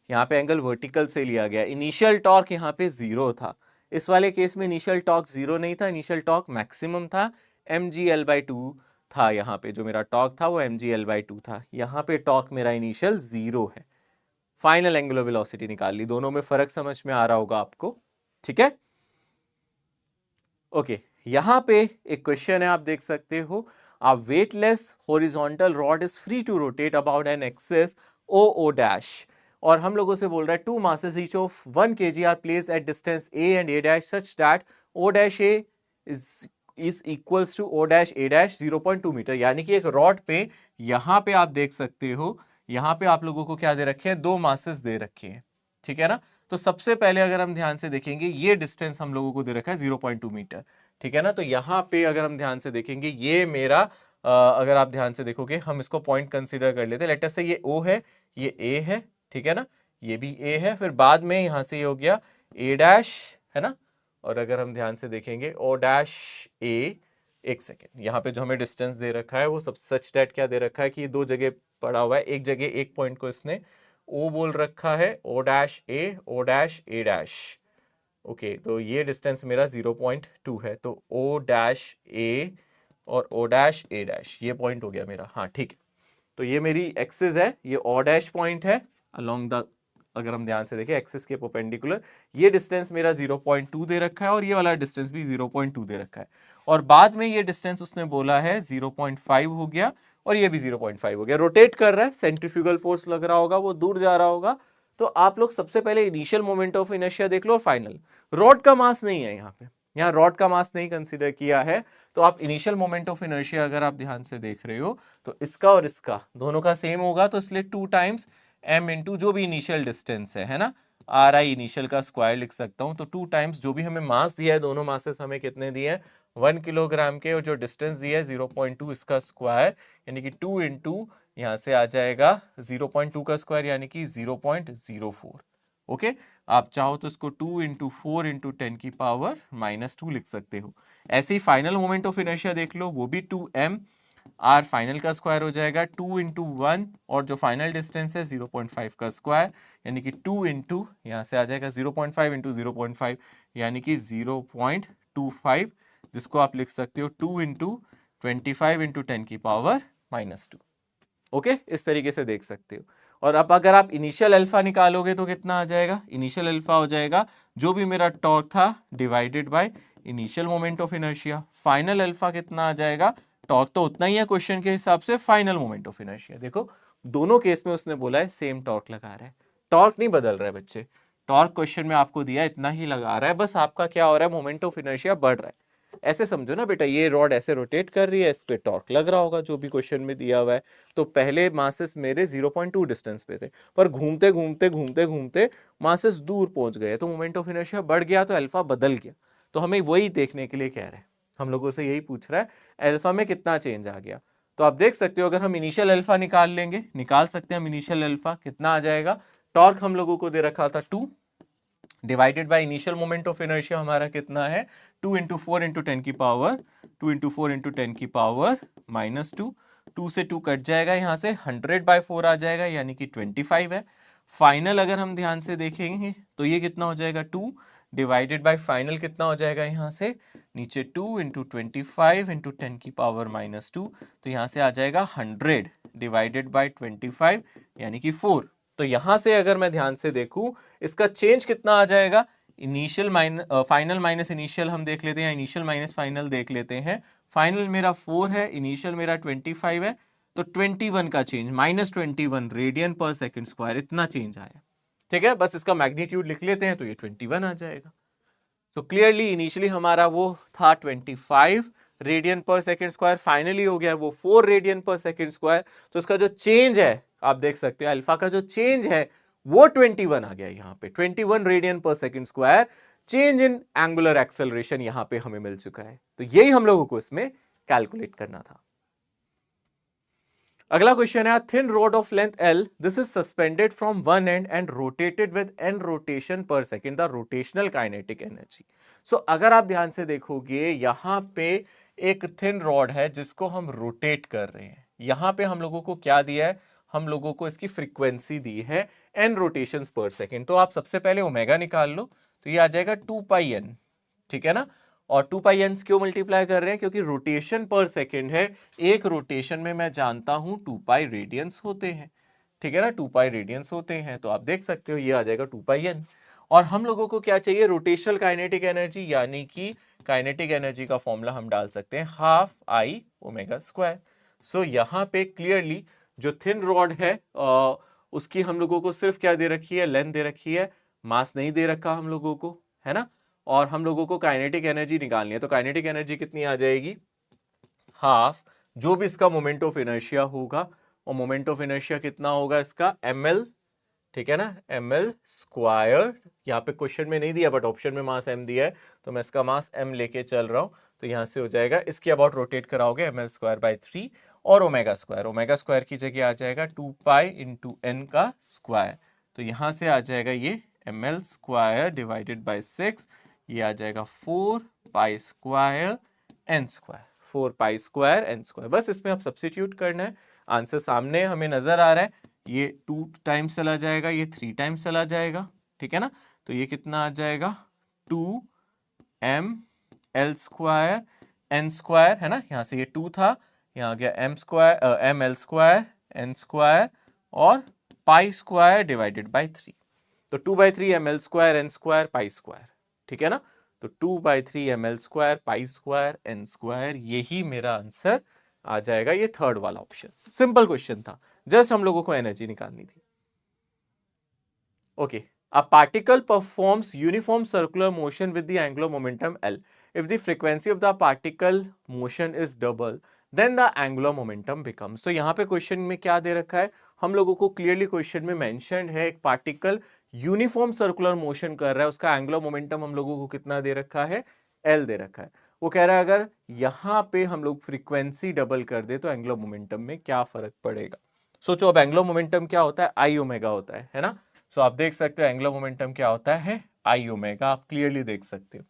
यहाँ पे एंगल वर्टिकल से लिया गया। इनिशियल टॉर्क यहाँ पे 0 था, इस वाले केस में इनिशियल टॉर्क 0 नहीं था, इनिशियल टॉर्क मैक्सिमम था, mgl/2 था। यहाँ पे जो मेरा टॉर्क था वो mgl/2 था। यहाँ पे टॉर्क मेरा इनिशियल 0 है। फाइनल एंगुलर वेलोसिटी निकाल ली। दोनों में फर्क समझ में आ रहा होगा आपको, ठीक है? ओके, यहां पे एक क्वेश्चन है, आप देख सकते हो, a weightless horizontal rod is free to rotate about an axis o dash, और हम लोगों से बोल रहा है two masses each of 1 kg are placed at distance a and a dash such that o dash a is equals to o dash a dash 0.2 metre. यानी कि एक रॉड पे यहां पे आप देख सकते हो, यहां पे आप लोगों को क्या दे रखे हैं, दो मासेस दे रखे हैं, ठीक है ना? तो सबसे पहले अगर हम ध्यान से देखेंगे, ये डिस्टेंस हम लोगों को दे रखा है 0.2 मीटर, ठीक है ना? तो यहाँ पे अगर हम ध्यान से देखेंगे, ये मेरा अगर आप ध्यान से देखोगे, हम इसको पॉइंट कंसीडर कर लेते हैं। लेट अस से ये O है, ये A है, ठीक है ना? ये भी A है, फिर बाद में यहाँ से ये हो गया A डैश, है ना? और अगर हम ध्यान से देखेंगे O डैश A, एक सेकेंड, यहाँ पे जो हमें डिस्टेंस दे रखा है वो सब सच डेट क्या दे रखा है कि ये दो जगह पड़ा हुआ है, एक जगह एक पॉइंट को इसने O बोल रखा है, O dash A dash. Okay, तो ये डिस्टेंस मेरा 0.2 है, तो O डैश A और O डैश A डैश, ये पॉइंट हो गया मेरा। हाँ ठीक है, तो ये मेरी एक्सिस है, ये O डैश पॉइंट है अलोंग द, अगर हम ध्यान से देखें एक्सिस के परपेंडिकुलर, ये डिस्टेंस मेरा 0.2 दे रखा है और ये वाला डिस्टेंस भी 0.2 दे रखा है, और बाद में ये डिस्टेंस उसने बोला है 0.5 हो गया और ये भी 0.5 हो गया। रोटेट कर रहा है, सेंट्रीफ्यूगल फोर्स लग रहा होगा, वो दूर जा रहा होगा। तो आप लोग सबसे पहले इनिशियल मोमेंट ऑफ इनर्शिया देख लो और फाइनल। रॉड का मास नहीं है यहाँ पे, यहाँ रॉड का मास नहीं कंसीडर किया है, तो आप इनिशियल मोमेंट ऑफ इनर्शिया अगर आप ध्यान से देख रहे हो तो इसका और इसका दोनों का सेम होगा, तो इसलिए 2 टाइम्स m इंटू जो भी इनिशियल डिस्टेंस है ना, आर आई इनिशियल का स्क्वायर लिख सकता हूँ, तो 2 टाइम्स जो भी हमें मास दिया है, दोनों मासेस हमें कितने दिए हैं, 1 किलोग्राम के, और जो डिस्टेंस दिया है 0.2, इसका स्क्वायर यानी कि 2 इंटू यहाँ से आ जाएगा 0.2 का स्क्वायर यानी कि 0.04। ओके, आप चाहो तो इसको 2 इंटू 4 इंटू 10 की पावर -2 लिख सकते हो। ऐसे ही फाइनल मोमेंट ऑफ इनर्शिया देख लो, वो भी 2m, आर फाइनल का स्क्वायर हो जाएगा 2 इंटू 1, और जो फाइनल डिस्टेंस है 0.5 का स्क्वायर यानी कि 2 इंटू यहाँ से आ जाएगा 0.5 इंटू 0.5 यानी कि 0.25, जिसको आप लिख सकते हो 2 इंटू 25 इंटू 10 की पावर -2। ओके, इस तरीके से देख सकते हो। और अब अगर आप इनिशियल अल्फा निकालोगे तो कितना आ जाएगा, इनिशियल अल्फा हो जाएगा जो भी मेरा टॉर्क था divided by initial moment of inertia. Final alpha कितना आ जाएगा, टॉर्क तो उतना ही है क्वेश्चन के हिसाब से, फाइनल मोमेंट ऑफ इनर्शिया। देखो दोनों केस में उसने बोला है सेम टॉर्क लगा रहा है, टॉर्क नहीं बदल रहा है बच्चे, टॉर्क क्वेश्चन में आपको दिया इतना ही लगा रहा है, बस आपका क्या हो रहा है, मोमेंट ऑफ इनर्शिया बढ़ रहा है। ऐसे समझो ना बेटा, ये रॉड ऐसे रोटेट कर रही है, इस पे टॉर्क लग रहा होगा जो भी क्वेश्चन में दिया हुआ है। तो पहले मासेस मेरे 0.2 डिस्टेंस पे थे, पर घूमते घूमते घूमते घूमते मासेस दूर पहुंच गए, तो मोमेंट ऑफ इनर्शिया बढ़ गया, तो अल्फा बदल गया। तो हमें वही देखने के लिए कह रहे हैं, हम लोगों से यही पूछ रहा है अल्फा में कितना चेंज आ गया। तो आप देख सकते हो, अगर हम इनिशियल अल्फा निकाल लेंगे, निकाल सकते हैं हम इनिशियल अल्फा, कितना आ जाएगा, टॉर्क हम लोगों को दे रखा था 2 divided by initial moment of inertia हमारा कितना है, 2 इंटू 4 इंटू 10 की पावर, 2 इंटू 4 इंटू 10 की पावर -2, 2 से 2 कट जाएगा, यहाँ से 100/4 आ जाएगा यानी कि 25 है। फाइनल अगर हम ध्यान से देखेंगे तो ये कितना हो जाएगा, 2 डिवाइडेड बाय फाइनल कितना हो जाएगा, यहाँ से नीचे 2 इंटू 25 इंटू 10 की पावर -2, तो यहाँ से आ जाएगा 100 डिवाइडेड बाय 25 यानी कि 4। तो यहां से अगर मैं ध्यान से देखूं, इसका चेंज कितना आ जाएगा, इनिशियल फाइनल माइनस इनिशियल हम देख लेते हैं, इनिशियल माइनस फाइनल देख लेते हैं। फाइनल मेरा 4 है, इनिशियल मेरा 25 है, तो 21 का चेंज, -21 रेडियन पर सेकंड स्क्वायर, इतना चेंज आया। ठीक है, बस इसका मैग्नीट्यूड लिख लेते हैं तो ये 21 आ जाएगा। तो क्लियरली इनिशियली हमारा वो था 25 रेडियन पर सेकंड स्क्वायर, फाइनली हो गया वो 4 रेडियन पर सेकंड स्क्वायर। तो इसका जो चेंज है आप देख सकते हो, अल्फा का जो चेंज है वो 21 आ गया, यहाँ पे 21 रेडियन पर second square change in angular acceleration यहाँ पे हमें मिल चुका है। तो यही हम लोगों को इसमें कैलकुलेट करना था। अगला क्वेश्चन है, thin rod of length L, this is suspended from one end and rotated with n rotation पर second, the rotational kinetic energy. So अगर आप ध्यान से देखोगे, यहां पे एक थिन रॉड है जिसको हम रोटेट कर रहे हैं। यहां पे हम लोगों को क्या दिया है, हम लोगों को इसकी फ्रीक्वेंसी दी है n रोटेशंस पर सेकेंड। तो आप सबसे पहले ओमेगा निकाल लो, तो ये आ जाएगा 2 पाई n, ठीक है ना। और 2 पाई n क्यों मल्टीप्लाई कर रहे हैं, क्योंकि रोटेशन पर सेकेंड है, एक रोटेशन में मैं जानता हूं 2 पाई रेडियंस होते हैं, ठीक है ना, 2 पाई रेडियंस होते हैं। तो आप देख सकते हो ये आ जाएगा 2 पाई n। और हम लोगों को क्या चाहिए, रोटेशनल काइनेटिक एनर्जी, यानी कि काइनेटिक एनर्जी का फॉर्मूला हम डाल सकते हैं हाफ आई ओमेगा स्क्वायर। सो यहाँ पे क्लियरली जो थिन रॉड है उसकी हम लोगों को सिर्फ क्या दे रखी है, लेंथ दे रखी है, मास नहीं दे रखा हम लोगों को, है ना। और हम लोगों को काइनेटिक एनर्जी निकालनी है, तो काइनेटिक एनर्जी कितनी आ जाएगी, हाफ जो भी इसका मोमेंट ऑफ इनर्शिया होगा, और मोमेंट ऑफ इनर्शिया कितना होगा इसका ml, ठीक है ना, ml स्क्वायर। यहाँ पे क्वेश्चन में नहीं दिया बट ऑप्शन में मास m दिया है, तो मैं इसका मास m लेके चल रहा हूँ। तो यहाँ से हो जाएगा, इसके अबाउट रोटेट कराओगे ml स्क्वायर बाई 3, और ओमेगा स्क्वायर की जगह आ जाएगा 2 पाई इंटू n का स्क्वायर। तो यहाँ से आ जाएगा ये ml स्क्वायर डिवाइडेड बाई 6, ये आ जाएगा 4 pi square n square, 4 pi square n square. बस इसमें आप सब्स्टिट्यूट करना है, आंसर सामने हमें नजर आ रहा है, ये 2 टाइम्स चला जाएगा, ये 3 टाइम्स चला जाएगा, ठीक है ना। तो ये कितना आ जाएगा 2 m l square n square, है ना, यहाँ से ये 2 था, यहाँ आ गया m square m l square n square और पाई स्क्वायर डिवाइडेड बाई 3। तो 2/3 ml square n square pi square, ठीक है ना। तो 2/3 ml square pi square n square, यही मेरा आंसर आ जाएगा, ये थर्ड वाला ऑप्शन। सिंपल क्वेश्चन था, जस्ट हम लोगों को एनर्जी निकालनी थी। Okay, a particle performs uniform circular motion with the angular momentum L. If the frequency of the particle motion is double, then the angular momentum becomes. So यहाँ पे question में क्या दे रखा है, हम लोगों को क्लियरली क्वेश्चन में मेंशन्ड है, एक पार्टिकल यूनिफॉर्म सर्कुलर मोशन कर रहा है, उसका एंगुलर मोमेंटम हम लोगों को कितना दे रखा है, L दे रखा है। वो कह रहा है अगर यहाँ पे हम लोग फ्रीक्वेंसी डबल कर दे तो एंगुलर मोमेंटम में क्या फर्क पड़ेगा। सोचो, अब एंगुलर मोमेंटम क्या होता है, आई ओमेगा होता है ना। सो आप देख सकते हो एंगुलर मोमेंटम क्या होता है, आई ओमेगा, आप क्लियरली देख सकते हो,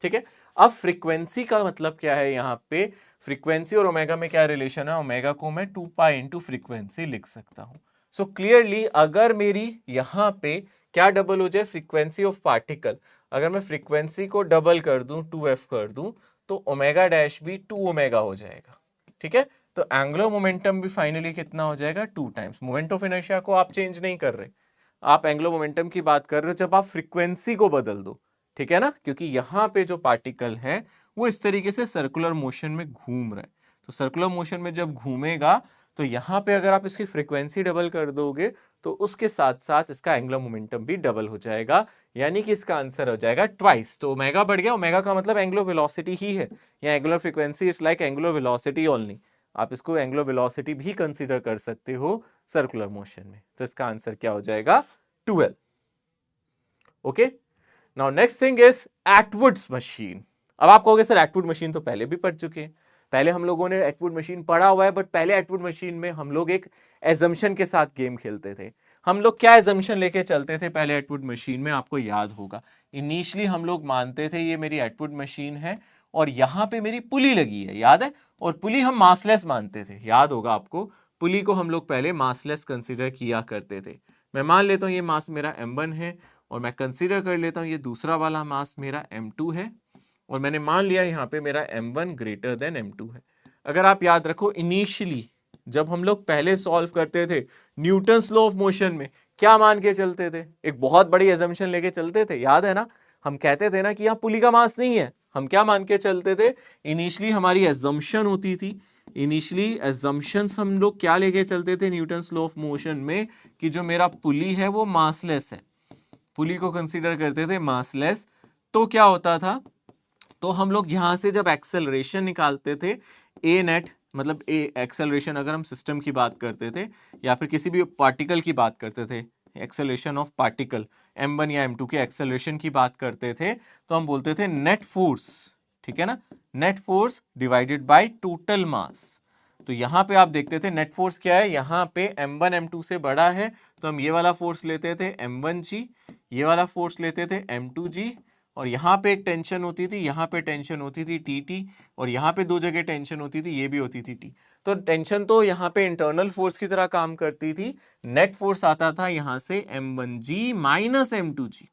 ठीक है। अब फ्रीक्वेंसी का मतलब क्या है, यहाँ पे फ्रीक्वेंसी और ओमेगा में क्या रिलेशन है, ओमेगा को मैं 2 पाई इंटू फ्रीक्वेंसी लिख सकता हूँ। सो क्लियरली अगर मेरी यहाँ पे क्या डबल हो जाए, फ्रीक्वेंसी ऑफ पार्टिकल, अगर मैं फ्रीक्वेंसी को डबल कर दूं, 2f कर दूं, तो ओमेगा डैश भी 2 ओमेगा हो जाएगा, ठीक है। तो एंगुलर मोमेंटम भी फाइनली कितना हो जाएगा, 2 टाइम्स। मोमेंट ऑफ इनर्शिया को आप चेंज नहीं कर रहे, आप एंगुलर मोमेंटम की बात कर रहे हो जब आप फ्रीक्वेंसी को बदल दो, ठीक है ना, क्योंकि यहाँ पे जो पार्टिकल है वो इस तरीके से सर्कुलर मोशन में घूम रहा है। तो सर्कुलर मोशन में जब घूमेगा तो यहाँ पे अगर आप इसकी फ्रीक्वेंसी डबल कर दोगे तो उसके साथ साथ इसका एंगुलर मोमेंटम भी डबल हो जाएगा, यानी कि इसका आंसर हो जाएगा ट्वाइस। तो ओमेगा बढ़ गया, ओमेगा का मतलब एंगुलर वेलोसिटी ही है, या angular frequency is like angular velocity only, आप इसको एंगुलर वेलोसिटी भी कंसीडर कर सकते हो सर्कुलर मोशन में। तो इसका आंसर क्या हो जाएगा, 12। Okay, now next thing is Atwood's machine. अब आप कहोगे सर एटवुड मशीन तो पहले भी पढ़ चुके हैं, पहले हम लोगों ने एटवुड मशीन पढ़ा हुआ है, बट पहले एटवुड मशीन में हम लोग एक एजम्पशन के साथ गेम खेलते थे। हम लोग क्या एजम्पशन लेके चलते थे पहले एटवुड मशीन में, आपको याद होगा, इनिशियली हम लोग मानते थे ये मेरी एटवुड मशीन है और यहाँ पे मेरी पुली लगी है, याद है, और पुली हम मासलेस मानते थे, याद होगा आपको, पुली को हम लोग पहले मासलेस कंसिडर किया करते थे। मैं मान लेता हूँ ये मास मेरा m1 है और मैं कंसीडर कर लेता हूँ ये दूसरा वाला मास मेरा m2 है, और मैंने मान लिया यहाँ पे मेरा m1 ग्रेटर देन m2 है। अगर आप याद रखो, इनिशियली जब हम लोग पहले सॉल्व करते थे न्यूटन्स लॉ ऑफ मोशन में, क्या मान के चलते थे, एक बहुत बड़ी एजम्पशन लेके चलते थे, याद है ना, हम कहते थे ना कि यहाँ पुली का मास नहीं है, हम क्या मान के चलते थे, इनिशियली हमारी एजम्पशन होती थी, इनिशियली एजम्पशंस हम लोग क्या लेके चलते थे न्यूटन्स लॉ ऑफ मोशन में, कि जो मेरा पुली है वो मासलेस है, पुली को कंसीडर करते थे मासलेस। तो क्या होता था, तो हम लोग यहां से जब एक्सेलरेशन निकालते थे, ए नेट मतलब ए एक्सेलरेशन, अगर हम सिस्टम की बात करते थे या फिर किसी भी पार्टिकल की बात करते थे, एक्सेलरेशन ऑफ पार्टिकल m1 या m2 के एक्सेलरेशन की बात करते थे, तो हम बोलते थे नेट फोर्स, ठीक है ना, net force divided by total मास। तो यहाँ पे आप देखते थे नेट फोर्स क्या है, यहाँ पे m1 m2 से बड़ा है तो हम ये वाला फोर्स लेते थे m1g, ये वाला फोर्स लेते थे m2g, और यहाँ पे एक टेंशन होती थी, यहाँ पे टेंशन होती थी टी, और यहाँ पे 2 जगह टेंशन होती थी, ये भी होती थी टी। तो टेंशन तो यहाँ पे इंटरनल फोर्स की तरह काम करती थी। नेट फोर्स आता था यहाँ से m1g माइनस m2g,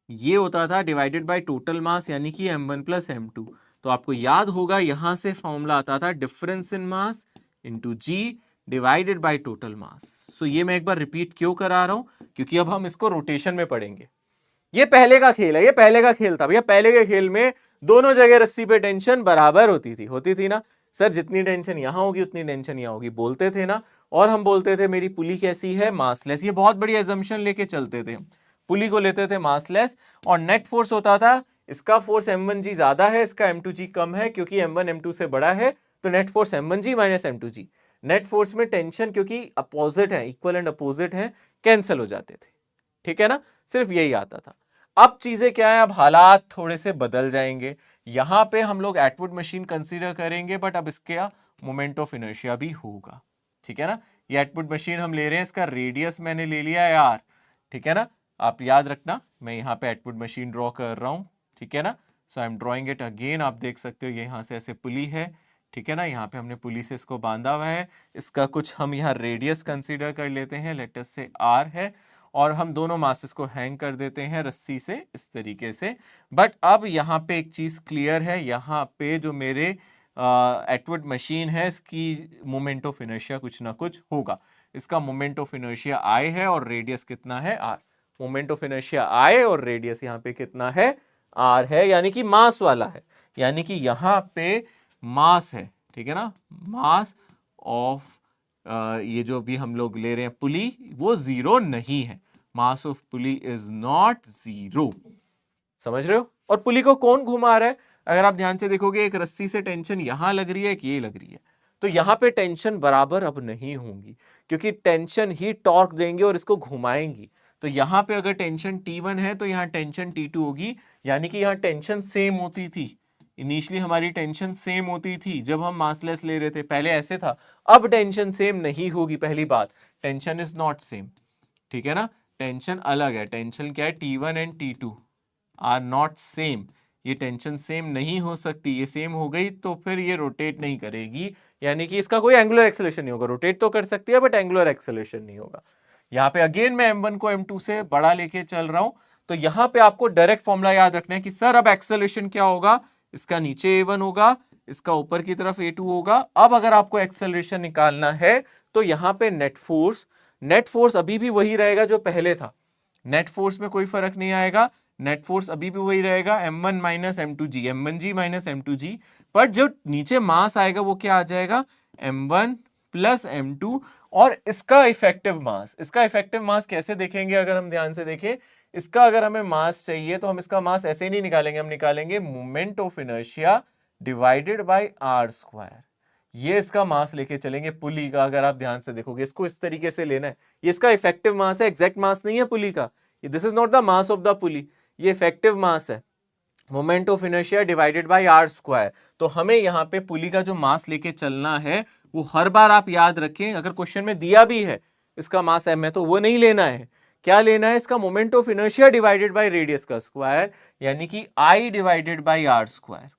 ये होता था डिवाइडेड बाय टोटल मास यानी कि m1 प्लस m2। तो आपको याद होगा यहां से फॉर्मूला आता था difference in mass into ji divided by total mass. So ये मैं एक बार रिपीट क्यों करा रहा हूं, क्योंकि अब हम इसको रोटेशन में पढ़ेंगे। ये पहले का खेल है, ये पहले का खेल था भैया। पहले के खेल में दोनों जगह रस्सी पे टेंशन बराबर होती थी ना सर। जितनी टेंशन यहां होगी उतनी टेंशन यहां होगी, बोलते थे ना। और हम बोलते थे मेरी पुली कैसी है, मासलेस। ये बहुत बड़ी एजम्पशन लेके चलते थे, पुली को लेते थे मासलेस। और नेट फोर्स होता था, इसका फोर्स m1g ज्यादा है, इसका m2g कम है, क्योंकि m1 m2 से बड़ा है। तो net force m1g minus m2g। Net force में टेंशन क्योंकि अपोजिट है, इक्वल एंड अपोजिट है, कैंसिल हो जाते थे। ठीक है ना, सिर्फ यही आता था। अब चीजें क्या है, अब हालात थोड़े से बदल जाएंगे। यहां पे हम लोग एटवुड मशीन कंसीडर करेंगे, बट अब इसका मोमेंट ऑफ इनर्शिया भी होगा। ठीक है ना, ये एटवुड मशीन हम ले रहे हैं, इसका रेडियस मैंने ले लिया है r। ठीक है ना, आप याद रखना मैं यहाँ पे एटवुड मशीन ड्रॉ कर रहा हूँ। ठीक है ना, so I am drawing it again. आप देख सकते हो ये यहाँ से ऐसे पुली है। ठीक है ना, यहाँ पे हमने पुली से इसको बांधा हुआ है। इसका कुछ हम यहाँ रेडियस कंसीडर कर लेते हैं, लेट अस से r है। और हम दोनों मासेस को हैंग कर देते हैं रस्सी से इस तरीके से। बट अब यहाँ पे एक चीज क्लियर है, यहाँ पे जो मेरे एटवुड मशीन है इसकी मोमेंट ऑफ इनर्शिया कुछ ना कुछ होगा। इसका मोमेंट ऑफ इनर्शिया I है और रेडियस कितना है r। Moment of inertia I और रेडियस यहाँ पे कितना है, r है, यानी कि मास वाला है। यानी कि यहाँ पे मास है। ठीक है ना, मास ऑफ ये जो भी हम लोग ले रहे हैं पुली, वो जीरो नहीं है। Mass of pulley is not zero. समझ रहे हो। और पुली को कौन घुमा रहा है, अगर आप ध्यान से देखोगे एक रस्सी से टेंशन यहां लग रही है, एक ये लग रही है। तो यहां पे टेंशन बराबर अब नहीं होंगी, क्योंकि टेंशन ही टॉर्क देंगे और इसको घुमाएंगी। तो यहां पे अगर टेंशन T1 है तो यहाँ टेंशन T2 होगी, यानी कि यहाँ टेंशन सेम होती थी। इनिशियली हमारी टेंशन सेम होती थी जब हम मासलेस ले रहे थे, पहले ऐसे था। अब टेंशन सेम नहीं होगी। पहली बात, टेंशन इज नॉट सेम। ठीक है ना, टेंशन अलग है। टेंशन क्या है, T1 and T2 are not same. ये टेंशन सेम नहीं हो सकती, ये सेम हो गई तो फिर ये रोटेट नहीं करेगी, यानी कि इसका कोई एंगुलर एक्सेलरेशन नहीं होगा। रोटेट तो कर सकती है बट एंगुलर एक्सेलरेशन नहीं होगा। यहाँ पे अगेन मैं m1 को m2 से बड़ा लेके चल रहा हूं। तो यहाँ पे आपको डायरेक्ट फॉर्मूला याद रखना है कि सर अब एक्सेलरेशन क्या होगा, इसका नीचे a1 होगा, इसका ऊपर की तरफ a2 होगा। अब अगर आपको एक्सेलरेशन निकालना है तो यहाँ पे नेट फोर्स अभी भी वही रहेगा जो पहले था। नेट फोर्स में कोई फर्क नहीं आएगा, नेट फोर्स अभी भी वही रहेगा, m1 minus m2g, m1g minus m2g। पर जो नीचे मास आएगा वो क्या आ जाएगा, m1 प्लस m2। और इसका इफेक्टिव मास कैसे देखेंगे, अगर हम ध्यान से देखें, इसका अगर हमें मास चाहिए तो हम इसका मास ऐसे नहीं निकालेंगे, हम निकालेंगे moment of inertia divided by r square. ये इसका मास लेके चलेंगे पुली का। अगर आप ध्यान से देखोगे इसको इस तरीके से लेना है, ये इसका इफेक्टिव मास है, एग्जैक्ट मास नहीं है पुली का। This is not the mass of the पुली, ये इफेक्टिव मास है, moment of inertia divided by r square. तो हमें यहाँ पे पुली का जो मास लेके चलना है वो हर बार आप याद रखें, अगर क्वेश्चन में दिया भी है इसका मास m है तो वो नहीं लेना है। क्या लेना है, इसका moment of inertia divided by radius का स्क्वायर, यानी कि I divided by r square.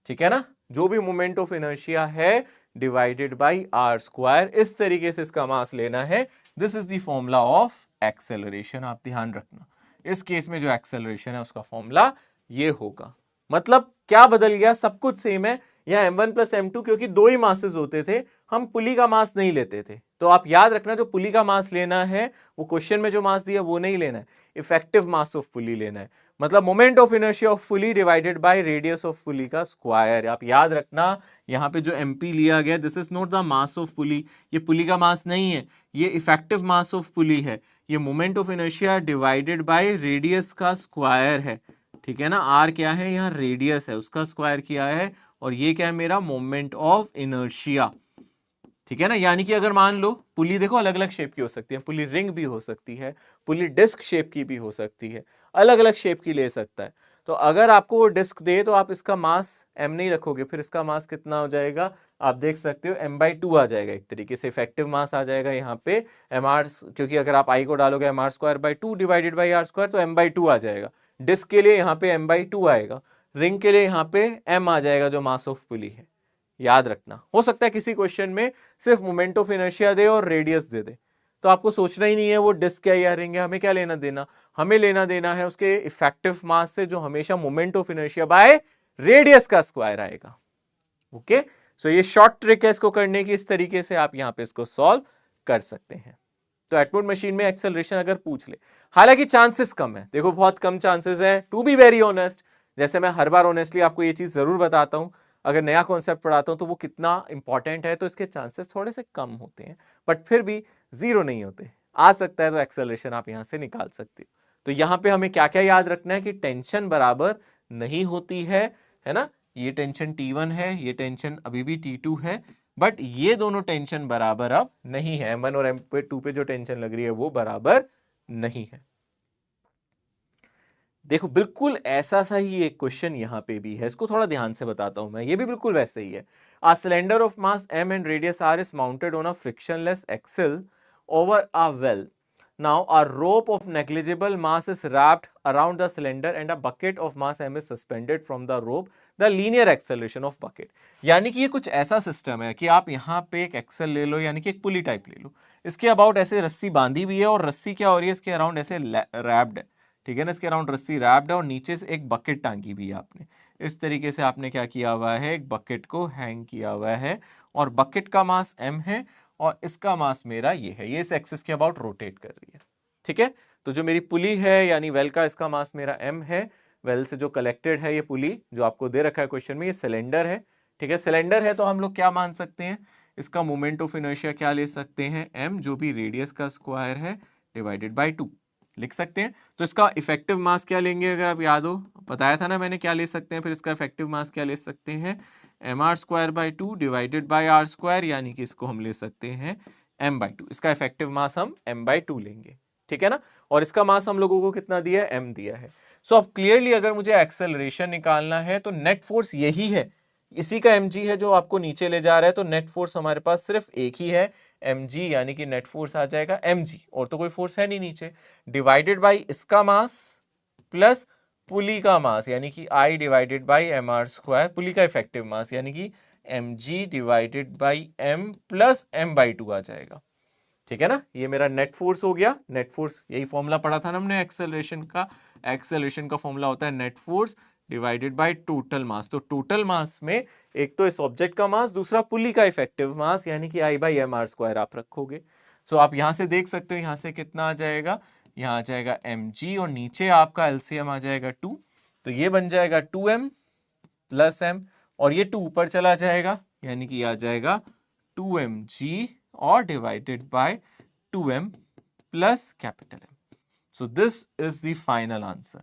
ठीक है ना, जो भी मोमेंट ऑफ इनर्शिया है डिवाइडेड बाय r स्क्वायर, इस तरीके से इसका मास लेना है। This is the formula of acceleration. आप ध्यान रखना, इस केस में जो एक्सेलरेशन है उसका फॉर्मूला ये होगा। मतलब क्या बदल गया, सब कुछ सेम है। यहाँ m1 प्लस m2 क्योंकि दो ही मासेस होते थे, हम पुली का मास नहीं लेते थे। तो आप याद रखना, जो पुली का मास लेना है वो क्वेश्चन में जो मास दिया वो नहीं लेना है, इफेक्टिव मास ऑफ पुली लेना है। मतलब moment of inertia of pulley divided by radius of pulley का स्क्वायर। आप याद रखना, यहाँ पे जो mp लिया गया, this is not the mass of pulley, ये पुली का मास नहीं है, ये इफेक्टिव मास ऑफ पुली है। ये moment of inertia divided by radius का स्क्वायर है। ठीक है ना, r क्या है, यहाँ रेडियस है, उसका स्क्वायर किया है। और ये क्या है, मेरा मोमेंट ऑफ इनर्शिया। ठीक है ना, यानी कि अगर मान लो पुली देखो अलग अलग शेप की हो सकती है, पुली रिंग भी हो सकती है, पुली डिस्क शेप की भी हो सकती है, अलग अलग शेप की ले सकता है। तो अगर आपको वो डिस्क दे तो आप इसका मास m नहीं रखोगे, फिर इसका मास कितना हो जाएगा, आप देख सकते हो m/2 आ जाएगा। एक तरीके से इफेक्टिव मास आ जाएगा यहाँ पे mr, क्योंकि अगर आप i को डालोगे mr² by 2 divided by r square तो m/2 आ जाएगा। डिस्क के लिए यहाँ पे m/2 आएगा, रिंग के लिए यहाँ पे m आ जाएगा जो मास ऑफ पुली है। याद रखना, हो सकता है किसी क्वेश्चन में सिर्फ मोमेंट ऑफ इनर्शिया दे और रेडियस दे दे, तो आपको सोचना ही नहीं है वो डिस्क है या रिंग है, हमें क्या लेना देना, हमें लेना देना है उसके इफेक्टिव मास से जो हमेशा moment of inertia by radius का स्क्वायर आएगा। ओके, सो ये शॉर्ट ट्रिक है इसको करने की, इस तरीके से आप यहां पे इसको सॉल्व कर सकते हैं। तो एटमॉड मशीन में एक्सेलरेशन अगर पूछ ले, हालांकि चांसेस कम है, देखो बहुत कम चांसेस है, टू बी वेरी ऑनेस्ट, जैसे मैं हर बार ऑनेस्टली आपको ये चीज जरूर बताता हूं, अगर नया कॉन्सेप्ट पढ़ाता हूं तो वो कितना इंपॉर्टेंट है, तो इसके चांसेस थोड़े से कम होते हैं, बट फिर भी जीरो नहीं होते, आ सकता है, तो एक्सेलरेशन आप यहां से निकाल सकते हो। तो यहां पे हमें क्या क्या याद रखना है कि टेंशन बराबर नहीं होती है ना, ये टेंशन T1 है, ये टेंशन अभी भी T2 है, बट ये दोनों टेंशन बराबर अब नहीं है, M1 और M2 पे जो टेंशन लग रही है वो बराबर नहीं है। देखो बिल्कुल ऐसा सा ही एक क्वेश्चन यहां पे भी है, इसको थोड़ा ध्यान से बताता हूं मैं, ये भी बिल्कुल वैसे ही है। A cylinder of mass m and radius r is mounted on a frictionless axle over a well. Now a rope of negligible mass is wrapped around the cylinder and a bucket of mass m is suspended from the rope. The linear acceleration of bucket. यानी कि ये कुछ ऐसा system है कि आप यहाँ पे एक एक्सेल ले लो, यानी कि एक पुली टाइप ले लो, इसके अबाउट ऐसे रस्सी बांधी भी है और रस्सी क्या हो रही है इसके अराउंड ऐसे रैप्ड है, ठीक है ना, इसके अराउंड रस्सी रैप्ड है और नीचे से एक बकेट टांगी भी है आपने, इस तरीके से आपने क्या किया हुआ है, एक बकेट को हैंग किया हुआ है और बकेट का मास m है और इसका मास मेरा ये है, ये इस एक्सिस के अबाउट रोटेट कर रही है, ठीक है। तो जो मेरी पुली है यानी वेल का, इसका मास मेरा m है, वेल से जो कलेक्टेड है ये पुली जो आपको दे रखा है क्वेश्चन में, ये सिलेंडर है, ठीक है, सिलेंडर है तो हम लोग क्या मान सकते हैं, इसका मोमेंट ऑफ इनर्शिया क्या ले सकते हैं, m जो भी रेडियस का स्क्वायर है डिवाइडेड बाय 2 लिख सकते हैं। तो इसका इफेक्टिव मास क्या लेंगे, अगर आप याद हो बताया था ना मैंने क्या ले सकते हैं, फिर इसका इफेक्टिव मास क्या ले सकते हैं, mr²/2 डिवाइडेड बाय r², यानी कि इसको हम ले सकते हैं m/2, इसका इफेक्टिव मास हम m/2 लेंगे, ठीक है ना, और इसका मास हम लोगों को कितना दिया है, m दिया है। सो अब क्लियरली अगर मुझे एक्सेलरेशन निकालना है तो नेट फोर्स यही है, इसी का mg है जो आपको नीचे ले जा रहा है, तो नेट फोर्स हमारे पास सिर्फ एक ही है mg, यानी कि नेट फोर्स आ जाएगा mg, और तो कोई फोर्स है नहीं नीचे, डिवाइडेड बाय इसका मास प्लस पुली का मास, यानी कि I डिवाइडेड बाई mr², पुली का इफेक्टिव मास यानी कि mg divided by m plus m/2 आ जाएगा, ठीक है ना, ये मेरा नेट फोर्स हो गया। नेट फोर्स यही फॉर्मूला पढ़ा था ना हमने एक्सेलरेशन का, एक्सेलरेशन का फॉर्मूला होता है net force divided by total मास, तो टोटल मास में एक तो इस ऑब्जेक्ट का मास, दूसरा पुली का इफेक्टिव मास यानी कि I/mr² आप रखोगे। सो आप यहां से देख सकते हो, यहां से कितना आ जाएगा, यहाँ आ जाएगा mg और नीचे आपका LCM आ जाएगा 2, तो ये बन जाएगा 2m प्लस m और ये 2 ऊपर चला जाएगा, यानी कि आ जाएगा 2mg और divided bye 2m plus capital M। So this is the final answer,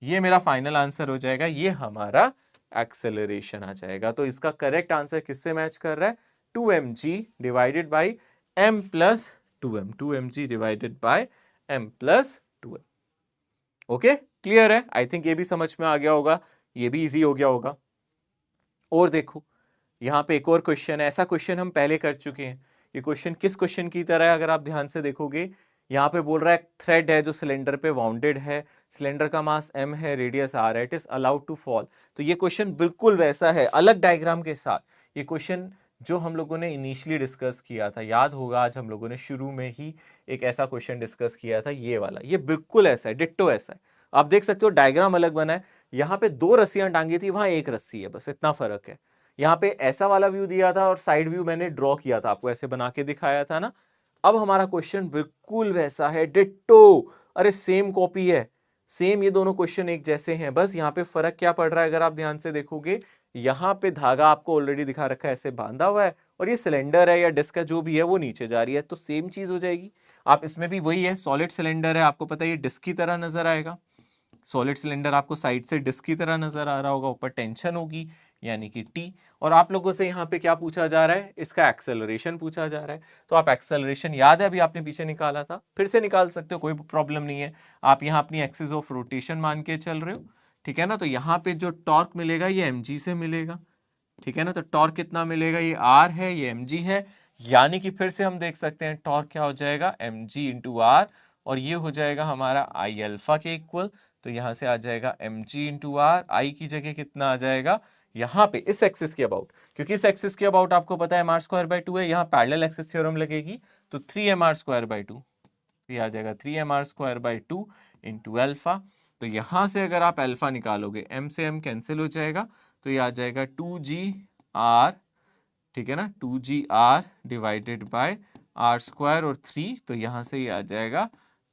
ये मेरा फाइनल आंसर हो जाएगा, ये हमारा एक्सेलरेशन आ जाएगा। तो इसका करेक्ट आंसर किससे मैच कर रहा है, 2mg divided by m plus 2m, 2mg divided by m plus 2m। Okay, clear है, आई थिंक ये भी समझ में आ गया होगा, ये भी इजी हो गया होगा। और देखो यहाँ पे एक और क्वेश्चन है, ऐसा क्वेश्चन हम पहले कर चुके हैं, ये क्वेश्चन किस क्वेश्चन की तरह है, अगर आप ध्यान से देखोगे यहाँ पे बोल रहा है थ्रेड है जो सिलेंडर पे वाउंडेड है, सिलेंडर का मास m है, रेडियस r है, it is allowed to fall. तो ये क्वेश्चन बिल्कुल वैसा है, अलग डायग्राम के साथ, ये क्वेश्चन जो हम लोगों ने इनिशियली डिस्कस किया था, याद होगा आज हम लोगों ने शुरू में ही एक ऐसा क्वेश्चन डिस्कस किया था, ये वाला, ये बिल्कुल ऐसा है, डिट्टो ऐसा है। आप देख सकते हो डायग्राम अलग बना है, यहाँ पे 2 रस्सियां टांगी थी, वहां 1 रस्सी है, बस इतना फर्क है। यहाँ पे ऐसा वाला व्यू दिया था और साइड व्यू मैंने ड्रॉ किया था, आपको ऐसे बना के दिखाया था ना। अब हमारा क्वेश्चन बिल्कुल वैसा है, डिट्टो, अरे सेम कॉपी है, सेम, ये दोनों क्वेश्चन एक जैसे हैं, बस यहाँ पे फर्क क्या पड़ रहा है, अगर आप ध्यान से देखोगे यहाँ पे धागा आपको ऑलरेडी दिखा रखा है, ऐसे बांधा हुआ है, और ये सिलेंडर है या डिस्क है जो भी है वो नीचे जा रही है, तो सेम चीज हो जाएगी। आप इसमें भी वही है, सॉलिड सिलेंडर है, आपको पता है ये डिस्क की तरह नजर आएगा, सॉलिड सिलेंडर आपको साइड से डिस्क की तरह नजर आ रहा होगा, ऊपर टेंशन होगी यानी कि T, और आप लोगों से यहाँ पे क्या पूछा जा रहा है, इसका एक्सेलरेशन पूछा जा रहा है। तो आप एक्सेलरेशन याद है अभी आपने पीछे निकाला था, फिर से निकाल सकते हो, कोई प्रॉब्लम नहीं है। आप यहाँ अपनी एक्सिस ऑफ रोटेशन मान के चल रहे हो, ठीक है ना, तो यहाँ पे जो टॉर्क मिलेगा ये mg से मिलेगा, ठीक है ना, तो टॉर्क कितना मिलेगा, ये r है, ये mg है, यानी कि फिर से हम देख सकते हैं टॉर्क क्या हो जाएगा, mg इंटू r, और ये हो जाएगा हमारा I अल्फा के इक्वल। तो यहाँ से आ जाएगा mg इंटू आर, आई की जगह कितना आ जाएगा यहाँ पे इस एक्सिस के अबाउट, क्योंकि इस एक्सिस के अबाउट आपको पता है mr² है, यहाँ पैरेलल एक्सिस थ्योरम लगेगी तो 3mr², ये आ जाएगा 3mr² इंटू अल्फा। तो यहाँ से अगर आप अल्फा निकालोगे m से m कैंसिल हो जाएगा, तो ये आ जाएगा 2gr, ठीक है ना, 2gr डिवाइडेड बाय r² और 3, तो यहाँ से ये आ जाएगा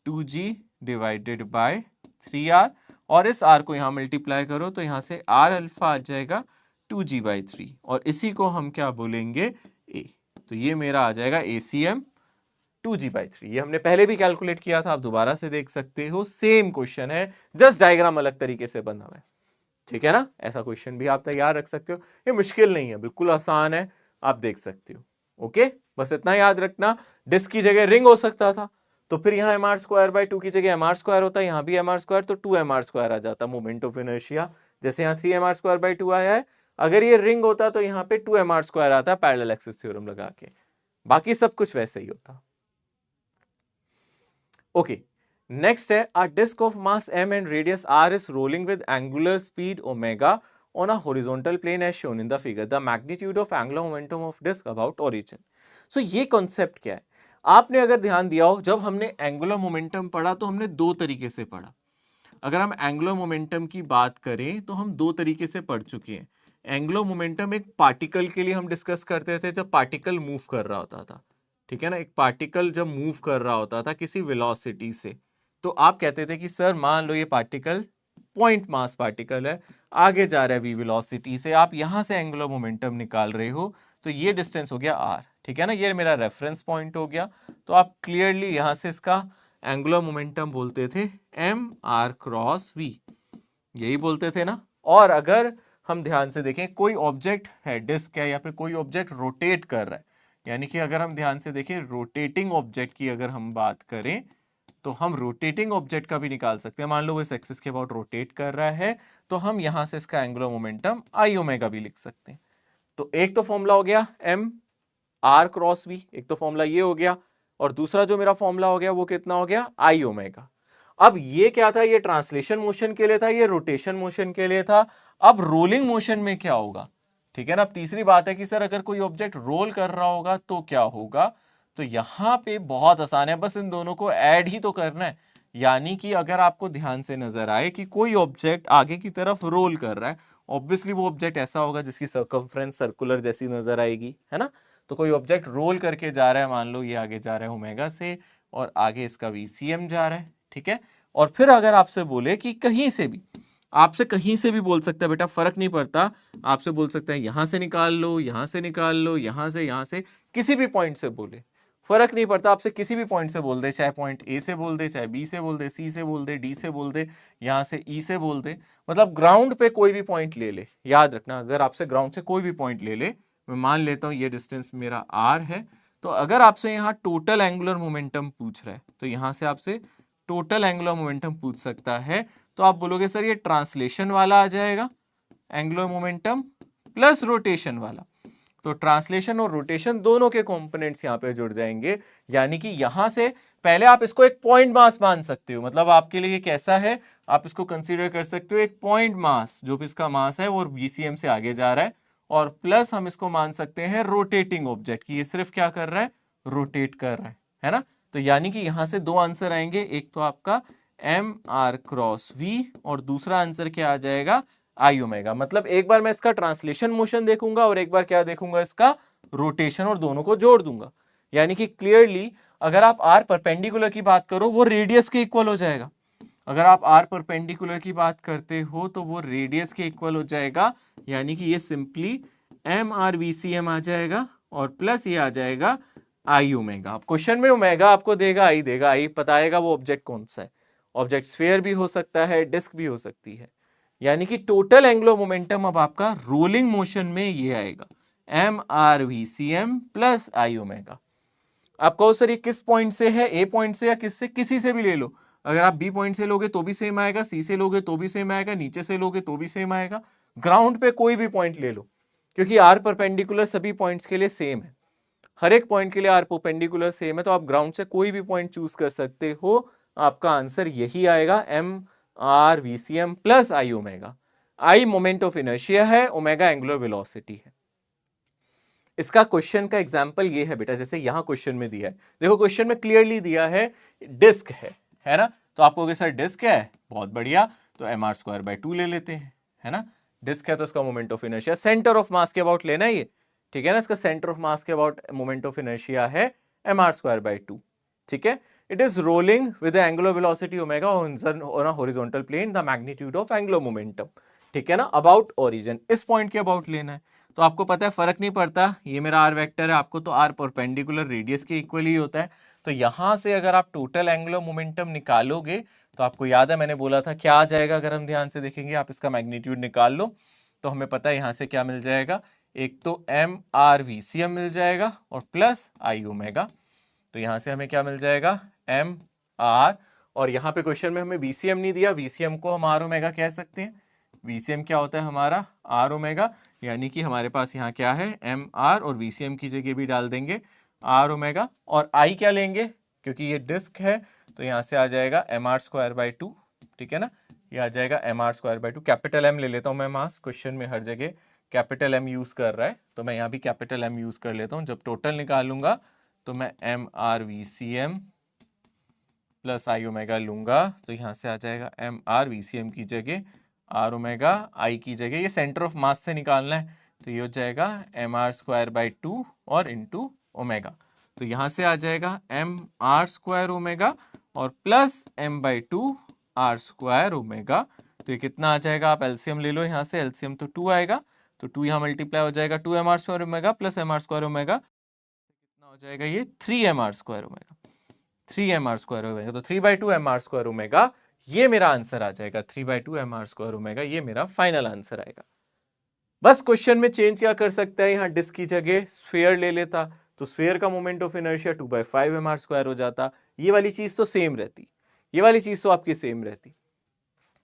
2g डिवाइडेड बाय 3r, और इस r को यहाँ मल्टीप्लाई करो तो यहाँ से r अल्फा आ जाएगा 2g/3, और इसी को हम क्या बोलेंगे a। तो ये मेरा आ जाएगा ACM 2g/3। ये हमने पहले भी कैलकुलेट किया था, आप दोबारा से देख सकते हो, सेम क्वेश्चन है, जस्ट डायग्राम अलग तरीके से बना हुआ है, ठीक है ना। ऐसा क्वेश्चन भी आप तैयार रख सकते हो, ये मुश्किल नहीं है, बिल्कुल आसान है, आप देख सकते हो। ओके, बस इतना याद रखना, डिस्क की जगह रिंग हो सकता था, तो फिर यहाँ mr²/2 की जगह mr² होता है, यहाँ भी mr², तो 2mr² आ जाता मोमेंट ऑफ इनर्शिया। जैसे यहाँ 3mr²/2 आया है, अगर ये रिंग होता तो यहाँ पे 2mr² आता पैरेलल एक्सिस थ्योरम लगा के, बाकी सब कुछ वैसे ही होता। ओके, नेक्स्ट है, a disk of mass m and radius r is rolling with angular speed omega on a horizontal plane as shown in the figure. The magnitude of angular momentum of disk about origin. So ये concept क्या है, आपने अगर ध्यान दिया हो, जब हमने एंगुलर मोमेंटम पढ़ा तो हमने दो तरीके से पढ़ा। अगर हम एंगुलर मोमेंटम की बात करें तो हम दो तरीके से पढ़ चुके हैं। एंगुलर मोमेंटम एक पार्टिकल के लिए हम डिस्कस करते थे जब पार्टिकल मूव कर रहा होता था, ठीक है ना। एक पार्टिकल जब मूव कर रहा होता था किसी वेलोसिटी से, तो आप कहते थे कि सर मान लो ये पार्टिकल पॉइंट मास पार्टिकल है, आगे जा रहा है v वेलोसिटी से, आप यहां से एंगुलर मोमेंटम निकाल रहे हो, तो ये डिस्टेंस हो गया r, ठीक है ना, ये मेरा रेफरेंस पॉइंट हो गया। तो आप क्लियरली यहां से इसका एंगुलर मोमेंटम बोलते थे mr×v, यही बोलते थे ना। और अगर हम ध्यान से देखें, कोई ऑब्जेक्ट है, डिस्क है, या फिर कोई ऑब्जेक्ट रोटेट कर रहा है, यानी कि अगर हम ध्यान से देखें रोटेटिंग ऑब्जेक्ट की अगर हम बात करें तो हम रोटेटिंग ऑब्जेक्ट का भी निकाल सकते हैं। मान लो वो इस एक्सिस के अबाउट रोटेट कर रहा है, तो हम यहां से इसका एंगुलर मोमेंटम आई ओमेगा भी लिख सकते हैं। तो एक तो फॉर्मूला हो गया mr×v, एक तो फॉर्मूला ये हो गया, और दूसरा जो मेरा फॉर्मूला हो गया वो कितना हो गया, आई ओमेगा। अब ये क्या था, ये ट्रांसलेशन मोशन के लिए था, ये रोटेशन मोशन के लिए था। अब रोलिंग मोशन में क्या होगा, ठीक है ना। अब तीसरी बात है कि सर अगर कोई ऑब्जेक्ट रोल कर रहा होगा तो क्या होगा, तो यहां पे बहुत आसान है, बस इन दोनों को ऐड ही तो करना है। यानी कि अगर आपको ध्यान से नजर आए कि कोई ऑब्जेक्ट आगे की तरफ रोल कर रहा है, ऑब्वियसली वो ऑब्जेक्ट ऐसा होगा जिसकी सर्कमफ्रेंस सर्कुलर जैसी नजर आएगी, है ना। तो कोई ऑब्जेक्ट रोल करके जा रहा है, मान लो ये आगे जा रहा है ओमेगा से, और आगे इसका VCM जा रहा है, ठीक है। और फिर अगर आपसे बोले कि कहीं से भी, आपसे कहीं से भी बोल सकता है, बेटा फर्क नहीं पड़ता, आपसे बोल सकता है यहां से निकाल लो, यहां से निकाल लो, यहां से, किसी भी पॉइंट से बोले, फर्क नहीं पड़ता, आपसे किसी भी पॉइंट से बोल दे, चाहे पॉइंट ए से बोल दे, चाहे बी से बोल दे, सी से बोल दे, डी से बोल दे, यहां से ई से बोल दे, मतलब ग्राउंड पे कोई भी पॉइंट ले ले। याद रखना, अगर आपसे ग्राउंड से कोई भी पॉइंट ले ले, मैं मान लेता हूं ये डिस्टेंस मेरा r है, तो अगर आपसे यहाँ टोटल एंगुलर मोमेंटम पूछ रहा है, तो यहां से आपसे टोटल एंगुलर मोमेंटम पूछ सकता है, तो आप बोलोगे सर ये ट्रांसलेशन वाला आ जाएगा, एंगुलर मोमेंटम प्लस रोटेशन वाला। तो ट्रांसलेशन और रोटेशन दोनों के कंपोनेंट्स यहाँ पे जुड़ जाएंगे, यानी कि यहां से पहले आप इसको एक पॉइंट मास मान सकते हो, मतलब आपके लिए कैसा है, आप इसको कंसीडर कर सकते हो एक पॉइंट मास, जो भी इसका मास है वो VCM से आगे जा रहा है, और प्लस हम इसको मान सकते हैं रोटेटिंग ऑब्जेक्ट की, ये सिर्फ क्या कर रहा है, रोटेट कर रहा है ना। तो यानी कि यहां से दो आंसर आएंगे, एक तो आपका mr×v और दूसरा आंसर क्या आ जाएगा, आई ओमेगा। मतलब एक बार मैं इसका ट्रांसलेशन मोशन देखूंगा और एक बार क्या देखूंगा, इसका रोटेशन, और दोनों को जोड़ दूंगा। यानी कि क्लियरली अगर आप r परपेंडिकुलर की बात करो वो रेडियस के इक्वल हो जाएगा, अगर आप r परपेंडिकुलर की बात करते हो तो वो रेडियस के इक्वल हो जाएगा, यानी कि ये सिंपली mr/VCM आ जाएगा और प्लस ये आ जाएगा आई ओमेगा। अब क्वेश्चन में ओमेगा आपको देगा, आई देगा, आई बताएगा वो ऑब्जेक्ट कौन सा है, ऑब्जेक्ट स्फीयर भी हो सकता है, डिस्क भी हो सकती है। यानी कि टोटल एंगुलर मोमेंटम अब आपका रोलिंग मोशन में ये आएगा mr/VCM प्लस आई ओमेगा। आप कहो सर ये किस पॉइंट से है, ए पॉइंट से या किससे, किसी से भी ले लो, अगर आप बी पॉइंट से लोगे तो भी सेम आएगा, सी से लोगे तो भी सेम आएगा, नीचे से लोगे तो भी सेम आएगा, ग्राउंड पे कोई भी पॉइंट ले लो, क्योंकि आर परपेंडिकुलर सभी पॉइंट्स के लिए सेम है, हर एक पॉइंट के लिए आर परपेंडिकुलर सेम है, तो आप ग्राउंड से कोई भी पॉइंट चूज कर सकते हो, आपका आंसर यही आएगा R VCM plus I omega. I moment of inertia है, ओमेगा एंगुलर वेलोसिटी है। इसका क्वेश्चन का एग्जांपल ये है बेटा, जैसे यहां क्वेश्चन में दिया है, देखो क्वेश्चन में क्लियरली दिया है डिस्क है ना। तो आप कहोगे सर डिस्क है, बहुत बढ़िया, तो एम आर स्क्वायर बाई 2 ले लेते हैं, है ना। डिस्क है तो इसका moment of inertia centre of mass के अबाउट लेना है ये, ठीक है ना। इसका सेंटर ऑफ मास के अबाउट मोमेंट ऑफ इनर्शिया है एम आर स्क्वायर बाई 2, ठीक है। It is rolling with angular velocity omega on a horizontal plane, the magnitude of angular momentum, ठीक है ना, अबाउट ओरिजिन, इस पॉइंट के अबाउट लेना है। तो आपको पता है फर्क नहीं पड़ता, ये मेरा आर वेक्टर है, आपको तो आर परपेंडिकुलर रेडियस के इक्वल ही होता है। तो यहां से अगर आप टोटल एंगुलर मोमेंटम निकालोगे तो आपको याद है मैंने बोला था क्या आ जाएगा, अगर हम ध्यान से देखेंगे, आप इसका मैग्नीट्यूड निकाल लो तो हमें पता है यहां से क्या मिल जाएगा, एक तो M R V C M मिल जाएगा और प्लस आई ओमेगा। तो यहां से हमें क्या मिल जाएगा, एम आर, और यहाँ पे क्वेश्चन में हमें वीसीएम नहीं दिया, वीसीएम को हम आर ओमेगा कह सकते हैं। वीसीएम क्या होता है हमारा, आर ओमेगा, यानी कि हमारे पास यहाँ क्या है, एम आर, और वीसीएम की जगह भी डाल देंगे आर ओमेगा, और आई क्या लेंगे क्योंकि ये डिस्क है तो यहाँ से आ जाएगा एम आर स्क्वायर बाई 2, ठीक है ना। ये आ जाएगा M R square by 2, capital M ले लेता हूँ मैं, मास क्वेश्चन में हर जगह कैपिटल एम यूज कर रहा है तो मैं यहाँ भी कैपिटल एम यूज कर लेता हूँ। जब टोटल निकालूंगा तो मैं M R V C M plus I omega लूंगा, तो यहाँ से आ जाएगा M R V C M की जगह आर ओमेगा, आई की जगह ये सेंटर ऑफ मास से निकालना है तो ये हो जाएगा एम आर स्क्वायर बाई 2 और इंटू ओमेगा। तो यहाँ से आ जाएगा एम आर स्क्वायर ओमेगा और plus m by 2 r square omega. तो ये कितना आ जाएगा, आप एलसीएम ले लो, यहाँ से एलसीएम तो 2 आएगा, तो 2 यहाँ मल्टीप्लाई हो जाएगा, 2 m are square omega plus M R square omega, कितना हो जाएगा ये 3 m are square omega, 3 m are square omega. तो 3/2 एम आर स्क्वायर ओमेगा, ये मेरा आंसर आ जाएगा, 3/2 एम आर स्क्वायर ओमेगा, ये मेरा फाइनल आंसर आएगा। बस क्वेश्चन में चेंज क्या कर सकता है, यहाँ डिस्क की जगह स्फीयर ले लेता तो स्फीयर का moment of inertia 2/5 m are square हो जाता। ये वाली चीज तो सेम रहती, ये वाली चीज तो आपकी सेम रहती।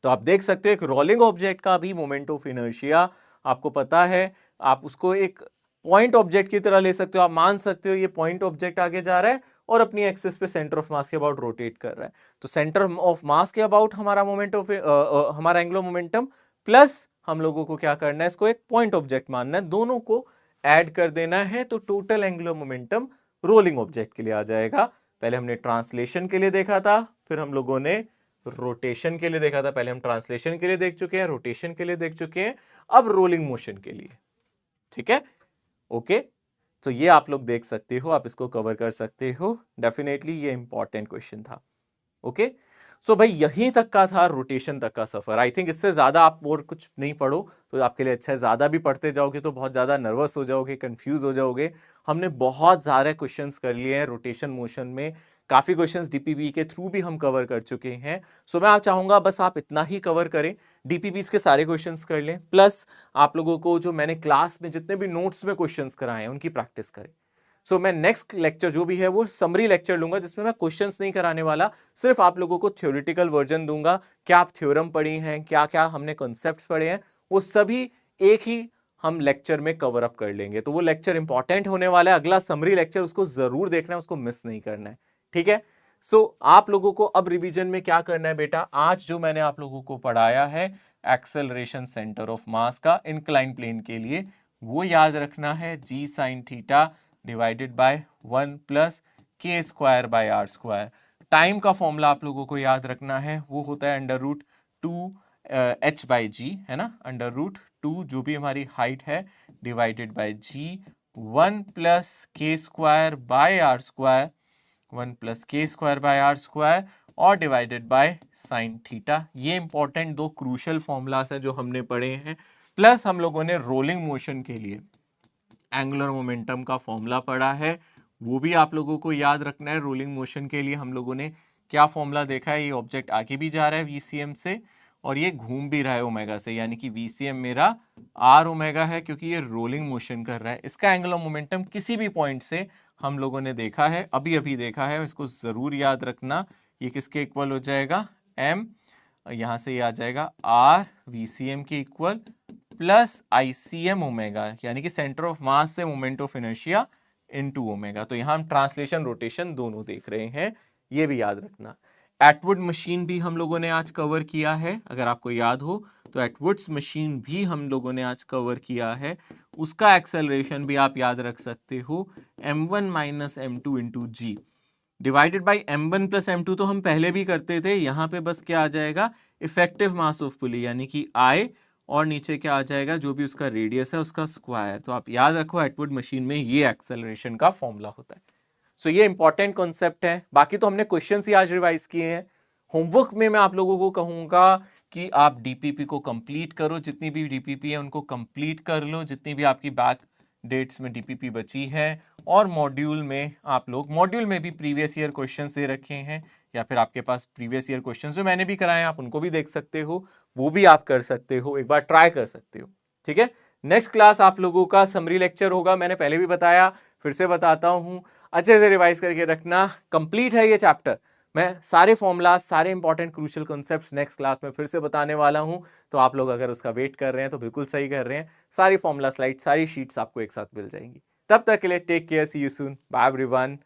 तो आप देख सकते हो एक रोलिंग ऑब्जेक्ट का भी मोमेंट ऑफ इनर्शिया आपको पता है, आप उसको एक पॉइंट ऑब्जेक्ट की तरह ले सकते हो। आप मान सकते हो ये पॉइंट ऑब्जेक्ट आगे जा रहा है और अपनी एक्सिस पे सेंटर ऑफ मास के अबाउट रोटेट कर रहा है, तो सेंटर ऑफ मास के अबाउट हमारा मोमेंट ऑफ हमारा एंगुलर मोमेंटम, प्लस हम लोगों को क्या करना है, इसको एक पॉइंट ऑब्जेक्ट मानना है, दोनों को ऐड कर देना है, तो total angular momentum rolling object के लिए आ जाएगा। पहले हमने ट्रांसलेशन के लिए देखा था, फिर हम लोगों ने रोटेशन के लिए देखा था। पहले हम ट्रांसलेशन के लिए देख चुके हैं, रोटेशन के लिए देख चुके हैं, अब रोलिंग मोशन के लिए, ठीक है, ओके। तो ये आप लोग देख सकते हो, आप इसको कवर कर सकते हो, डेफिनेटली ये इंपॉर्टेंट क्वेश्चन था, ओके। सो भाई यहीं तक का था रोटेशन तक का सफर। आई थिंक इससे ज्यादा आप और कुछ नहीं पढ़ो तो आपके लिए अच्छा है, ज्यादा भी पढ़ते जाओगे तो बहुत ज्यादा नर्वस हो जाओगे, कंफ्यूज हो जाओगे। हमने बहुत सारे क्वेश्चंस कर लिए हैं रोटेशन मोशन में, काफी क्वेश्चंस डीपीपी के थ्रू भी हम कवर कर चुके हैं। सो मैं आप चाहूंगा बस आप इतना ही कवर करें, डीपीपीस के सारे क्वेश्चंस कर लें, प्लस आप लोगों को जो मैंने क्लास में जितने भी नोट्स में क्वेश्चंस कराए हैं उनकी प्रैक्टिस करें। सो मैं नेक्स्ट लेक्चर जो भी है वो समरी लेक्चर लूंगा, जिसमें मैं क्वेश्चंस नहीं कराने वाला, सिर्फ आप लोगों को थ्योरेटिकल वर्जन दूंगा, क्या आप थ्योरम पढ़ी हैं, क्या क्या हमने कॉन्सेप्ट्स पढ़े हैं, वो सभी एक ही हम लेक्चर में कवर अप कर लेंगे। तो वो लेक्चर इंपॉर्टेंट होने वाला है, अगला समरी लेक्चर, उसको जरूर देखना है, उसको मिस नहीं करना है, ठीक है। सो आप लोगों को अब रिवीजन में क्या करना है बेटा, आज जो मैंने आप लोगों को पढ़ाया है एक्सेलरेशन सेंटर ऑफ मास का इंक्लाइन प्लेन के लिए, वो याद रखना है, G sine theta divided by 1 plus के square by are square. Time का फॉर्मूला आप लोगों को याद रखना है, वो होता है under root 2 H by G, है ना, अंडर रूट 2 जो भी हमारी हाइट है डिवाइडेड बाय जी, 1 प्लस के square by are square, 1 plus के स्क्वायर बाय आर स्क्वायर और डिवाइडेड बाय साइन थीटा। ये इंपॉर्टेंट दो क्रूशल फॉर्मूलास हैं जो हमने पढ़े हैं। प्लस हम लोगों ने रोलिंग मोशन के लिए एंगुलर मोमेंटम का फॉर्मूला पढ़ा है, वो भी आप लोगों को याद रखना है। रोलिंग मोशन के लिए हम लोगों ने क्या फॉर्मूला देखा है, ये ऑब्जेक्ट आगे भी जा रहा है वीसीएम से और ये घूम भी रहा है ओमेगा से, यानी कि वीसीएम मेरा आर ओमेगा है क्योंकि ये रोलिंग मोशन कर रहा है। इसका एंगुलर मोमेंटम किसी भी पॉइंट से हम लोगों ने देखा है, अभी अभी देखा है, इसको जरूर याद रखना। ये किसके इक्वल हो जाएगा, एम, यहाँ से ये आ जाएगा आर वीसीएम के इक्वल प्लस आईसीएम ओमेगा, यानी कि सेंटर ऑफ मास से moment of inertia into omega. तो यहाँ हम ट्रांसलेशन रोटेशन दोनों देख रहे हैं, ये भी याद रखना। एटवुड मशीन भी हम लोगों ने आज कवर किया है, अगर आपको याद हो तो एटवुड्स मशीन भी हम लोगों ने आज कवर किया है। उसका एक्सेलरेशन भी आप याद रख सकते हो, m1 minus m two into ji divided by m1 plus m2 तो हम पहले भी करते थे, यहाँ पे बस क्या आ जाएगा, इफेक्टिव मास ऑफ पुली यानी कि I, और नीचे क्या आ जाएगा, जो भी उसका रेडियस है उसका स्क्वायर। तो आप याद रखो एटवुड मशीन में ये एक्सेलरेशन का फॉर्मूला होता है। सो ये इंपॉर्टेंट कॉन्सेप्ट है। बाकी तो हमने क्वेश्चन ही आज रिवाइज किए हैं। होमवर्क में मैं आप लोगों को कहूंगा कि आप डीपीपी को कंप्लीट करो, जितनी भी डीपीपी है उनको कंप्लीट कर लो, जितनी भी आपकी बैक डेट्स में डीपीपी बची है। और मॉड्यूल में आप लोग, मॉड्यूल में भी प्रीवियस ईयर क्वेश्चंस दे रखे हैं, या फिर आपके पास प्रीवियस ईयर क्वेश्चंस जो मैंने भी कराए हैं आप उनको भी देख सकते हो, वो भी आप कर सकते हो, एक बार ट्राई कर सकते हो। ठीक है, नेक्स्ट क्लास आप लोगों का समरी लेक्चर होगा, मैंने पहले भी बताया, फिर से बताता हूं, अच्छे से रिवाइज करके रखना। कंप्लीट है ये चैप्टर, मैं सारे फॉर्मूला, सारे important crucial concepts next class में फिर से बताने वाला हूं। तो आप लोग अगर उसका वेट कर रहे हैं तो बिल्कुल सही कर रहे हैं। सारी फॉर्मूला स्लाइड, सारी शीट्स आपको एक साथ मिल जाएंगी। तब तक के लिए take care, see you soon, bye everyone.